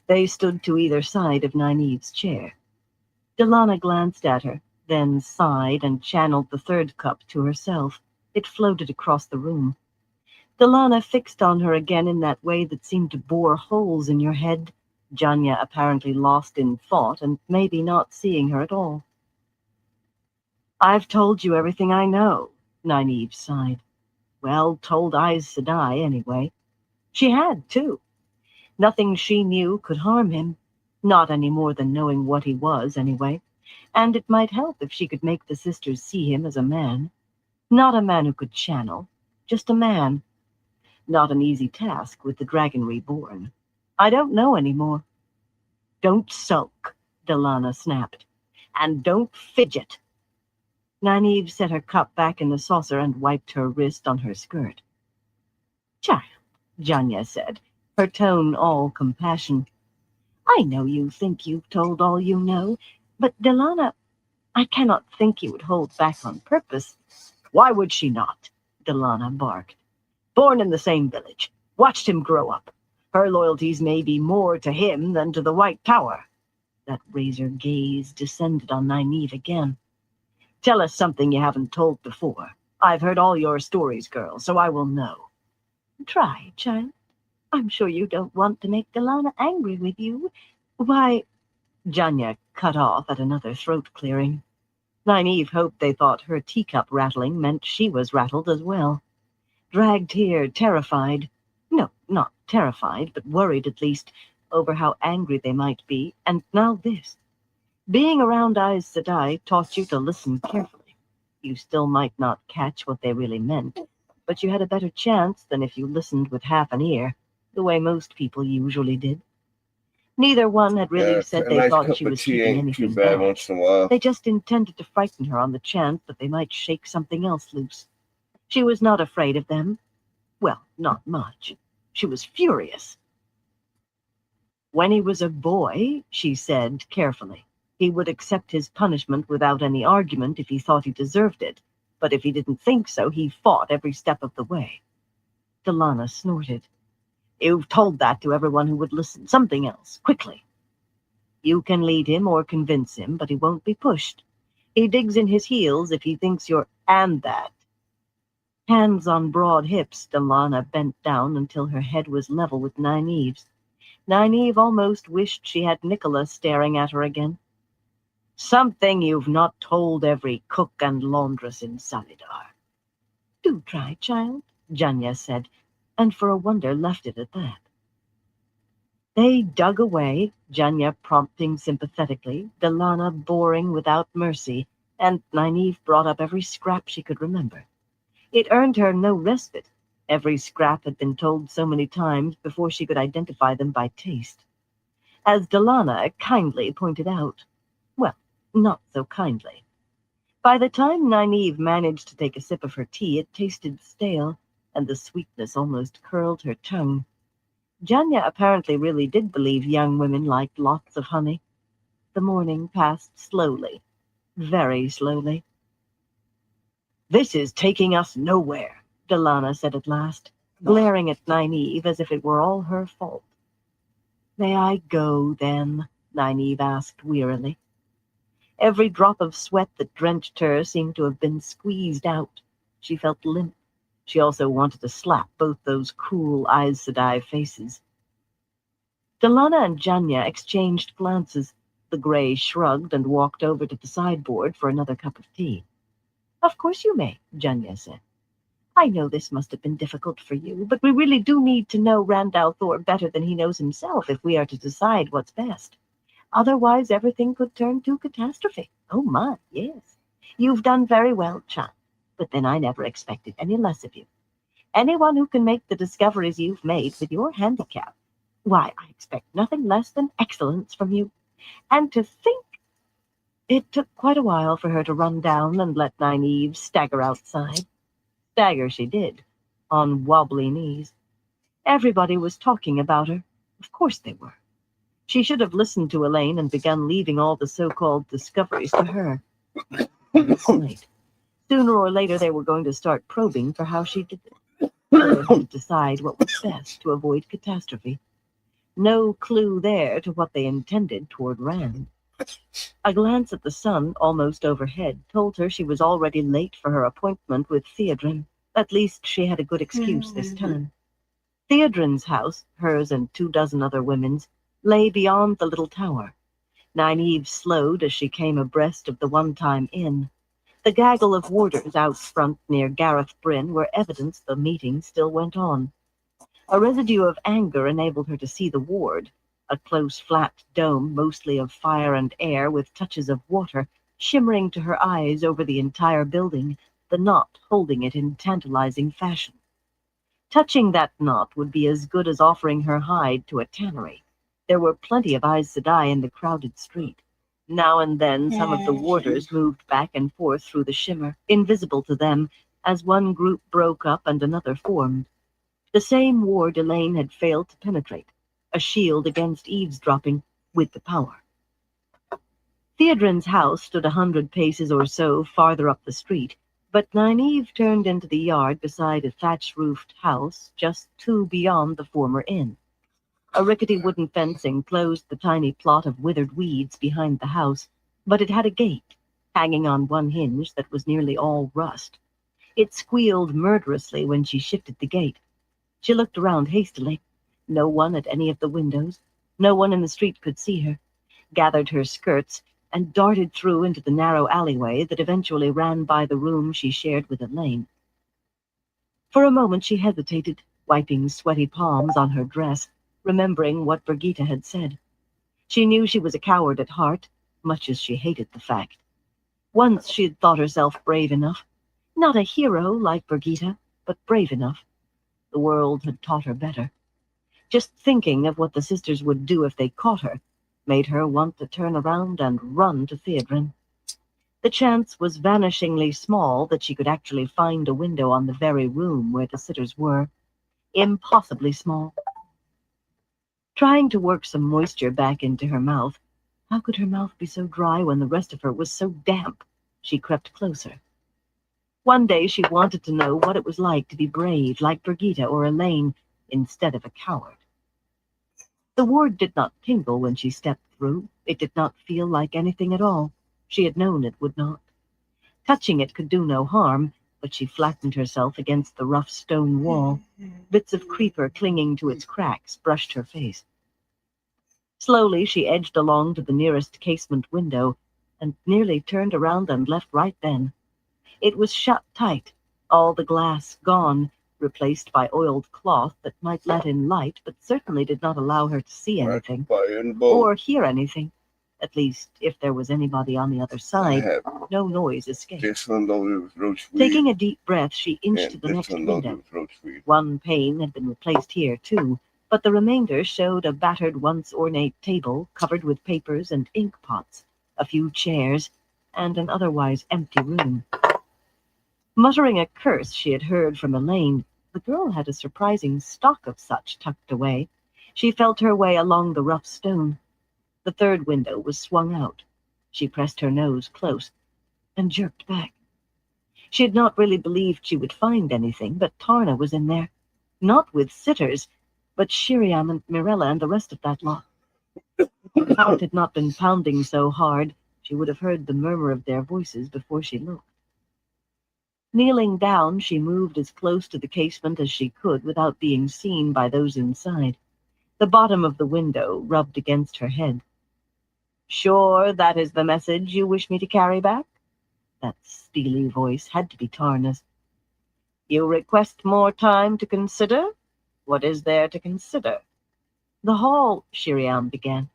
They stood to either side of Nynaeve's chair. Delana glanced at her, then sighed and channeled the third cup to herself. It floated across the room. Delana fixed on her again in that way that seemed to bore holes in your head, Janya apparently lost in thought and maybe not seeing her at all. "I've told you everything I know," Nynaeve sighed. "Well, told Aes Sedai, anyway. She had, too. Nothing she knew could harm him, not any more than knowing what he was, anyway. And it might help if she could make the sisters see him as a man. Not a man who could channel, just a man. Not an easy task with the dragon reborn. I don't know anymore." "Don't sulk," Delana snapped. "And don't fidget." Nynaeve set her cup back in the saucer and wiped her wrist on her skirt. "Child," Janya said, her tone all compassion. "I know you think you've told all you know, but Delana, I cannot think you would hold back on purpose." "Why would she not?" Delana barked. "Born in the same village. Watched him grow up. Her loyalties may be more to him than to the White Tower." That razor gaze descended on Nynaeve again. "Tell us something you haven't told before. I've heard all your stories, girl, so I will know." "Try, child. I'm sure you don't want to make Delana angry with you. Why—" Janya cut off at another throat clearing. Nynaeve hoped they thought her teacup rattling meant she was rattled as well. Dragged here, terrified. No, not terrified, but worried at least, over how angry they might be, and now this. Being around Aes Sedai taught you to listen carefully. You still might not catch what they really meant, but you had a better chance than if you listened with half an ear, the way most people usually did. Neither one had really said a they nice thought cup she of was tea seeking ain't too anything bad bad. once in a while. They just intended to frighten her on the chance that they might shake something else loose. She was not afraid of them. Well, not much. She was furious. "When he was a boy," she said carefully, "he would accept his punishment without any argument if he thought he deserved it, but if he didn't think so, he fought every step of the way." Delana snorted. "You've told that to everyone who would listen. Something else, quickly." "You can lead him or convince him, but he won't be pushed. He digs in his heels if he thinks you're and that." Hands on broad hips, Delana bent down until her head was level with Nynaeve's. Nynaeve almost wished she had Nicola staring at her again. "Something you've not told every cook and laundress in Salidar." "Do try, child," Janya said, and for a wonder left it at that. They dug away, Janya prompting sympathetically, Delana boring without mercy, and Nynaeve brought up every scrap she could remember. It earned her no respite. Every scrap had been told so many times before she could identify them by taste. As Delana kindly pointed out. Well, not so kindly. By the time Nynaeve managed to take a sip of her tea, it tasted stale, and the sweetness almost curled her tongue. Janya apparently really did believe young women liked lots of honey. The morning passed slowly, very slowly. "This is taking us nowhere," Delana said at last, glaring at Nynaeve as if it were all her fault. "May I go, then?" Nynaeve asked wearily. Every drop of sweat that drenched her seemed to have been squeezed out. She felt limp. She also wanted to slap both those cool Aes Sedai faces. Delana and Janya exchanged glances. The Grey shrugged and walked over to the sideboard for another cup of tea. Of course you may, Janya said. I know this must have been difficult for you, but we really do need to know Randall Thor better than he knows himself if we are to decide what's best. Otherwise, everything could turn to catastrophe. Oh my, yes. You've done very well, child, but then I never expected any less of you. Anyone who can make the discoveries you've made with your handicap, why, I expect nothing less than excellence from you. And to think, it took quite a while for her to run down and let Nynaeve stagger outside. Stagger she did, on wobbly knees. Everybody was talking about her. Of course they were. She should have listened to Elaine and begun leaving all the so-called discoveries to her. It's late. Sooner or later they were going to start probing for how she did it. They had to decide what was best to avoid catastrophe. No clue there to what they intended toward Rand. A glance at the sun, almost overhead, told her she was already late for her appointment with Theodrin. At least she had a good excuse this time. Theodrin's house, hers and 24 other women's, lay beyond the little tower. Nynaeve slowed as she came abreast of the one-time inn. The gaggle of warders out front near Gareth Bryn were evidence the meeting still went on. A residue of anger enabled her to see the ward, a close, flat dome mostly of fire and air with touches of water shimmering to her eyes over the entire building, the knot holding it in tantalizing fashion. Touching that knot would be as good as offering her hide to a tannery. There were plenty of Aes Sedai in the crowded street. Now and then some of the warders moved back and forth through the shimmer, invisible to them, as one group broke up and another formed. The same ward Elaine had failed to penetrate, a shield against eavesdropping with the power. Theodrin's house stood 100 paces or so farther up the street, but Nynaeve turned into the yard beside a thatch-roofed house just 2 beyond the former inn. A rickety wooden fence enclosed the tiny plot of withered weeds behind the house, but it had a gate, hanging on one hinge that was nearly all rust. It squealed murderously when she shifted the gate. She looked around hastily. No one at any of the windows. No one in the street could see her. Gathered her skirts and darted through into the narrow alleyway that eventually ran by the room she shared with Elaine. For a moment she hesitated, wiping sweaty palms on her dress, remembering what Birgitte had said. She knew she was a coward at heart, much as she hated the fact. Once she had thought herself brave enough. Not a hero like Birgitte, but brave enough. The world had taught her better. Just thinking of what the sisters would do if they caught her made her want to turn around and run to Theodrin. The chance was vanishingly small that she could actually find a window on the very room where the sitters were. Impossibly small. Trying to work some moisture back into her mouth, how could her mouth be so dry when the rest of her was so damp? She crept closer. One day she wanted to know what it was like to be brave, like Birgitte or Elaine, instead of a coward. The ward did not tingle when she stepped through. It did not feel like anything at all. She had known it would not. Touching it could do no harm, but she flattened herself against the rough stone wall. Bits of creeper clinging to its cracks brushed her face. Slowly she edged along to the nearest casement window and nearly turned around and left right then. It was shut tight, all the glass gone, replaced by oiled cloth that might let in light, but certainly did not allow her to see anything or hear anything. At least, if there was anybody on the other side, no noise escaped. This one loaded with roachweed. Taking a deep breath, she inched to the next window. One pane had been replaced here, too, but the remainder showed a battered, once ornate table covered with papers and ink pots, a few chairs, and an otherwise empty room. Muttering a curse she had heard from Elaine, the girl had a surprising stock of such tucked away. She felt her way along the rough stone. The third window was swung out. She pressed her nose close and jerked back. She had not really believed she would find anything, but Tarna was in there. Not with sitters, but Shiriam and Mirella and the rest of that lot. If her heart had not been pounding so hard, she would have heard the murmur of their voices before she looked. Kneeling down, she moved as close to the casement as she could without being seen by those inside. The bottom of the window rubbed against her head. "Sure that is the message you wish me to carry back?" That steely voice had to be Tarna's. You request more time to consider? What is there to consider? The hall, Shiriam began.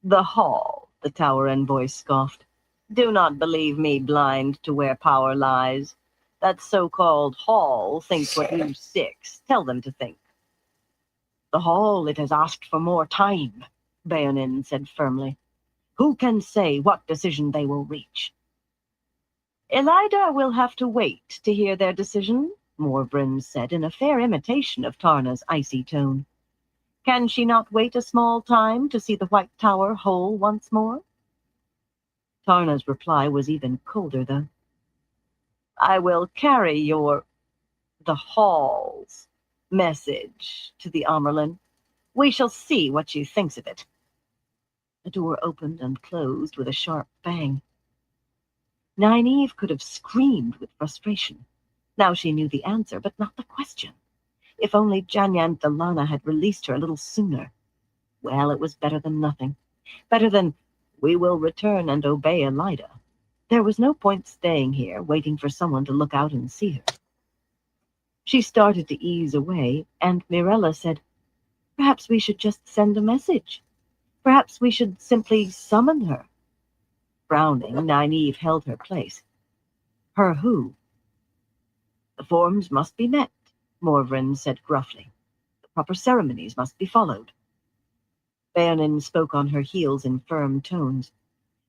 The hall, the Tauren voice scoffed. Do not believe me blind to where power lies. That so-called hall thinks what you six tell them to think. The hall, it has asked for more time, Bayonin said firmly. Who can say what decision they will reach? Elida will have to wait to hear their decision, Morbryn said in a fair imitation of Tarna's icy tone. Can she not wait a small time to see the White Tower whole once more? Tarna's reply was even colder, though. I will carry the hall's message to the Amyrlin. We shall see what she thinks of it. The door opened and closed with a sharp bang. Nynaeve could have screamed with frustration. Now she knew the answer, but not the question. If only Janyan Dalana had released her a little sooner. Well, it was better than nothing. Better than, we will return and obey Elida. There was no point staying here, waiting for someone to look out and see her. She started to ease away, and Mirella said, Perhaps we should just send a message. Perhaps we should simply summon her. Frowning, Nynaeve held her place. Her who? The forms must be met, Morvryn said gruffly. The proper ceremonies must be followed. Bayonin spoke on her heels in firm tones.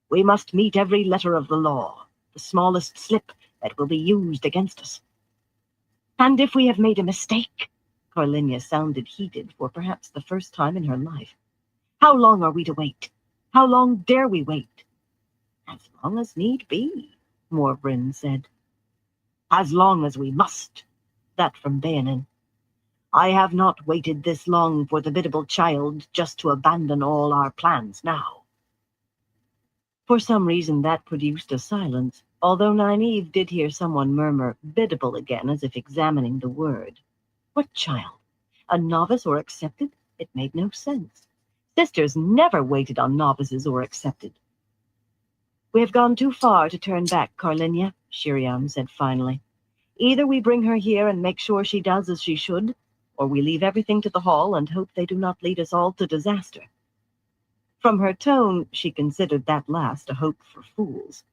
We must meet every letter of the law, the smallest slip that will be used against us. And if we have made a mistake, Carlinia sounded heated for perhaps the first time in her life. How long are we to wait? How long dare we wait? As long as need be, Morbryn said. As long as we must, that from Bayonin. I have not waited this long for the biddable child just to abandon all our plans now. For some reason that produced a silence, although Nynaeve did hear someone murmur biddable again as if examining the word. What child? A novice or accepted? It made no sense. Sisters never waited on novices or accepted. We have gone too far to turn back, Carlinia, Shiriam said finally. Either we bring her here and make sure she does as she should, or we leave everything to the hall and hope they do not lead us all to disaster. From her tone, she considered that last a hope for fools.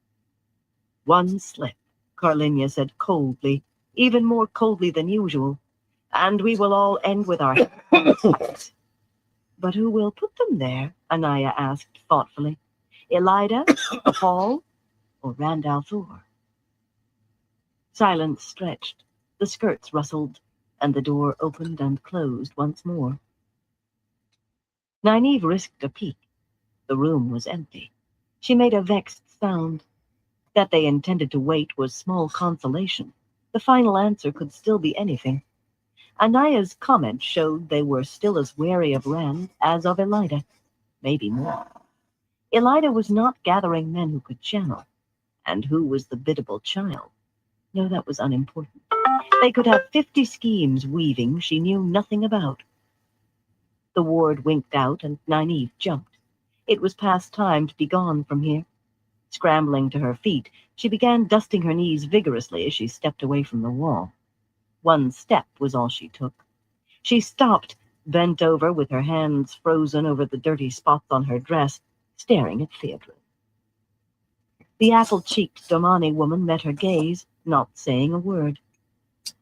One slip, Carlinia said coldly, even more coldly than usual, and we will all end with our hands. But who will put them there? Anaya asked thoughtfully. Elida, the hall, or Rand al'Thor? Silence stretched, the skirts rustled, and the door opened and closed once more. Nynaeve risked a peek. The room was empty. She made a vexed sound. That they intended to wait was small consolation. The final answer could still be anything. Anaya's comment showed they were still as wary of Rand as of Elida, maybe more. Elida was not gathering men who could channel. And who was the biddable child? No, that was unimportant. They could have 50 schemes weaving she knew nothing about. The ward winked out, and Nynaeve jumped. It was past time to be gone from here. Scrambling to her feet, she began dusting her knees vigorously as she stepped away from the wall. One step was all she took. She stopped, bent over with her hands frozen over the dirty spots on her dress, staring at Theodred. The apple-cheeked Domani woman met her gaze, not saying a word.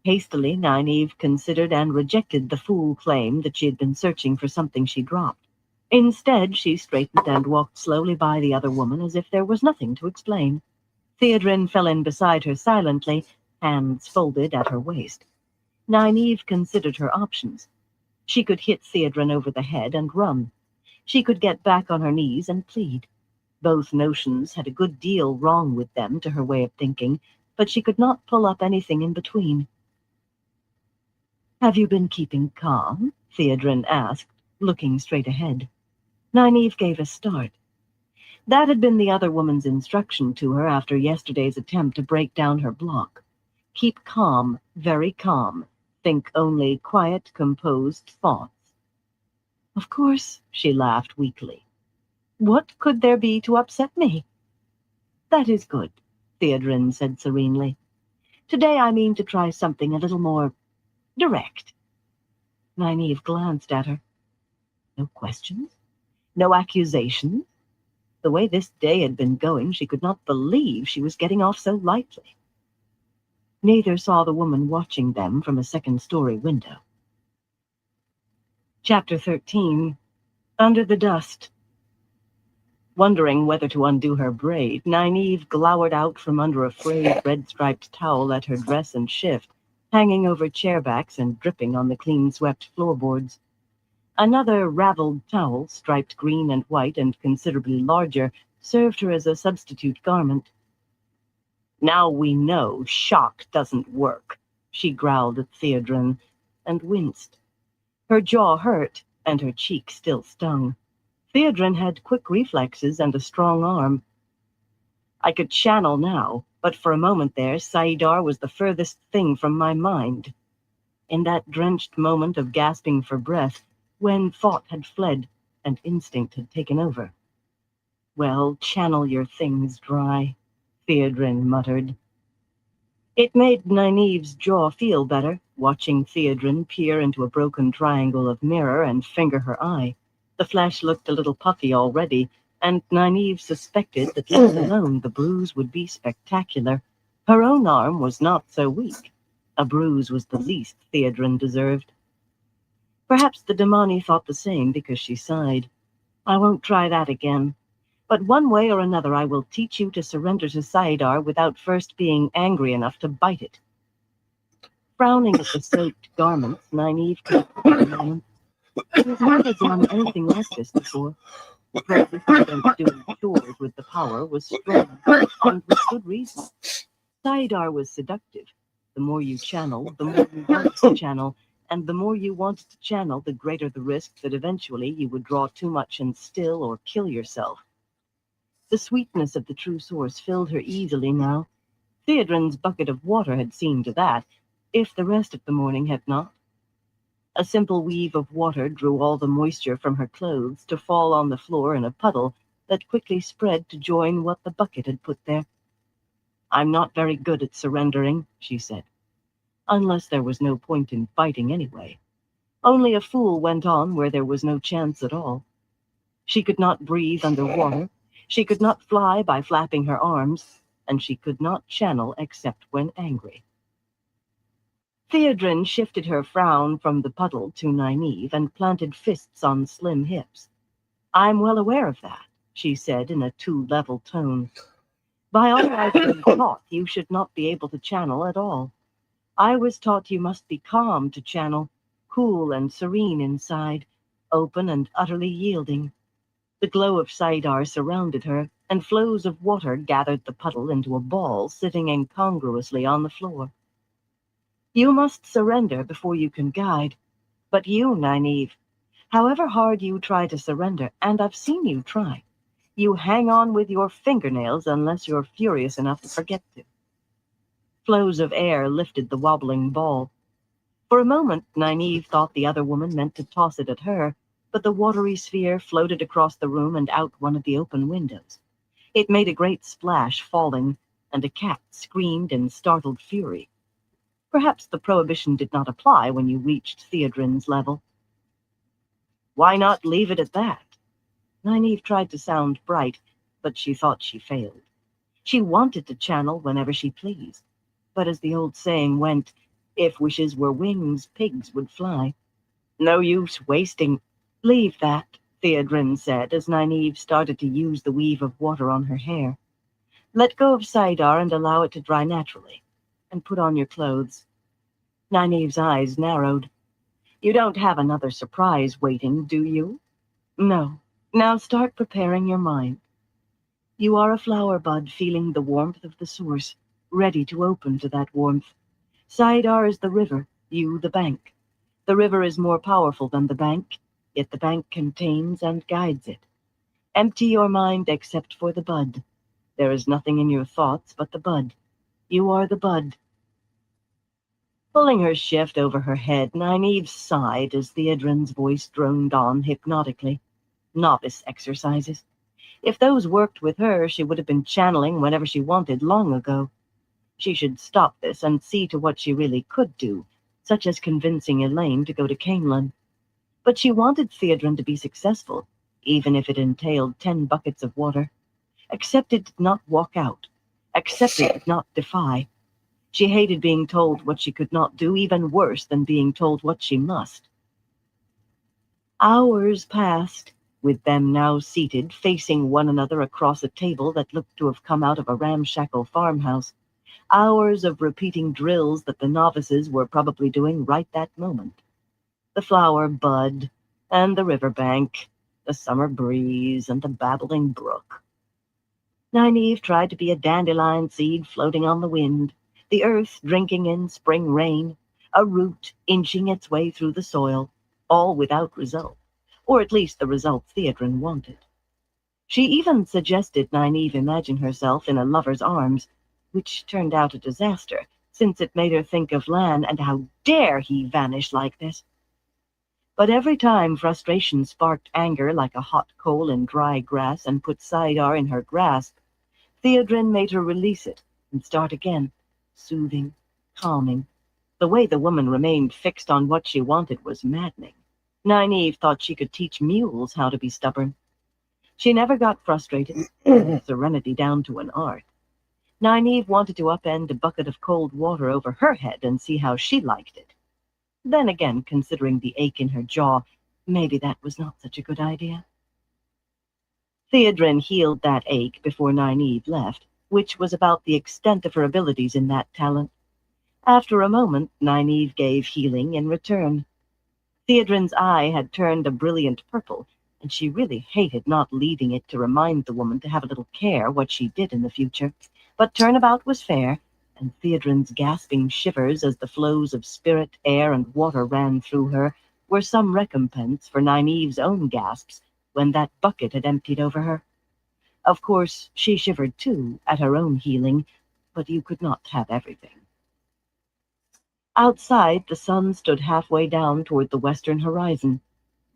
Hastily, Nynaeve considered and rejected the fool claim that she had been searching for something she dropped. Instead, she straightened and walked slowly by the other woman as if there was nothing to explain. Theodrin fell in beside her silently, hands folded at her waist. Nynaeve considered her options. She could hit Theodrin over the head and run. She could get back on her knees and plead. Both notions had a good deal wrong with them to her way of thinking, but she could not pull up anything in between. Have you been keeping calm? Theodrin asked, looking straight ahead. Nynaeve gave a start. That had been the other woman's instruction to her after yesterday's attempt to break down her block. Keep calm, very calm. Think only quiet, composed thoughts. Of course, she laughed weakly. What could there be to upset me? That is good. Theodrin said serenely. Today I mean to try something a little more direct. Nynaeve glanced at her. No questions? No accusations? The way this day had been going, she could not believe she was getting off so lightly. Neither saw the woman watching them from a second-story window. Chapter 13. Under the Dust. Wondering whether to undo her braid, Nynaeve glowered out from under a frayed red-striped towel at her dress and shift, hanging over chairbacks and dripping on the clean-swept floorboards. Another raveled towel, striped green and white and considerably larger, served her as a substitute garment. Now we know shock doesn't work, she growled at Theodrin, and winced. Her jaw hurt, and her cheek still stung. Theodrin had quick reflexes and a strong arm. I could channel now, but for a moment there, Saidar was the furthest thing from my mind. In that drenched moment of gasping for breath, when thought had fled and instinct had taken over. Well, channel your things dry, Theodrin muttered. It made Nynaeve's jaw feel better, watching Theodrin peer into a broken triangle of mirror and finger her eye. The flesh looked a little puffy already, and Nynaeve suspected that let alone the bruise would be spectacular. Her own arm was not so weak. A bruise was the least Theodrin deserved. Perhaps the Damani thought the same because she sighed. I won't try that again. But one way or another I will teach you to surrender to Saidar without first being angry enough to bite it. Frowning at the soaked garments, Nynaeve considered a moment. She has never done anything like this before. Her resistance doing chores with the power was strong, and with good reason. Saidar was seductive. The more you channel, the more you wanted to channel, and the more you wanted to channel, the greater the risk that eventually you would draw too much and still or kill yourself. The sweetness of the true source filled her easily now. Theodrin's bucket of water had seen to that, if the rest of the morning had not. A simple weave of water drew all the moisture from her clothes to fall on the floor in a puddle that quickly spread to join what the bucket had put there. I'm not very good at surrendering, she said. Unless there was no point in fighting anyway. Only a fool went on where there was no chance at all. She could not breathe underwater, she could not fly by flapping her arms, and she could not channel except when angry. Theodrin shifted her frown from the puddle to Nynaeve and planted fists on slim hips. I'm well aware of that, she said in a too-level tone. By all I've been taught, you should not be able to channel at all. I was taught you must be calm to channel, cool and serene inside, open and utterly yielding. The glow of Saidar surrounded her, and flows of water gathered the puddle into a ball sitting incongruously on the floor. You must surrender before you can guide. But you, Nynaeve, however hard you try to surrender, and I've seen you try, you hang on with your fingernails unless you're furious enough to forget to. Flows of air lifted the wobbling ball. For a moment, Nynaeve thought the other woman meant to toss it at her, but the watery sphere floated across the room and out one of the open windows. It made a great splash falling, and a cat screamed in startled fury. Perhaps the prohibition did not apply when you reached Theodrin's level. Why not leave it at that? Nynaeve tried to sound bright, but she thought she failed. She wanted to channel whenever she pleased. But as the old saying went, if wishes were wings, pigs would fly. No use wasting. Leave that, Theodrin said as Nynaeve started to use the weave of water on her hair. Let go of Saidar and allow it to dry naturally, and put on your clothes. Nynaeve's eyes narrowed. You don't have another surprise waiting, do you? No. Now start preparing your mind. You are a flower bud feeling the warmth of the source, ready to open to that warmth. Saidar is the river, you the bank. The river is more powerful than the bank, yet the bank contains and guides it. Empty your mind except for the bud. There is nothing in your thoughts but the bud. You are the bud. Pulling her shift over her head, Nynaeve sighed as Theodrin's voice droned on hypnotically. Novice exercises. If those worked with her, she would have been channeling whenever she wanted long ago. She should stop this and see to what she really could do, such as convincing Elaine to go to Camelin. But she wanted Theodrin to be successful, even if it entailed 10 buckets of water. Accepted did not walk out. Accepted did not defy. She hated being told what she could not do, even worse than being told what she must. Hours passed, with them now seated, facing one another across a table that looked to have come out of a ramshackle farmhouse. Hours of repeating drills that the novices were probably doing right that moment. The flower bud, and the riverbank, the summer breeze, and the babbling brook. Nynaeve tried to be a dandelion seed floating on the wind, the earth drinking in spring rain, a root inching its way through the soil, all without result, or at least the result Theodrin wanted. She even suggested Nynaeve imagine herself in a lover's arms, which turned out a disaster, since it made her think of Lan and how dare he vanish like this. But every time frustration sparked anger like a hot coal in dry grass and put saidar in her grasp, Theodrin made her release it and start again, soothing, calming. The way the woman remained fixed on what she wanted was maddening. Nynaeve thought she could teach mules how to be stubborn. She never got frustrated, serenity down to an art. Nynaeve wanted to upend a bucket of cold water over her head and see how she liked it. Then again, considering the ache in her jaw, maybe that was not such a good idea. Theodrin healed that ache before Nynaeve left, which was about the extent of her abilities in that talent. After a moment, Nynaeve gave healing in return. Theodrin's eye had turned a brilliant purple, and she really hated not leaving it to remind the woman to have a little care what she did in the future. But turnabout was fair, and Theodrin's gasping shivers as the flows of spirit, air, and water ran through her were some recompense for Nynaeve's own gasps when that bucket had emptied over her. Of course, she shivered too at her own healing, but you could not have everything. Outside, the sun stood halfway down toward the western horizon.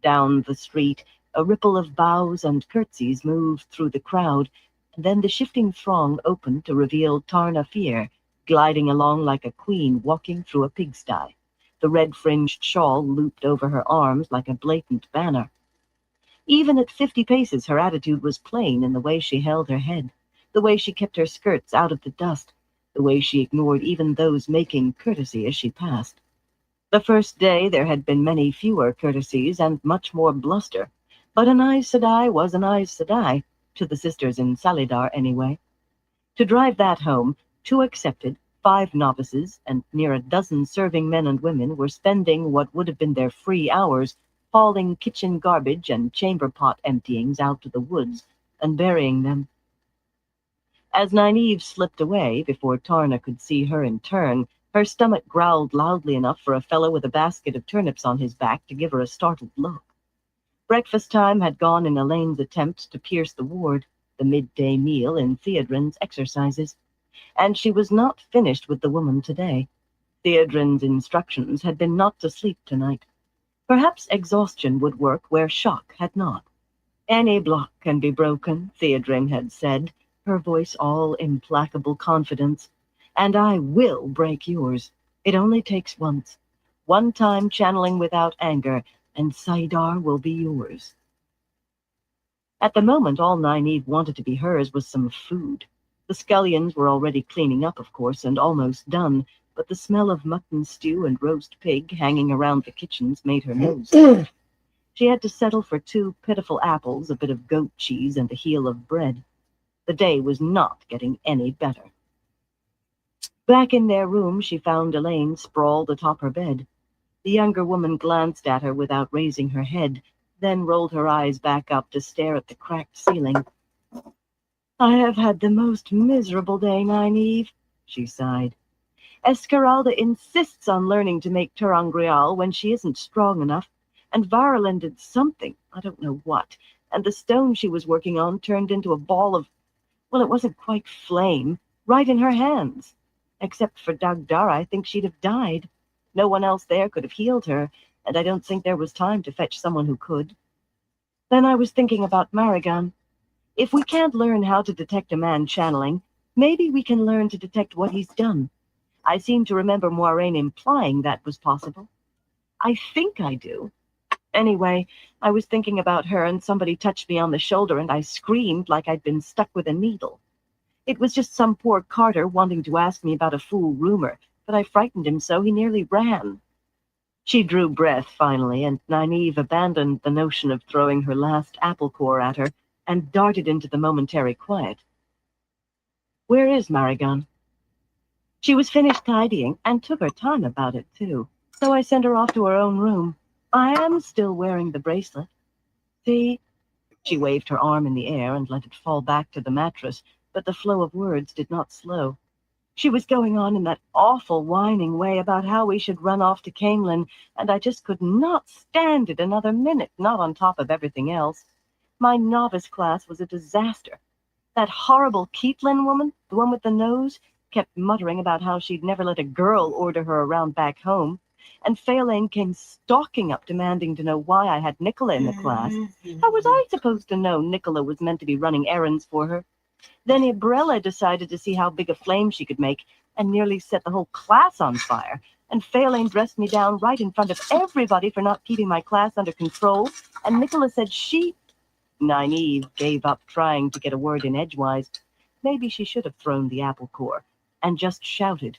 Down the street, a ripple of bows and curtsies moved through the crowd, and then the shifting throng opened to reveal Tarna Fear, gliding along like a queen walking through a pigsty, the red-fringed shawl looped over her arms like a blatant banner. Even at 50 paces, her attitude was plain in the way she held her head, the way she kept her skirts out of the dust, the way she ignored even those making courtesy as she passed. The first day there had been many fewer courtesies and much more bluster, but an Aes Sedai was an Aes Sedai, to the sisters in Salidar anyway. To drive that home, 2 accepted, 5 novices, and near a dozen serving men and women were spending what would have been their free hours hauling kitchen garbage and chamber pot emptyings out to the woods and burying them. As Nynaeve slipped away before Tarna could see her in turn, her stomach growled loudly enough for a fellow with a basket of turnips on his back to give her a startled look. Breakfast time had gone in Elaine's attempt to pierce the ward, the midday meal in Theodrin's exercises, and she was not finished with the woman today. Theodrin's instructions had been not to sleep tonight. Perhaps exhaustion would work where shock had not. Any block can be broken, Theodrin had said, her voice all implacable confidence, and I will break yours. It only takes once. One time channeling without anger, and saidar will be yours. At the moment, all Nynaeve wanted to be hers was some food. The scullions were already cleaning up, of course, and almost done, but the smell of mutton stew and roast pig hanging around the kitchens made her nose itch. She had to settle for 2 pitiful apples, a bit of goat cheese, and a heel of bread. The day was not getting any better. Back in their room, she found Elaine sprawled atop her bed. The younger woman glanced at her without raising her head, then rolled her eyes back up to stare at the cracked ceiling. I have had the most miserable day, Nynaeve, she sighed. Esmeralda insists on learning to make ter'angreal when she isn't strong enough, and Varlin did something, I don't know what, and the stone she was working on turned into a ball of, well, it wasn't quite flame, right in her hands. Except for Dagdara, I think she'd have died. No one else there could have healed her, and I don't think there was time to fetch someone who could. Then I was thinking about Marigan. If we can't learn how to detect a man channeling, maybe we can learn to detect what he's done. I seem to remember Moiraine implying that was possible. I think I do. Anyway, I was thinking about her and somebody touched me on the shoulder and I screamed like I'd been stuck with a needle. It was just some poor carter wanting to ask me about a fool rumor, but I frightened him so he nearly ran. She drew breath finally, and Nynaeve abandoned the notion of throwing her last apple core at her and darted into the momentary quiet. Where is Maragon? She was finished tidying and took her time about it, too, so I sent her off to her own room. I am still wearing the bracelet. See? She waved her arm in the air and let it fall back to the mattress, but the flow of words did not slow. She was going on in that awful whining way about how we should run off to Camelin, and I just could not stand it another minute, not on top of everything else. My novice class was a disaster. That horrible Keatlin woman, the one with the nose, kept muttering about how she'd never let a girl order her around back home, and Faelane came stalking up demanding to know why I had Nicola in the class. How was I supposed to know Nicola was meant to be running errands for her? Then Ibrella decided to see how big a flame she could make and nearly set the whole class on fire, and Faelane dressed me down right in front of everybody for not keeping my class under control, and Nicola said she... Nynaeve gave up trying to get a word in edgewise. Maybe she should have thrown the apple core, and just shouted,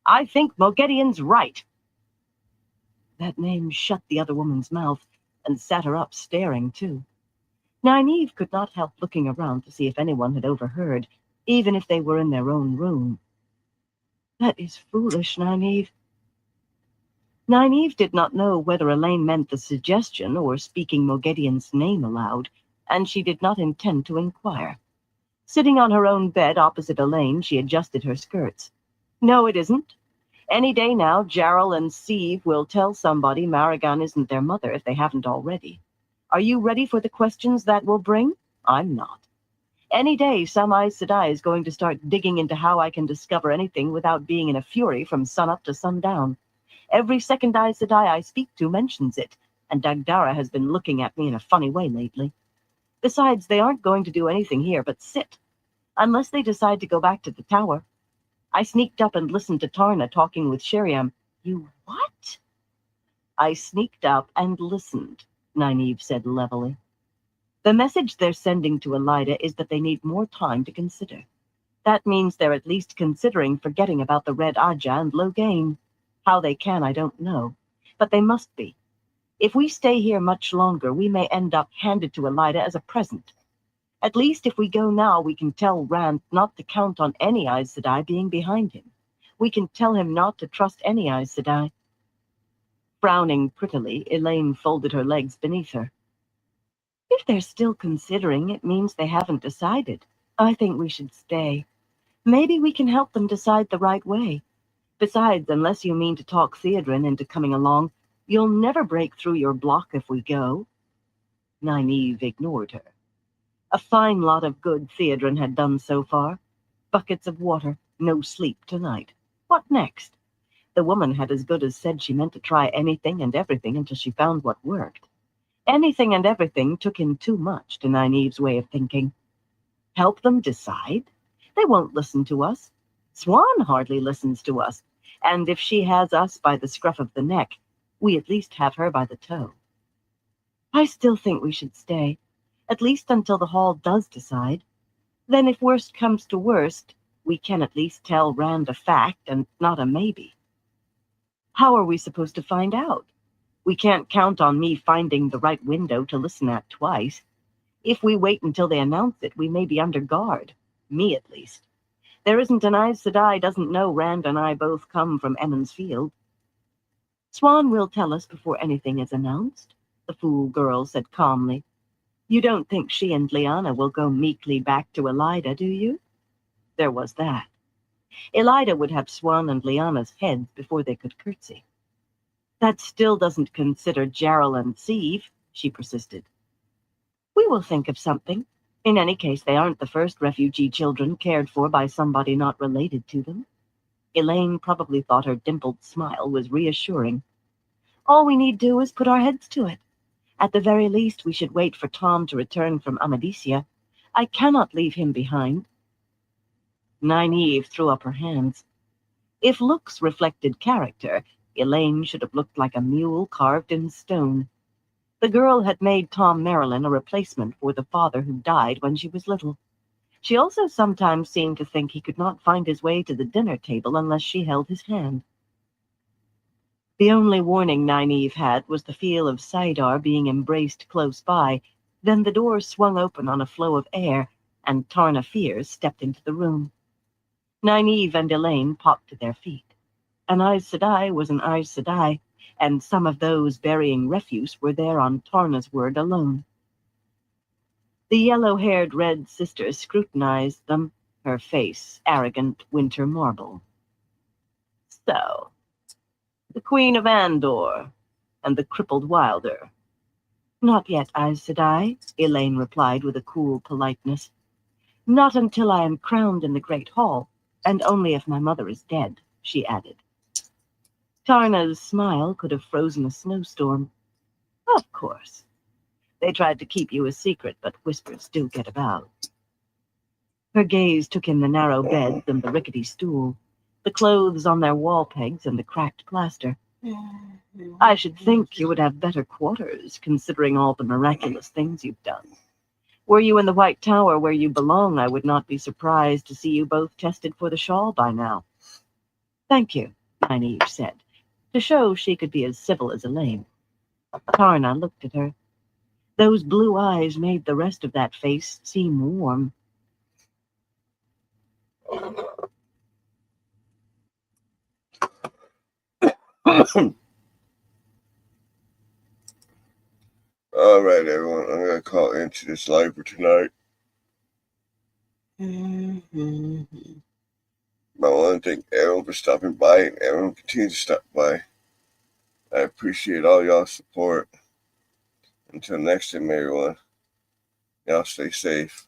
"I think Moghedien's right." That name shut the other woman's mouth and sat her up staring, too. Nynaeve could not help looking around to see if anyone had overheard, even if they were in their own room. That is foolish, Nynaeve. Nynaeve did not know whether Elaine meant the suggestion or speaking Moghedien's name aloud, and she did not intend to inquire. Sitting on her own bed opposite Elaine, she adjusted her skirts. No, it isn't. Any day now, Jarrell and Sieve will tell somebody Maragon isn't their mother if they haven't already. Are you ready for the questions that will bring? I'm not. Any day, some Aes Sedai is going to start digging into how I can discover anything without being in a fury from sunup to sundown. Every second Aes Sedai I speak to mentions it, and Dagdara has been looking at me in a funny way lately. Besides, they aren't going to do anything here but sit, unless they decide to go back to the tower. I sneaked up and listened to Tarna talking with Sheriam. You what? I sneaked up and listened, Nynaeve said levelly. The message they're sending to Elaida is that they need more time to consider. That means they're at least considering forgetting about the Red Ajah and Loghain. How they can, I don't know, but they must be. If we stay here much longer, we may end up handed to Elaida as a present. At least if we go now, we can tell Rand not to count on any Aes Sedai being behind him. We can tell him not to trust any Aes Sedai. Frowning prettily, Elaine folded her legs beneath her. If they're still considering, it means they haven't decided. I think we should stay. Maybe we can help them decide the right way. Besides, unless you mean to talk Theodrin into coming along, you'll never break through your block if we go. Nynaeve ignored her. A fine lot of good Theodrin had done so far. Buckets of water, no sleep tonight. What next? The woman had as good as said she meant to try anything and everything until she found what worked. Anything and everything took in too much to Nynaeve's way of thinking. Help them decide? They won't listen to us. Swan hardly listens to us, and if she has us by the scruff of the neck, we at least have her by the toe. I still think we should stay, at least until the Hall does decide. Then if worst comes to worst, we can at least tell Rand a fact and not a maybe. How are we supposed to find out? We can't count on me finding the right window to listen at twice. If we wait until they announce it, we may be under guard. Me, at least. There isn't an Aes Sedai doesn't know Rand and I both come from Emond's Field. Swan will tell us before anything is announced, the fool girl said calmly. You don't think she and Lyanna will go meekly back to Elaida, do you? There was that. Elaida would have Swan and Lyanna's heads before they could curtsy. That still doesn't consider Jarrell and Sieve, she persisted. We will think of something. In any case, they aren't the first refugee children cared for by somebody not related to them. Elaine probably thought her dimpled smile was reassuring. All we need do is put our heads to it. At the very least, we should wait for Tom to return from Amadicia. I cannot leave him behind. Nynaeve threw up her hands. If looks reflected character, Elaine should have looked like a mule carved in stone. The girl had made Tom Marilyn a replacement for the father who died when she was little. She also sometimes seemed to think he could not find his way to the dinner table unless she held his hand. The only warning Nynaeve had was the feel of Saidar being embraced close by. Then the door swung open on a flow of air, and Tarna Fears stepped into the room. Nynaeve and Elaine popped to their feet. An Aes Sedai was an Aes Sedai, and some of those burying refuse were there on Tarna's word alone. The yellow-haired red sister scrutinized them, her face arrogant winter marble. So, the Queen of Andor and the crippled Wilder. Not yet, Aes Sedai, Elaine replied with a cool politeness. Not until I am crowned in the Great Hall, and only if my mother is dead, she added. Tarna's smile could have frozen a snowstorm. Of course. They tried to keep you a secret, but whispers do get about. Her gaze took in the narrow bed and the rickety stool, the clothes on their wall pegs and the cracked plaster. I should think you would have better quarters, considering all the miraculous things you've done. Were you in the White Tower where you belong, I would not be surprised to see you both tested for the shawl by now. Thank you, Nynaeve said, to show she could be as civil as Elaine. Tarna looked at her. Those blue eyes made the rest of that face seem warm. All right, everyone. I'm going to call into this live for tonight. I want to thank everyone for stopping by, and everyone continues to stop by. I appreciate all y'all's support. Until next time, everyone, y'all stay safe.